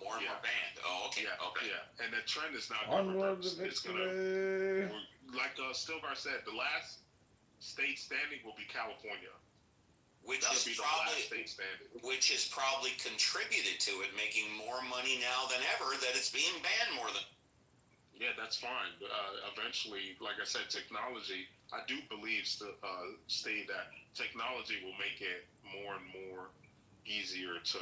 More and more banned. Oh, okay. Yeah. And that trend is not going to reverse. It's going to, like Stilgar said, the last state standing will be California. Which has probably contributed to it making more money now than ever that it's being banned more than. Yeah, that's fine. Eventually, like I said, technology, I do believe, Steve, that technology will make it more and more easier to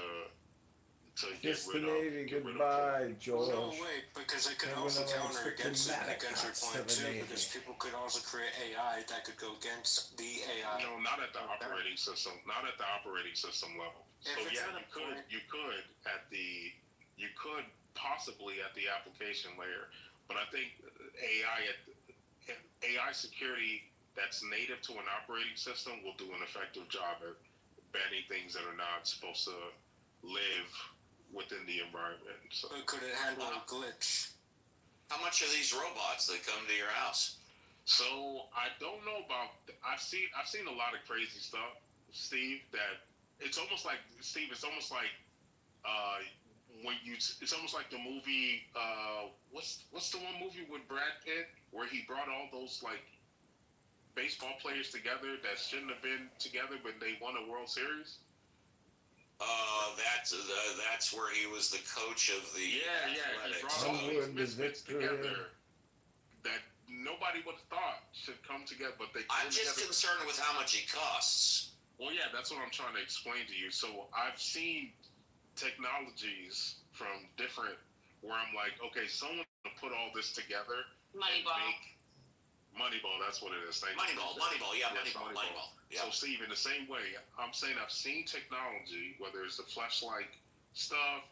Kiss the Navy goodbye, George. No, wait, because it could also counter against your point too, because people could also create AI that could go against the AI. No, not at the operating system. Not at the operating system level. So yeah, you could possibly at the application layer, but I think AI security that's native to an operating system will do an effective job at banning things that are not supposed to live within the environment. So could it handle a glitch? How much are these robots that come to your house? So I don't know about. I've seen a lot of crazy stuff, Steve. That it's almost like Steve. It's almost like It's almost like the movie. What's the one movie with Brad Pitt where he brought all those like baseball players together that shouldn't have been together, but they won a World Series? That's where he was the coach of the Athletics. He brought all these misfits together that nobody would have thought should come together, but they. I'm just concerned with how much it costs. Well, yeah, that's what I'm trying to explain to you. So I've seen technologies from different where I'm like, okay, someone put all this together. Moneyball, that's what it is. Moneyball, yeah, Moneyball. Yeah. So, Steve, in the same way, I'm saying I've seen technology, whether it's the fleshlight stuff,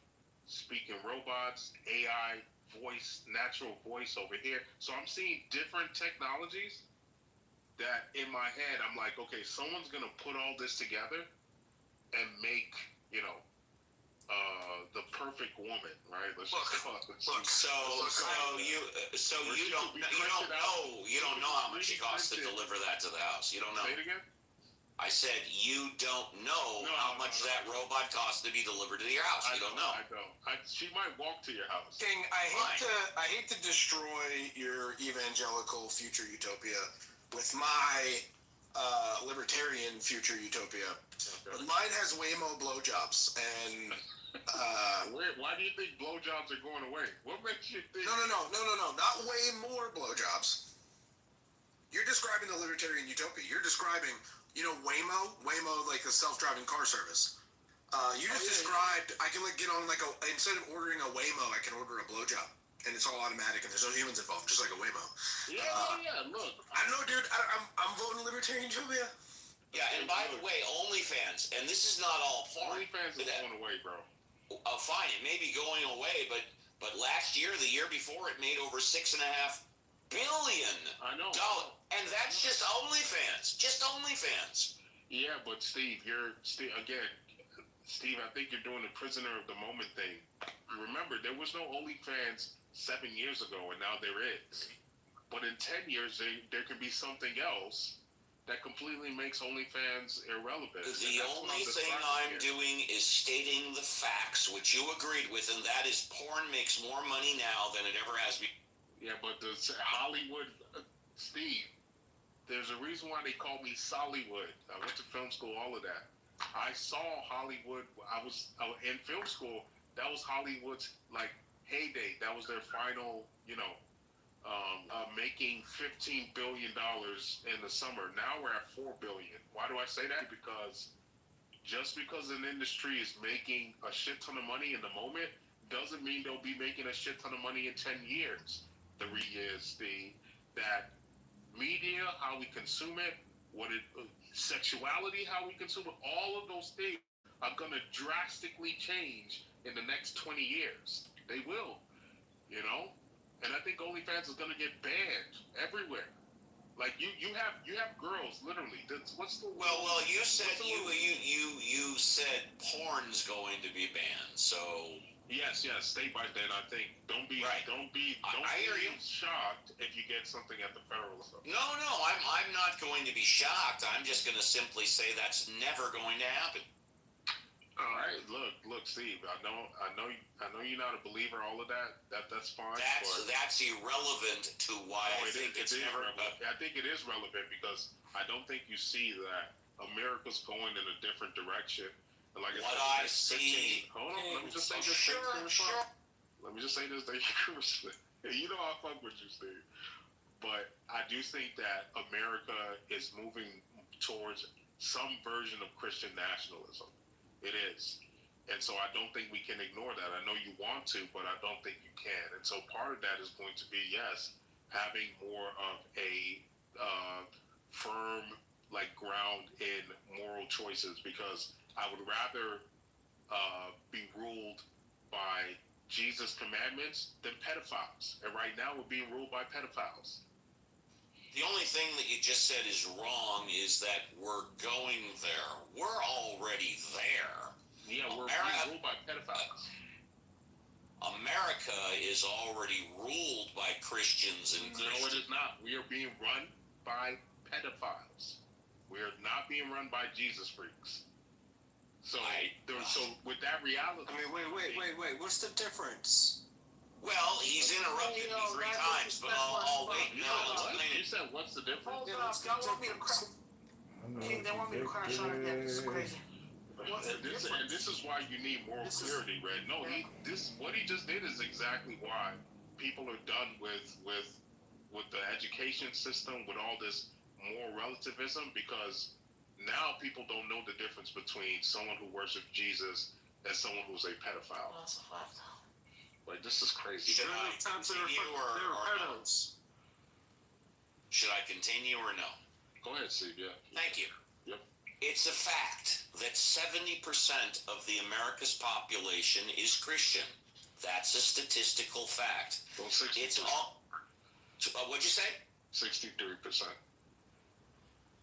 speaking robots, AI, voice, natural voice over here. So I'm seeing different technologies that in my head, I'm like, okay, someone's going to put all this together and make, the perfect woman, right? You don't know how much it costs to deliver that to the house. You don't know. Say it again? I said you don't know how much that robot costs to be delivered to your house. You don't know. I don't. She might walk to your house. King, I hate to destroy your evangelical future utopia with my libertarian future utopia. Okay. But mine has way more blowjobs and. Why do you think blowjobs are going away? What makes you think? No, not way more blowjobs. You're describing the libertarian utopia. You're describing, Waymo, like a self-driving car service. You just described. I can get on instead of ordering a Waymo, I can order a blowjob, and it's all automatic, and there's no humans involved, just like a Waymo. Yeah. Look, I don't know, dude. I'm voting libertarian utopia. Yeah, and by the way, OnlyFans, and this is not all porn. OnlyFans is going away, bro. Fine, it may be going away, but last year, the year before, it made over $6.5 billion. I know. And that's just OnlyFans. Just OnlyFans. Yeah, but Steve, Steve, I think you're doing the prisoner of the moment thing. Remember, there was no OnlyFans 7 years ago, and now there is. But in 10 years, there could be something else that completely makes OnlyFans irrelevant. The only thing I'm doing is stating the facts, which you agreed with, and that is porn makes more money now than it ever has been. Yeah, but the Hollywood, Steve, there's a reason why they call me Sollywood. I went to film school, all of that. I saw Hollywood. I was in film school. That was Hollywood's like heyday. That was their final, making $15 billion in the summer. Now we're at $4 billion. Why do I say that? Because just because an industry is making a shit ton of money in the moment doesn't mean they'll be making a shit ton of money in 10 years. The is that media, how we consume it, sexuality, how we consume it, all of those things are going to drastically change in the next 20 years. They will, and I think OnlyFans is going to get banned everywhere. Like you have girls literally. What's the well? You said you said porn's going to be banned. So yes, state by then. I think don't be shocked if you get something at the federal level. No, I'm not going to be shocked. I'm just going to simply say that's never going to happen. All right, look, Steve. I know you're not a believer. All of that. That's fine. That's irrelevant to why I think it's never. I think it is relevant because I don't think you see that America's going in a different direction. And like I see. Hold on. Let me just say this. Sure. Let me just say this. You know I fuck with you, Steve. But I do think that America is moving towards some version of Christian nationalism. It is. And so I don't think we can ignore that. I know you want to, but I don't think you can. And so part of that is going to be, yes, having more of a firm ground in moral choices, because I would rather be ruled by Jesus' commandments than pedophiles. And right now we're being ruled by pedophiles. The only thing that you just said is wrong is that we're going there. We're already there. Yeah, we're being ruled by pedophiles. America is already ruled by Christians and Christians. No, it is not. We are being run by pedophiles. We are not being run by Jesus freaks. So, so with that reality... I mean, wait. What's the difference? Well, he's interrupted me 3 times, but I'll wait. You said, what's the difference? Hold up, y'all want me to crash? They want me to crash on again. This is crazy. And this is why you need moral clarity, Red. No, what he just did is exactly why people are done with the education system, with all this moral relativism, because now people don't know the difference between someone who worships Jesus and someone who's a pedophile. That's a fact. Like, this is crazy. Should I continue or no? Should I continue or no? Go ahead, Steve. Yeah. Thank you. Yep. It's a fact that 70% of the America's population is Christian. That's a statistical fact. Well, 63. It's all. What'd you say? 63%.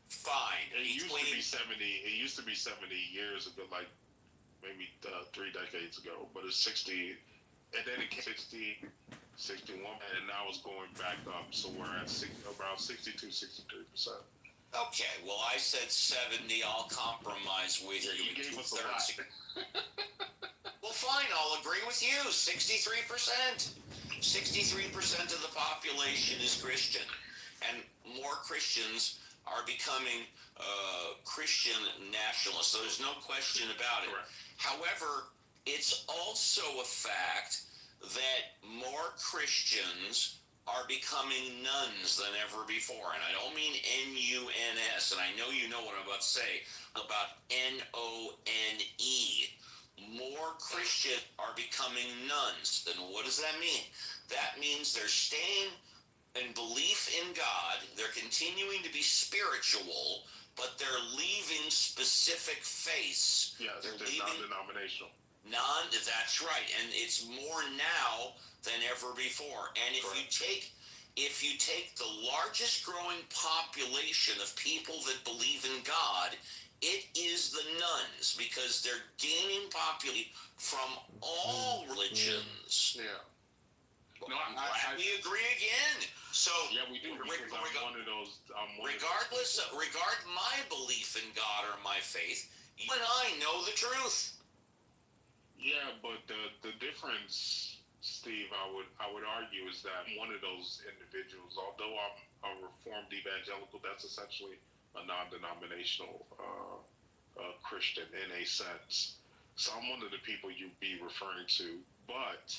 Fine. It used to be 70. It used to be 70 years ago, like maybe 3 decades ago. But it's 60. And then it came 60, 61, and now it's going back up. So we're at about 62, 63%. Okay, well, I said 70. I'll compromise with you. You gave us a lot. Well, fine. I'll agree with you. 63%. 63% of the population is Christian. And more Christians are becoming Christian nationalists. So there's no question about it. Correct. However, it's also a fact that more Christians are becoming nuns than ever before. And I don't mean N-U-N-S, and I know you know what I'm about to say, about N-O-N-E. More Christians are becoming nuns. Then what does that mean? That means they're staying in belief in God, they're continuing to be spiritual, but they're leaving specific faiths. Yeah, they're non-denominational. That's right, and it's more now than ever before. And if you take the largest growing population of people that believe in God, It is the nuns because they're gaining popularity from all religions. Yeah. No, I'm glad we agree again. So yeah, we do. Because I'm one of those. Regardless, regard my belief in God or my faith, you and I know the truth. Yeah, but the difference, Steve, I would argue is that one of those individuals, although I'm a Reformed evangelical, that's essentially a non-denominational Christian in a sense. So I'm one of the people you'd be referring to. But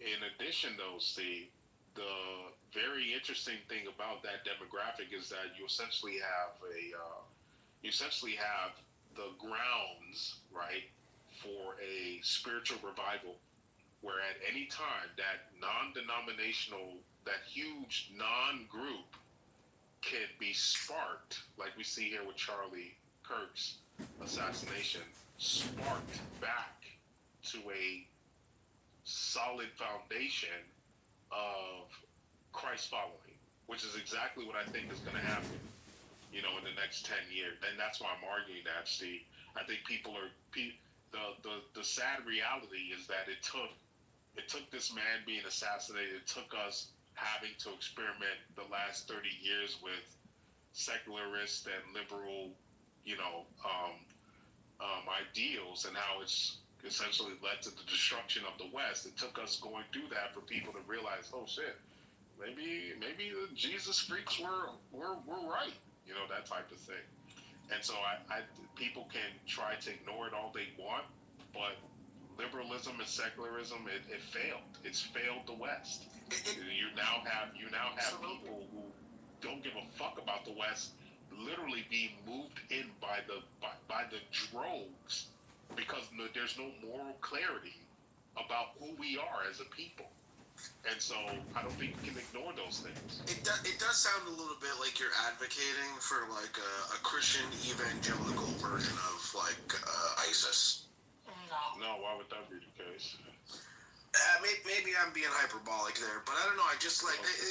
in addition, though, Steve, the very interesting thing about that demographic is that you essentially have the grounds, right, for a spiritual revival, where at any time that non-denominational, that huge non-group can be sparked, like we see here with Charlie Kirk's assassination, sparked back to a solid foundation of Christ following, which is exactly what I think is going to happen, in the next 10 years. And that's why I'm arguing that, Steve. I think the sad reality is that it took this man being assassinated, it took us having to experiment the last 30 years with secularist and liberal, ideals, and how it's essentially led to the destruction of the West. It took us going through that for people to realize, oh shit, maybe the Jesus freaks were right, that type of thing. And so I people can try to ignore it all they want, but liberalism and secularism, it failed. It's failed the West. You now have people who don't give a fuck about the West literally being moved in by the droves because there's no moral clarity about who we are as a people. And so I don't think we can ignore those things. It does sound a little bit like you're advocating for like a Christian evangelical version of like ISIS. No, why would that be the case? Maybe I'm being hyperbolic there, but I don't know. I just like